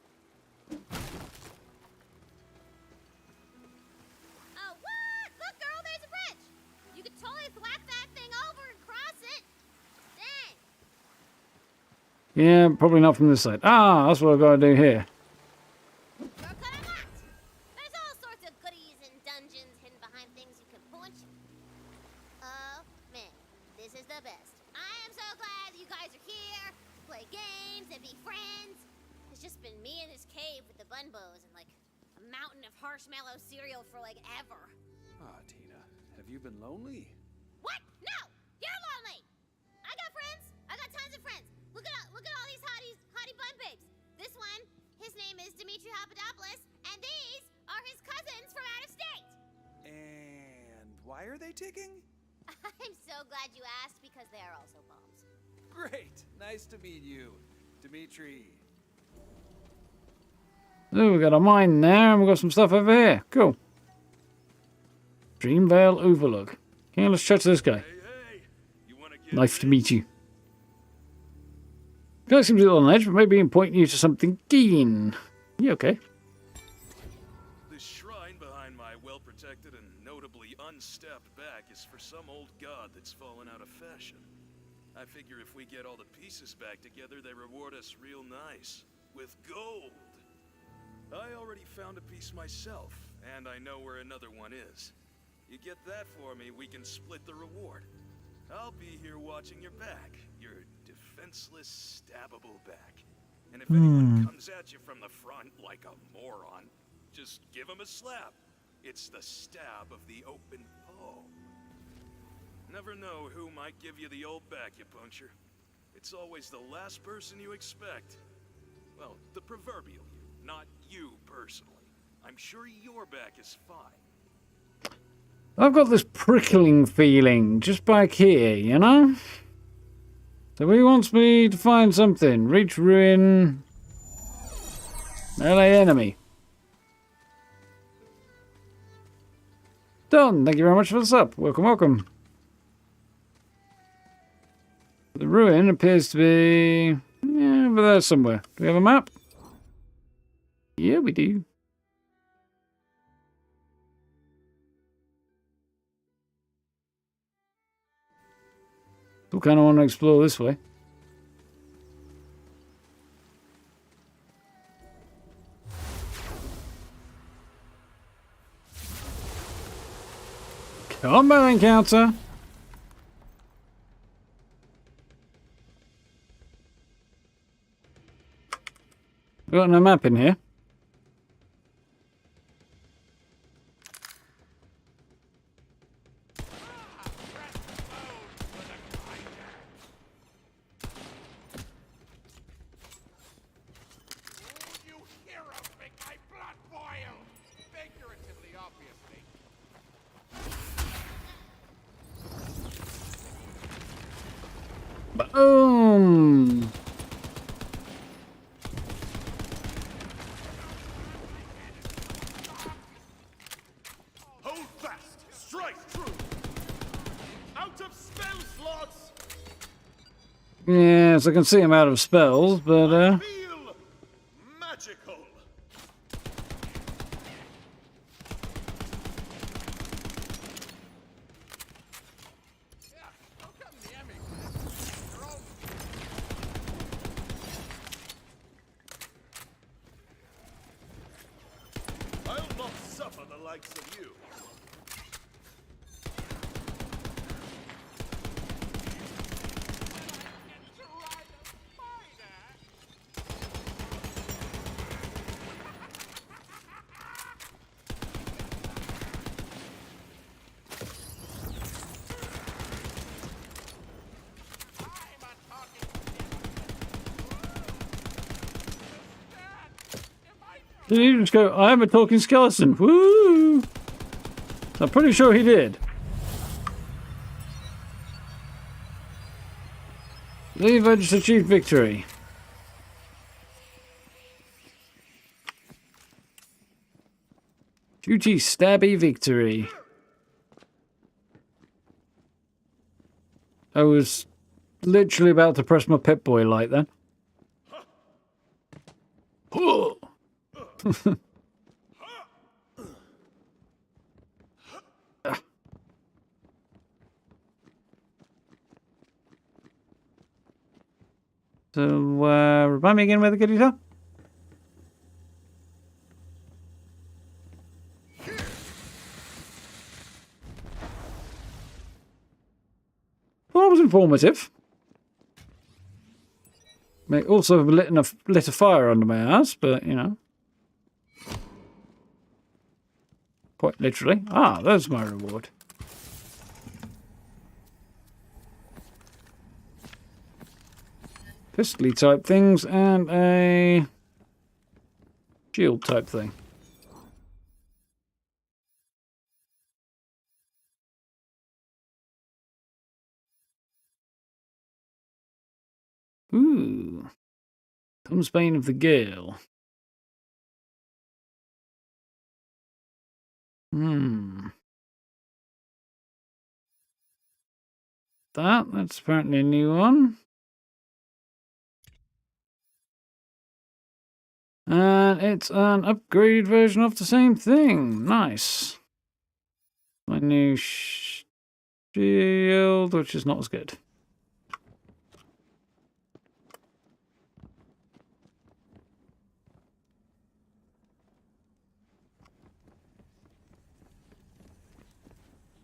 Oh, what? Look, girl, there's a bridge. You could totally thwack that thing over and cross it. Dang. Yeah, probably not from this side. Ah, that's what I've got to do here. Shortcut unlocked. There's all sorts of goodies and dungeons hidden behind things you can punch. Oh, man, this is the best. I am so glad you guys are here to play games and be friends. It's just been me in this cave with the bunbows and like a mountain of marshmallow cereal for like ever. Ah, Tina, have you been lonely? What? No! You're lonely! I got friends! I got tons of friends! Look at all these hottie bun babes! This one, his name is Dimitri Papadopoulos, and these are his cousins from out of state! And why are they ticking? I'm so glad you asked because they are also bombs. Great! Nice to meet you, Dimitri. Oh, we got a mine there, and we've got some stuff over here. Cool. Dreamvale Overlook. Okay, let's chat to this guy. Hey, you wanna get Nice to meet you. Guy seems a little on edge, but maybe I'm pointing you to something keen. You okay? This shrine behind my well-protected and notably unstaffed back is for some old god that's fallen out of fashion. I figure if we get all the pieces back together, they reward us real nice. With gold! I already found a piece myself, and I know where another one is. You get that for me, we can split the reward. I'll be here watching your back. Your defenseless, stabbable back. And if anyone comes at you from the front like a moron, just give him a slap. It's the stab of the open palm. Never know who might give you the old acupuncture. It's always the last person you expect. Well, the proverbial you, not you personally. I'm sure your back is fine. I've got this prickling feeling just back here, you know? So he wants me to find something. Reach ruin. LA enemy. Done. Thank you very much for the sub. Welcome, welcome. The ruin appears to be... yeah, over there somewhere. Do we have a map? Yeah, we do. Still kind of want to explore this way. Combat encounter. We got no map in here. Boom! Hold fast! Strike true! Out of spell slots! Yes, I can see I'm out of spells, but Feel magical! I'll not suffer the likes of you. did he just go, I am a talking skeleton? Woo! I'm pretty sure he did. Leave, I just achieved victory. Duty stabby victory. I was literally about to press my Pip-Boy light then. So, remind me again where the goodies are? Well, that was informative. May also have lit a fire under my ass, but, you know. Quite literally. Ah, there's my reward. Pistol-y type things and a shield type thing. Ooh. Thumbsbane of the Gale. That's apparently a new one. And it's an upgraded version of the same thing. Nice. My new shield, which is not as good.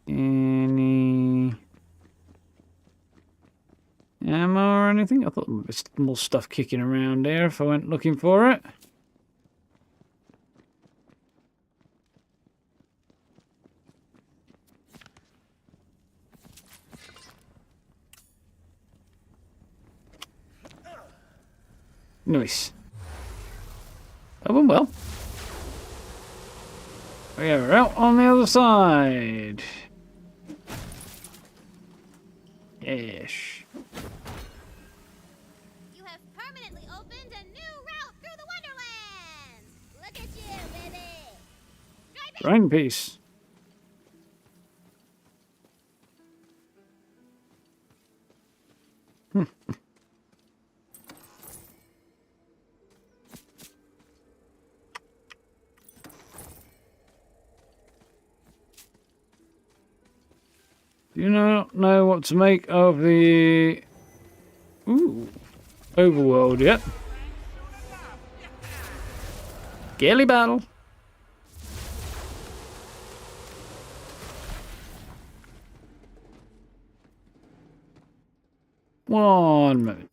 Any ammo or anything? I thought there was more stuff kicking around here if I went looking for it. Nice. That went well. Okay, we're out on the other side. Yes. You have permanently opened a new route through the Wonderlands! Look at you, baby! Drive it! Grind piece. Do you not know what to make of the Overworld yet? Scaly battle. One moment.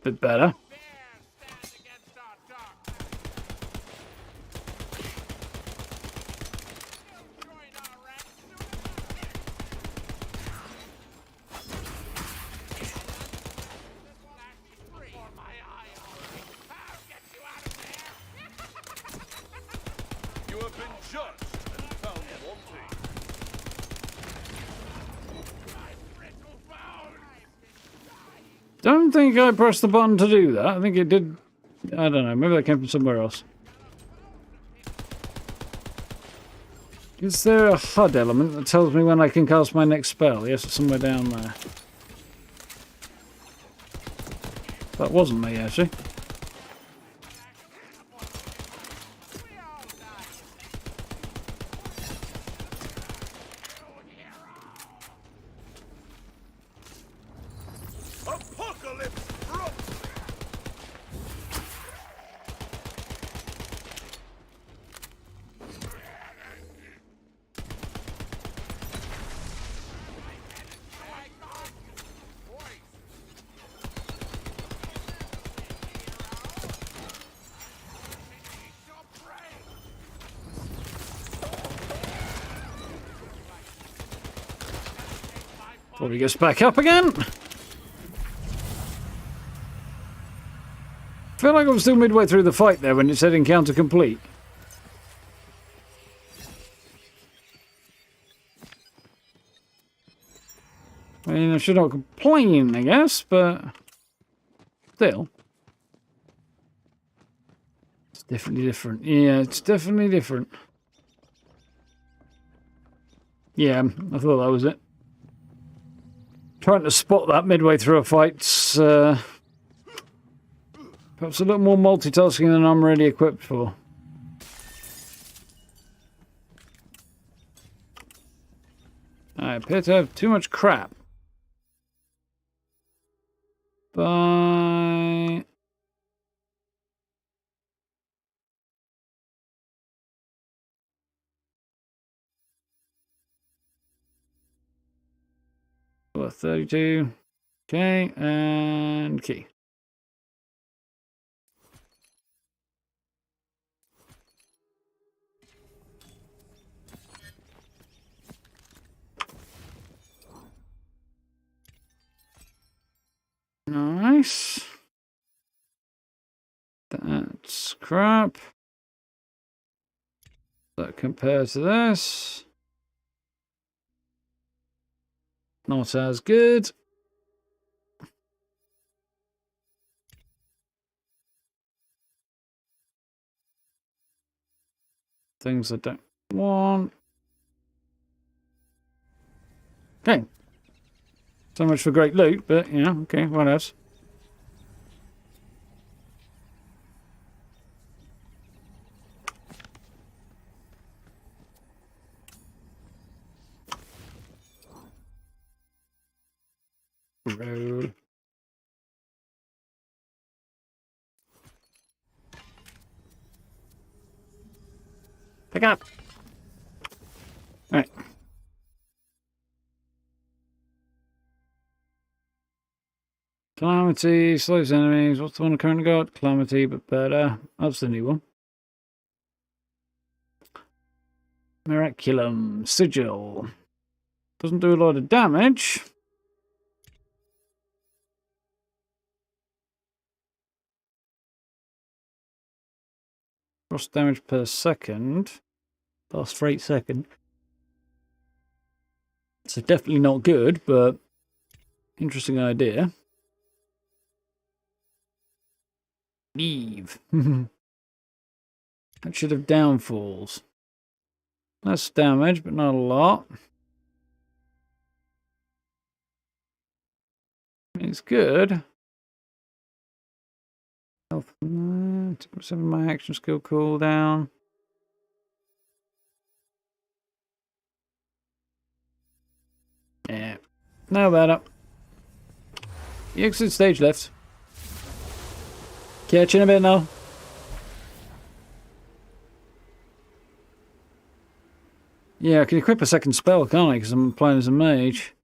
Bit better. don't think I pressed the button to do that. I think it did... I don't know, maybe that came from somewhere else. Is there a HUD element that tells me when I can cast my next spell? Yes, it's somewhere down there. That wasn't me, actually. Before he gets back up again. I feel like I'm still midway through the fight there when it said encounter complete. I mean, I should not complain, I guess, but still. It's definitely different. Yeah, it's definitely different. Yeah, I thought that was it. Trying to spot that midway through a fight's perhaps a little more multitasking than I'm really equipped for. I appear to have too much crap. Bye. Well, 32. Okay, and key. Nice. That's crap. That compares to this. Not as good. Things I don't want. Okay. So much for great loot, but yeah, okay, what else? Roll. Pick up. All right. Calamity, slows enemies. What's the one I currently got? Calamity, but better. That's the new one. Miraculum. Sigil. Doesn't do a lot of damage. Cross damage per second. Lasts for 8 seconds. So definitely not good, but interesting idea. Leave. That should have downfalls. Less damage, but not a lot. It's good. Health. 2.7 my action skill cooldown. Yeah. Now better. The exit stage left. Catch you in a bit now. Yeah, I can equip a second spell, can't I? Because I'm playing as a mage.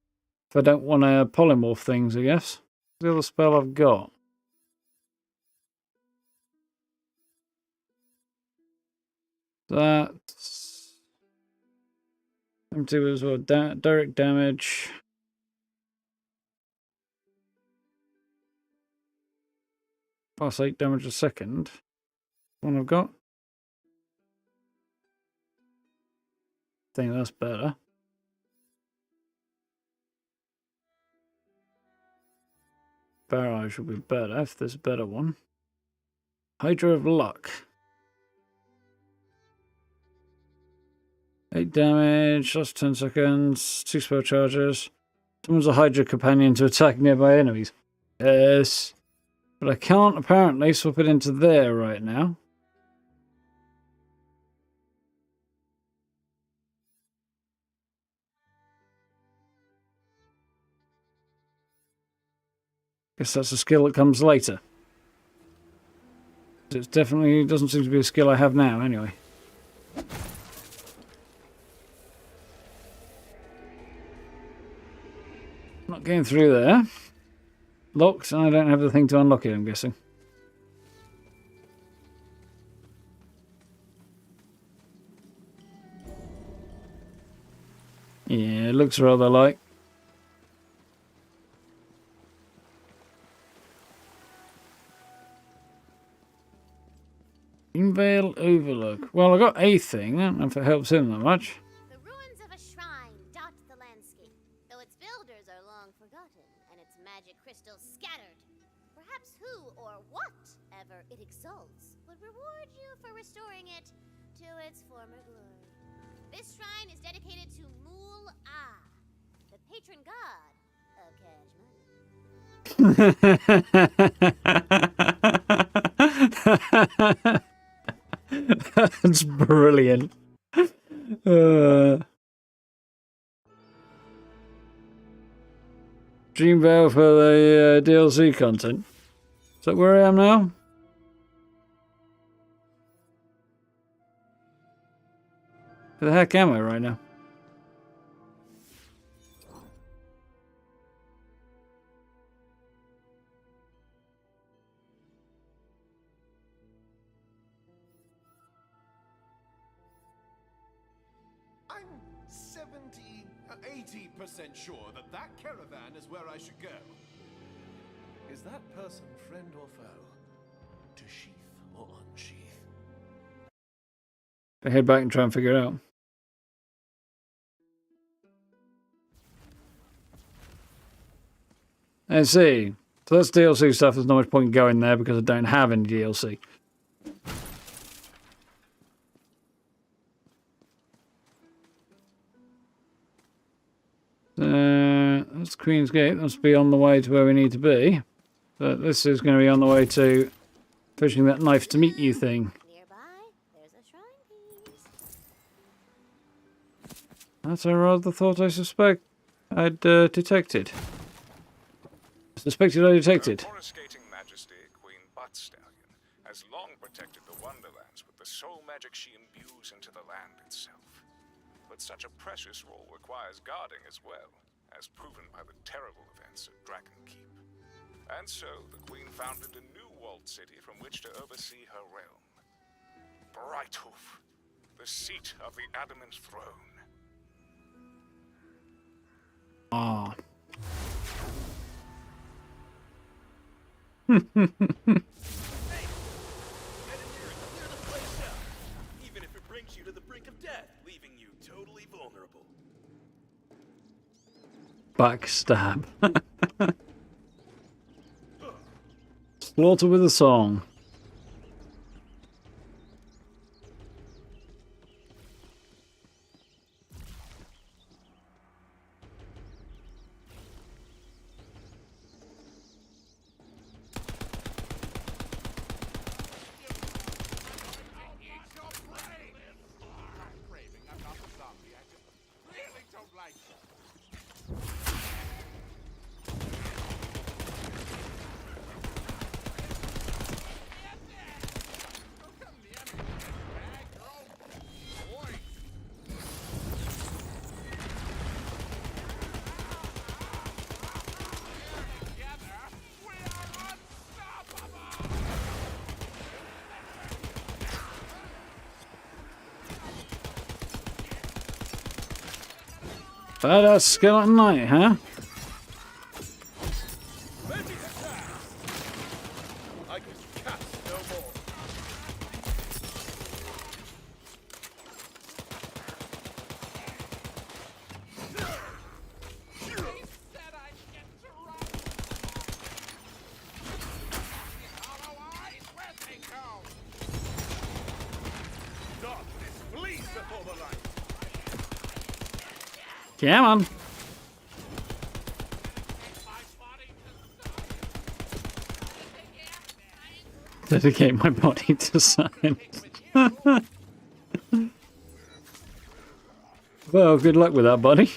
If I don't want to polymorph things, I guess. The other spell I've got. That's... M2 as well. Direct damage. Plus 8 damage a second. One I've got. I think that's better. barrage would be better if there's a better one. Hydra of Luck. 8 damage, last 10 seconds, 2 spell charges. Someone's a Hydra companion to attack nearby enemies. Yes. But I can't apparently swap it into there right now. Guess that's a skill that comes later. It definitely doesn't seem to be a skill I have now, anyway. Not getting through there. Locked, and I don't have the thing to unlock it, I'm guessing. Yeah, it looks rather like. Vale Overlook. Well, I got a thing. I don't know if it helps him that much. The ruins of a shrine dot the landscape, though its builders are long forgotten and its magic crystals scattered. Perhaps who or whatever it exalts would reward you for restoring it to its former glory. This shrine is dedicated to Mul-Ah, the patron god of cash money. That's brilliant. Dream Vale for the DLC content. Is that where I am now? Where the heck am I right now? I'm 80% sure that that caravan is where I should go. Is that person friend or foe? To sheath or unsheath? I head back and try and figure it out. I see. So that's DLC stuff. There's not much point in going there because I don't have any DLC. That's Queen's Gate. Must be on the way to where we need to be. But this is going to be on the way to fishing that knife to meet you thing. Nearby, there's a shrine piece. That's I rather thought I'd detected. Suspected I detected. Her coruscating Majesty, Queen Stallion, has long protected the Wonderlands with the soul magic she imbues into the land itself. But such a precious role requires guarding as well, as proven by the terrible events at Dragon Keep. And so, the Queen founded a new walled city from which to oversee her realm. Brighthoof, the seat of the Adamant Throne. Ah. Hey, get in here and clear the place out, even if it brings you to the brink of death, leaving you totally vulnerable. Backstab. Slaughter with a song. Badass skeleton knight, huh? I can cast no more. Come on. Dedicate my body to science. Well, good luck with that, buddy.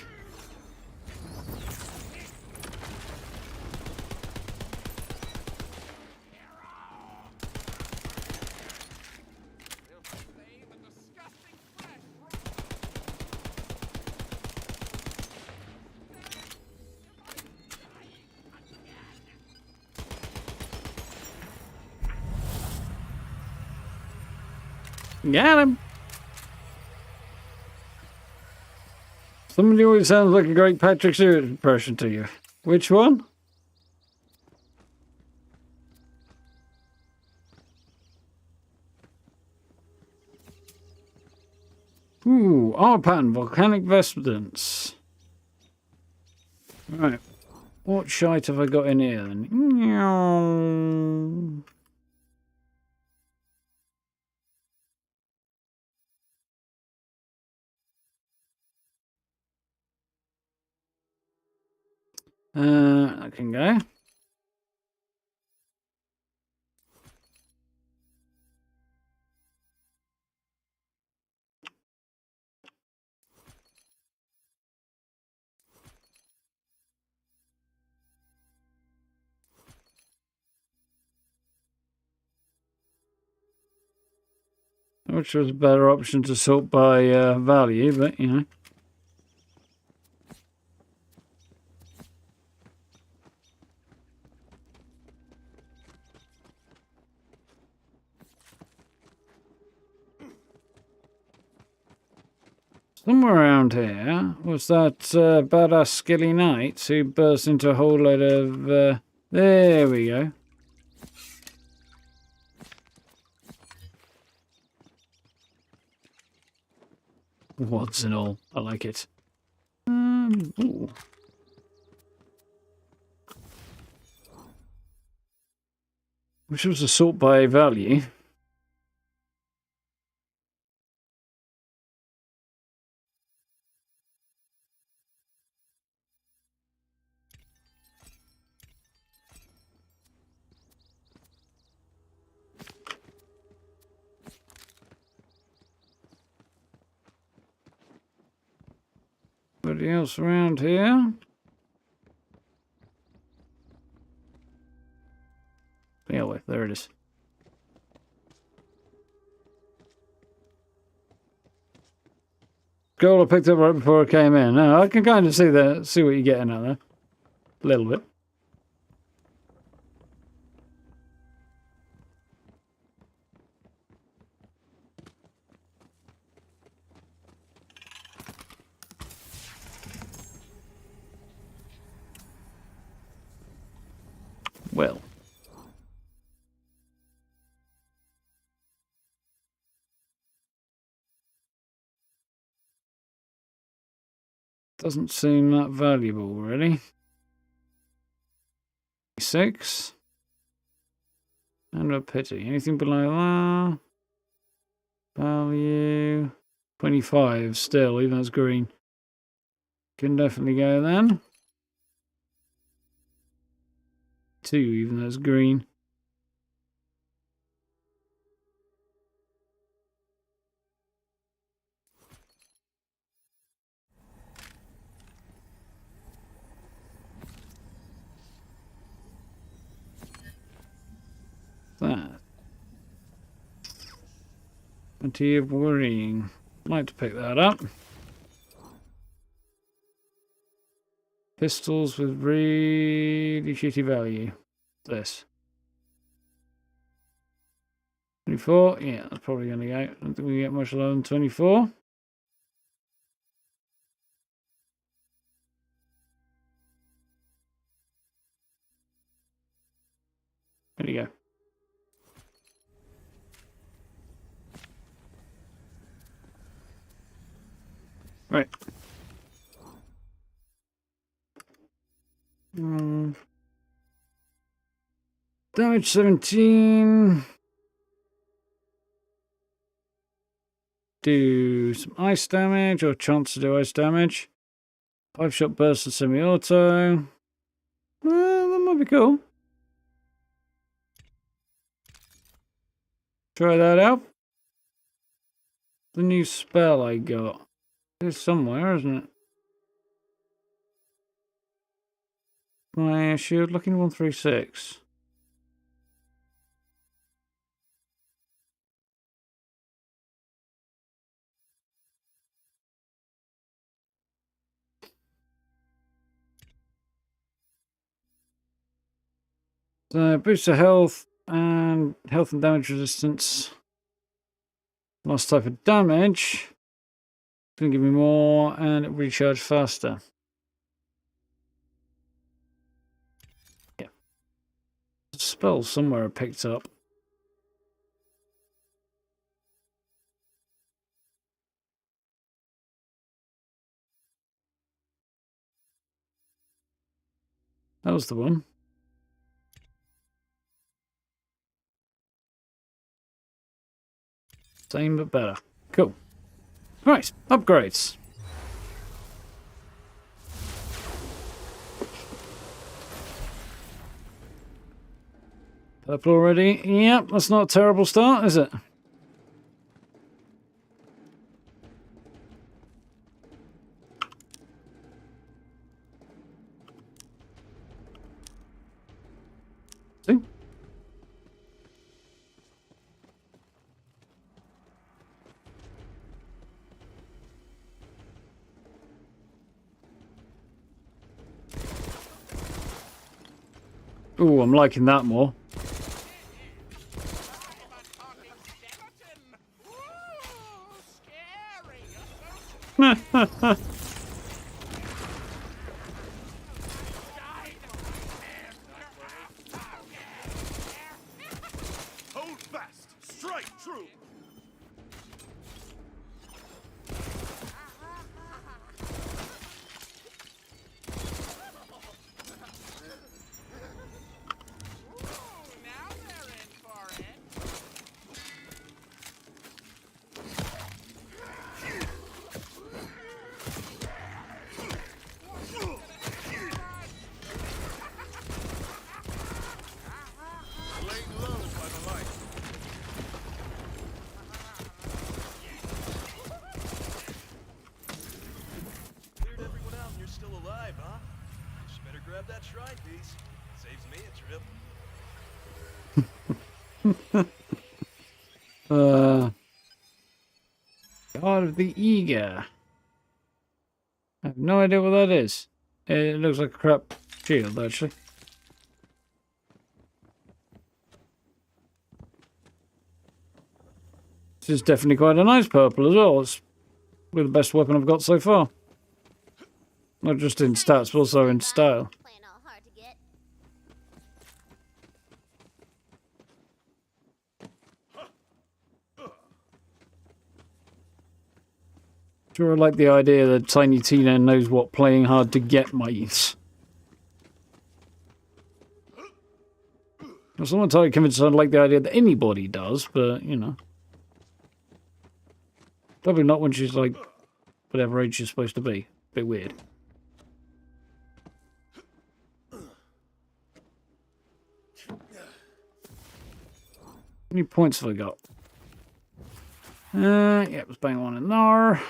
Got him. Somebody always sounds like a great Patrick Stewart impression to you. Which one? Ooh, R pattern, volcanic vestments. Right. What shite have I got in here then? That can go. Which was a better option to sort by value, but you know. Somewhere around here was that badass skilly knight who burst into a whole load of... there we go. Wads and all. I like it. Ooh. Which was a sort by value. Anybody else around here? Yeah, wait, there it is. Goal I picked up right before I came in. No, I can kind of see what you're getting at there. A little bit. Well. Doesn't seem that valuable, really. 6. And a pity. Anything below that? Value. 25 still, even though it's green. Can definitely go then. 2, even though it's green. That. Plenty of worrying. I'd like to pick that up. Pistols with really shitty value. This. 24. Yeah, that's probably going to go. I don't think we get much lower than 24. There you go. Right. Damage 17. do some ice damage, or chance to do ice damage. 5-shot burst and semi-auto. Well, that might be cool. Try that out. The new spell I got. It's somewhere, isn't it? My shield looking 136. So boosts the health and damage resistance. Last type of damage. It's gonna give me more and it recharge faster. Yeah. Spell somewhere I picked up. That was the one. Same but better. Cool. Right, upgrades. Purple already. Yep, that's not a terrible start, is it? See? Ooh, I'm liking that more. Hold fast! Strike true! God of the Eager. I have no idea what that is. It looks like a crap shield, actually. This is definitely quite a nice purple as well. It's probably the best weapon I've got so far. Not just in stats, but also in style. Sure, I like the idea that Tiny Tina knows what playing hard to get means. I'm not entirely convinced I like the idea that anybody does, but, you know. Probably not when she's like, whatever age she's supposed to be. Bit weird. How many points have I got? Yeah, let's bang one in there.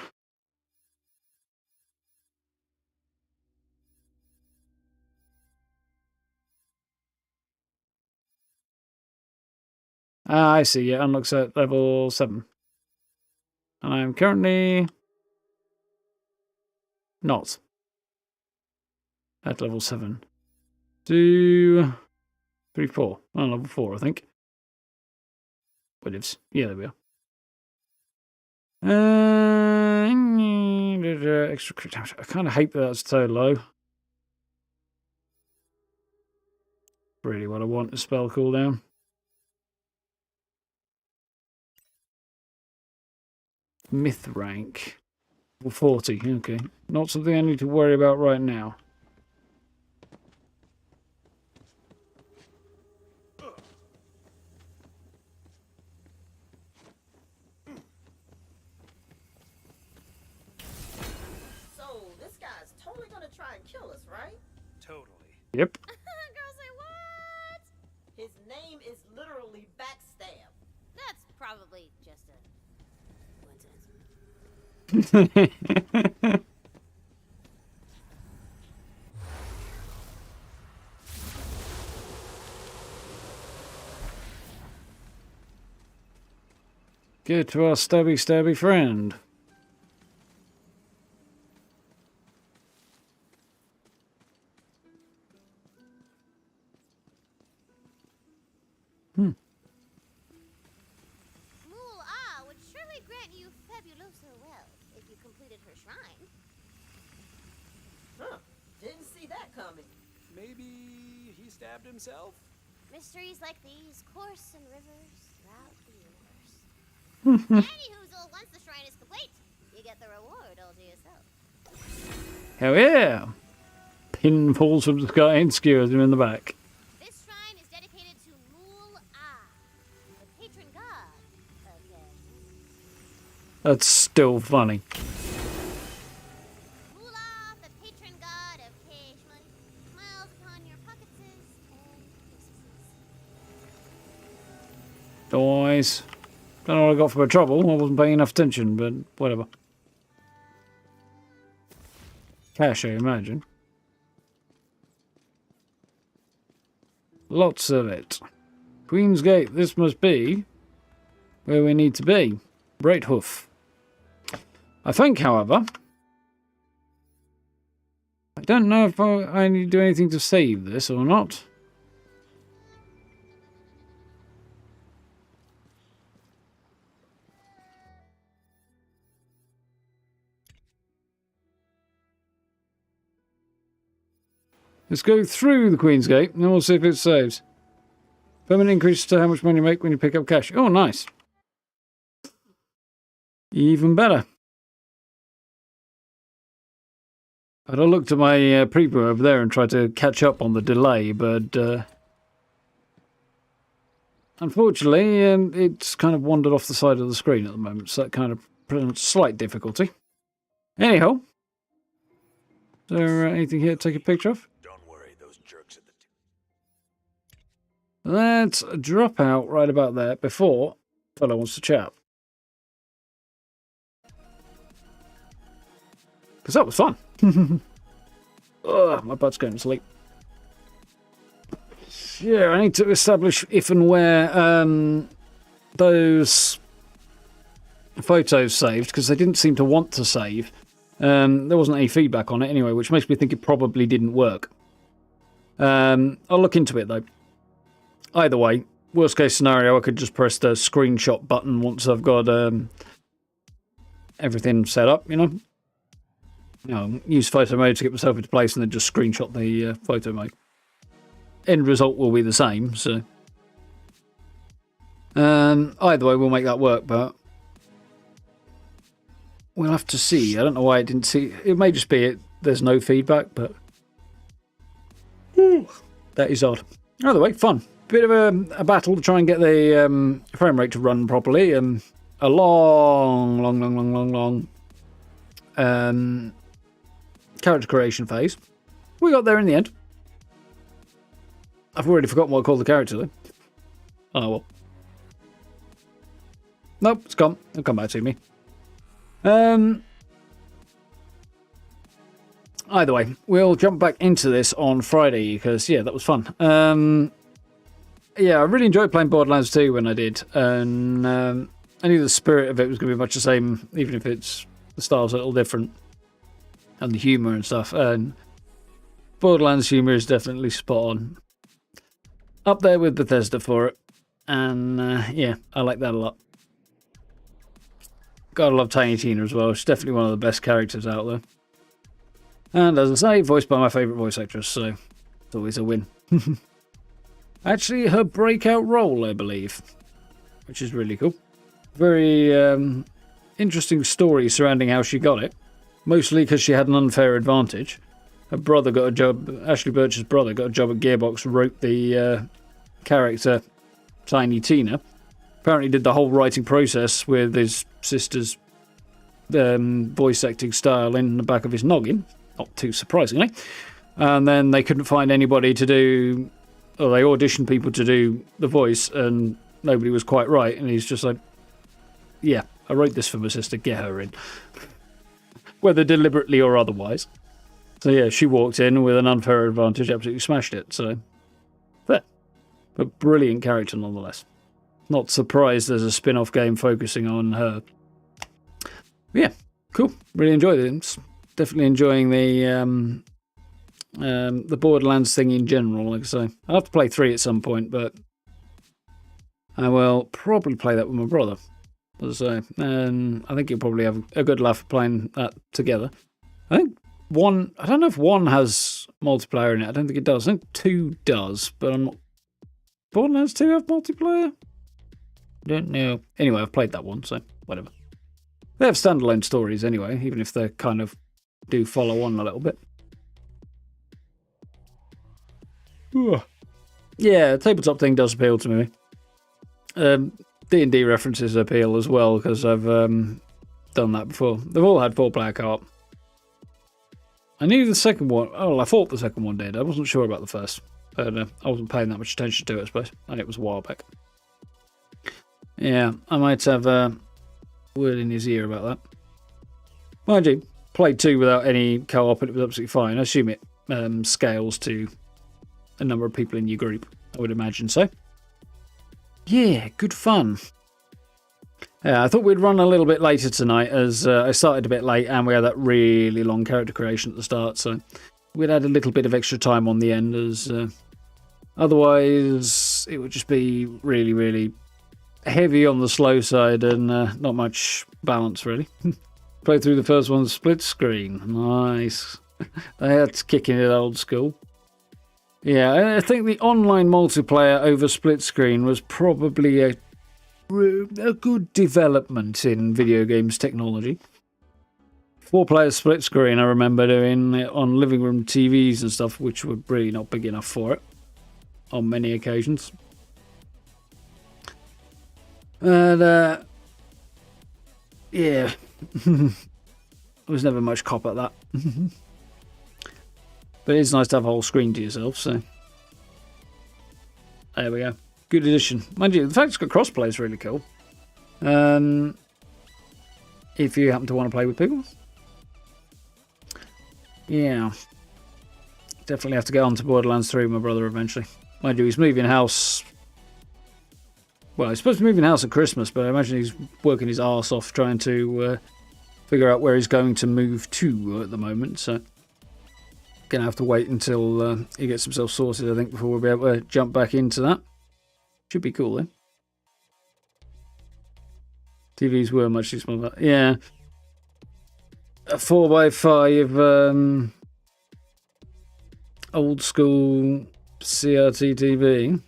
Ah, I see. Yeah, unlocks at level 7. And I am currently not at level 7. 2, 3, 4. Well, level 4, I think. Whatevs. Yeah, there we are. Extra crit damage. I kind of hate that that's so low. Really what I want is spell cooldown. Myth rank. Level 40. Okay. Not something I need to worry about right now. try and kill us, right? Totally. Yep. Girls say what? His name is literally Backstab. That's probably just a coincidence. Good to our stabby friend. Would surely grant you fabuloso wealth if you completed her shrine. Huh. Didn't see that coming. Maybe he stabbed himself? Mysteries like these course in rivers throughout the universe. Anywhoozle, once the shrine is complete, you get the reward all to yourself. Hell yeah! Pin falls from the sky and skewers him in the back. This shrine is dedicated to Mool-Ah, the patron god of That's still funny. Mool-Ah, the patron god of cash money, smiles upon your pockets and purses. Boys. Don't know what I got for my trouble. I wasn't paying enough attention, but whatever. Cash, I imagine. Lots of it. Queen's Gate, this must be where we need to be. Hoof. I think, however, I don't know if I need to do anything to save this or not. Let's go through the Queen's Gate, and then we'll see if it saves. Permanent increase to how much money you make when you pick up cash. Oh, nice. Even better. I'd have looked at my preview over there and tried to catch up on the delay, but unfortunately, it's kind of wandered off the side of the screen at the moment, so that kind of presents slight difficulty. Anyhow, is there anything here to take a picture of? Let's drop out right about there before fellow wants to chat. Because that was fun. Ugh, my butt's going to sleep. Yeah, I need to establish if and where those photos saved, because they didn't seem to want to save. There wasn't any feedback on it anyway, which makes me think it probably didn't work. I'll look into it though. Either way, worst case scenario, I could just press the screenshot button once I've got everything set up, you know. Use photo mode to get myself into place and then just screenshot the photo mode. End result will be the same, so. Either way, we'll make that work, but we'll have to see. I don't know why it didn't see. It may just be there's no feedback, but that is odd. Either way, fun. Bit of a battle to try and get the frame rate to run properly. A long character creation phase. We got there in the end. I've already forgotten what I called the character though. Oh well. Nope, it's gone. It'll come back to me. Either way, we'll jump back into this on Friday because, yeah, that was fun. Yeah, I really enjoyed playing Borderlands 2 when I did, and I knew the spirit of it was going to be much the same, even if the style's a little different, and the humour and stuff. And Borderlands humour is definitely spot on. Up there with Bethesda for it, and yeah, I like that a lot. Gotta love Tiny Tina as well. She's definitely one of the best characters out there. And as I say, voiced by my favourite voice actress, so it's always a win. Actually, her breakout role, I believe, which is really cool. Very interesting story surrounding how she got it, mostly because she had an unfair advantage. Her brother got a job, Ashley Birch's brother got a job at Gearbox, wrote the character Tiny Tina. Apparently did the whole writing process with his sister's voice acting style in the back of his noggin. not too surprisingly. And then they couldn't find anybody to do, or they auditioned people to do the voice, and nobody was quite right. And he's just like, yeah, I wrote this for my sister, get her in. Whether deliberately or otherwise. So yeah, she walked in with an unfair advantage, absolutely smashed it. So, fair. But brilliant character nonetheless. Not surprised there's a spin-off game focusing on her. Yeah, cool. Really enjoyed it. Definitely enjoying the Borderlands thing in general. Like I say, I'll have to play 3 at some point, but I will probably play that with my brother. As I say, and I think you'll probably have a good laugh playing that together. I think 1, I don't know if 1 has multiplayer in it. I don't think it does. I think 2 does, but I'm not. Borderlands 2 have multiplayer? Don't know. Anyway, I've played that one, so whatever. They have standalone stories anyway, even if they kind of do follow on a little bit. Ugh. Yeah, the tabletop thing does appeal to me. D&D references appeal as well, because I've done that before. They've all had 4-player co-op. I knew the second one. Oh, I thought the second one did. I wasn't sure about the first. But I wasn't paying that much attention to it, I suppose. And it was a while back. Yeah, I might have a word in his ear about that. Mind you, played 2 without any co-op and it was absolutely fine. I assume it scales to a number of people in your group. I would imagine so. Yeah, good fun. I thought we'd run a little bit later tonight as I started a bit late and we had that really long character creation at the start, so we'd had a little bit of extra time on the end as otherwise it would just be really, really heavy on the slow side and not much balance really. Played through the first one split screen. Nice. That's kicking it old school. Yeah, I think the online multiplayer over split screen was probably a good development in video games technology. 4-player split screen, I remember doing it on living room TVs and stuff, which were really not big enough for it on many occasions. And, yeah, there was never much cop at that. But it's nice to have a whole screen to yourself, so there we go. Good addition. Mind you, the fact it's got crossplay is really cool. If you happen to want to play with people. Yeah. Definitely have to get on to Borderlands 3 with my brother eventually. Mind you, he's moving house. Well, he's supposed to be moving house at Christmas, but I imagine he's working his arse off trying to figure out where he's going to move to at the moment, so gonna have to wait until he gets himself sorted, I think, before we'll be able to jump back into that. Should be cool, though. TVs were much too small. Yeah. A 4x5 old school CRT TV.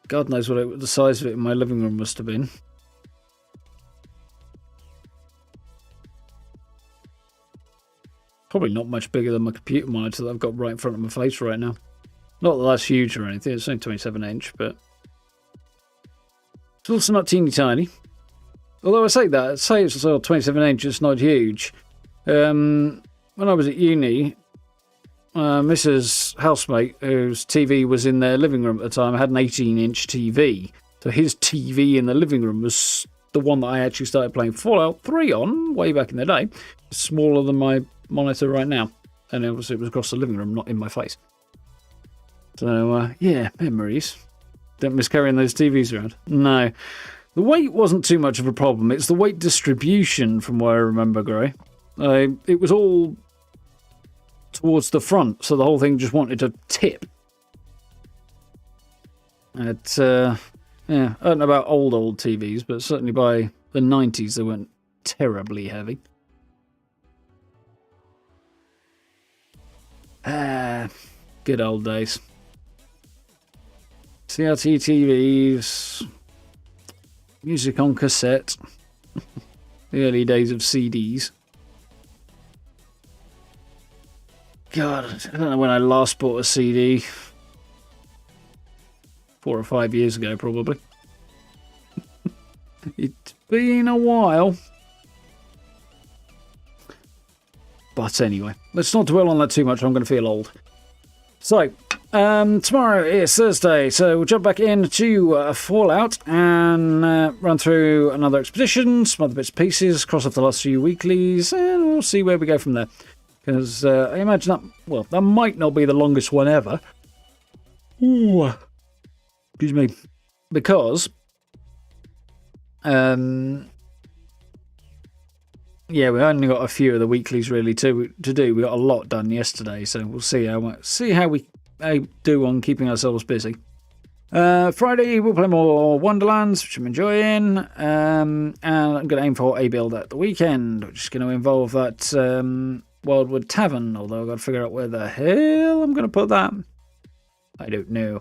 God knows what the size of it in my living room must have been. Probably not much bigger than my computer monitor that I've got right in front of my face right now. Not that that's huge or anything, it's only 27-inch, but it's also not teeny tiny. Although I say it's sort of 27-inch, it's not huge. When I was at uni, Mrs. housemate, whose TV was in their living room at the time, had an 18-inch TV. So his TV in the living room was the one that I actually started playing Fallout 3 on way back in the day. It's smaller than my monitor right now. And obviously it was across the living room, not in my face. So, yeah, memories. Don't miss carrying those TVs around. No. The weight wasn't too much of a problem. It's the weight distribution from what I remember, Gray. It was all towards the front, so the whole thing just wanted to tip. Yeah, I don't know about old TVs, but certainly by the 90s they weren't terribly heavy. Good old days. CRT TVs, music on cassette, the early days of CDs. God, I don't know when I last bought a CD. 4 or 5 years ago, probably. It's been a while. But anyway, let's not dwell on that too much. I'm going to feel old. So, tomorrow is Thursday, so we'll jump back into Fallout and run through another expedition, some other bits and pieces, cross off the last few weeklies, and we'll see where we go from there. Because I imagine that, well, that might not be the longest one ever. Ooh. Excuse me. Because, yeah, we only got a few of the weeklies really to do. We got a lot done yesterday, so we'll see how we do on keeping ourselves busy. Friday we'll play more Wonderlands, which I'm enjoying, and I'm going to aim for a build at the weekend, which is going to involve that Wildwood Tavern. Although I've got to figure out where the hell I'm going to put that. I don't know.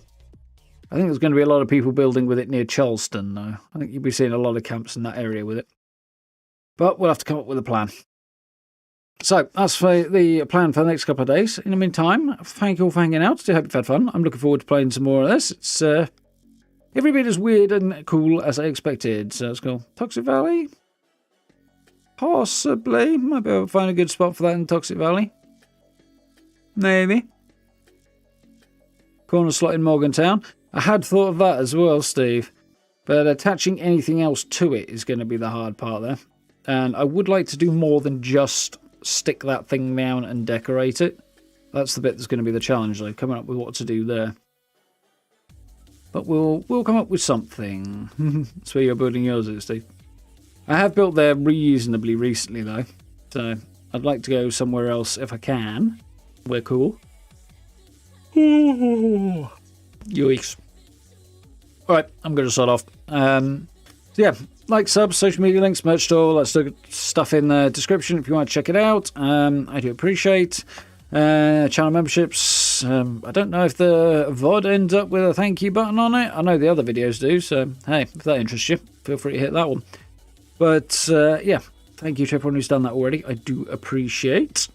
I think there's going to be a lot of people building with it near Charleston, though. I think you'll be seeing a lot of camps in that area with it. But we'll have to come up with a plan. So, that's for the plan for the next couple of days. In the meantime, thank you all for hanging out. I hope you've had fun. I'm looking forward to playing some more of this. It's every bit as weird and cool as I expected. So let's go. Toxic Valley? Possibly. Might be able to find a good spot for that in Toxic Valley. Maybe. Corner slot in Morgantown. I had thought of that as well, Steve. But attaching anything else to it is going to be the hard part there. And I would like to do more than just stick that thing down and decorate it. That's the bit that's going to be the challenge, though, coming up with what to do there. But we'll come up with something. That's where you're building yours, is it, Steve? I have built there reasonably recently, though. So I'd like to go somewhere else if I can. We're cool. Yikes. Alright, I'm going to start off. So yeah, like, subs, social media links, merch store, lots of stuff in the description if you want to check it out. I do appreciate channel memberships. I don't know if the VOD ends up with a thank you button on it. I know the other videos do, so hey, if that interests you, feel free to hit that one. But yeah, thank you to everyone who's done that already. I do appreciate.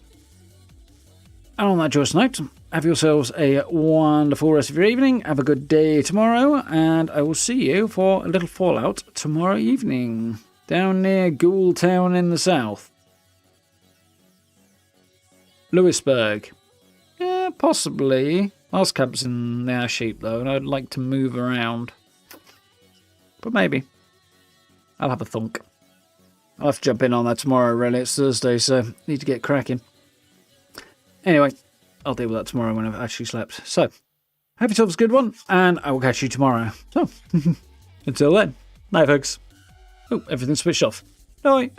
And on that joyous note, have yourselves a wonderful rest of your evening. Have a good day tomorrow, and I will see you for a little Fallout tomorrow evening down near Ghoul Town in the south. Lewisburg. Yeah, possibly. Last camp's in the Ash-Heap, though, and I'd like to move around. But maybe. I'll have a thunk. I'll have to jump in on that tomorrow, really. It's Thursday, so need to get cracking. Anyway, I'll deal with that tomorrow when I've actually slept. So, have yourselves a good one, and I will catch you tomorrow. So, until then, night, folks. Oh, everything's switched off. Night.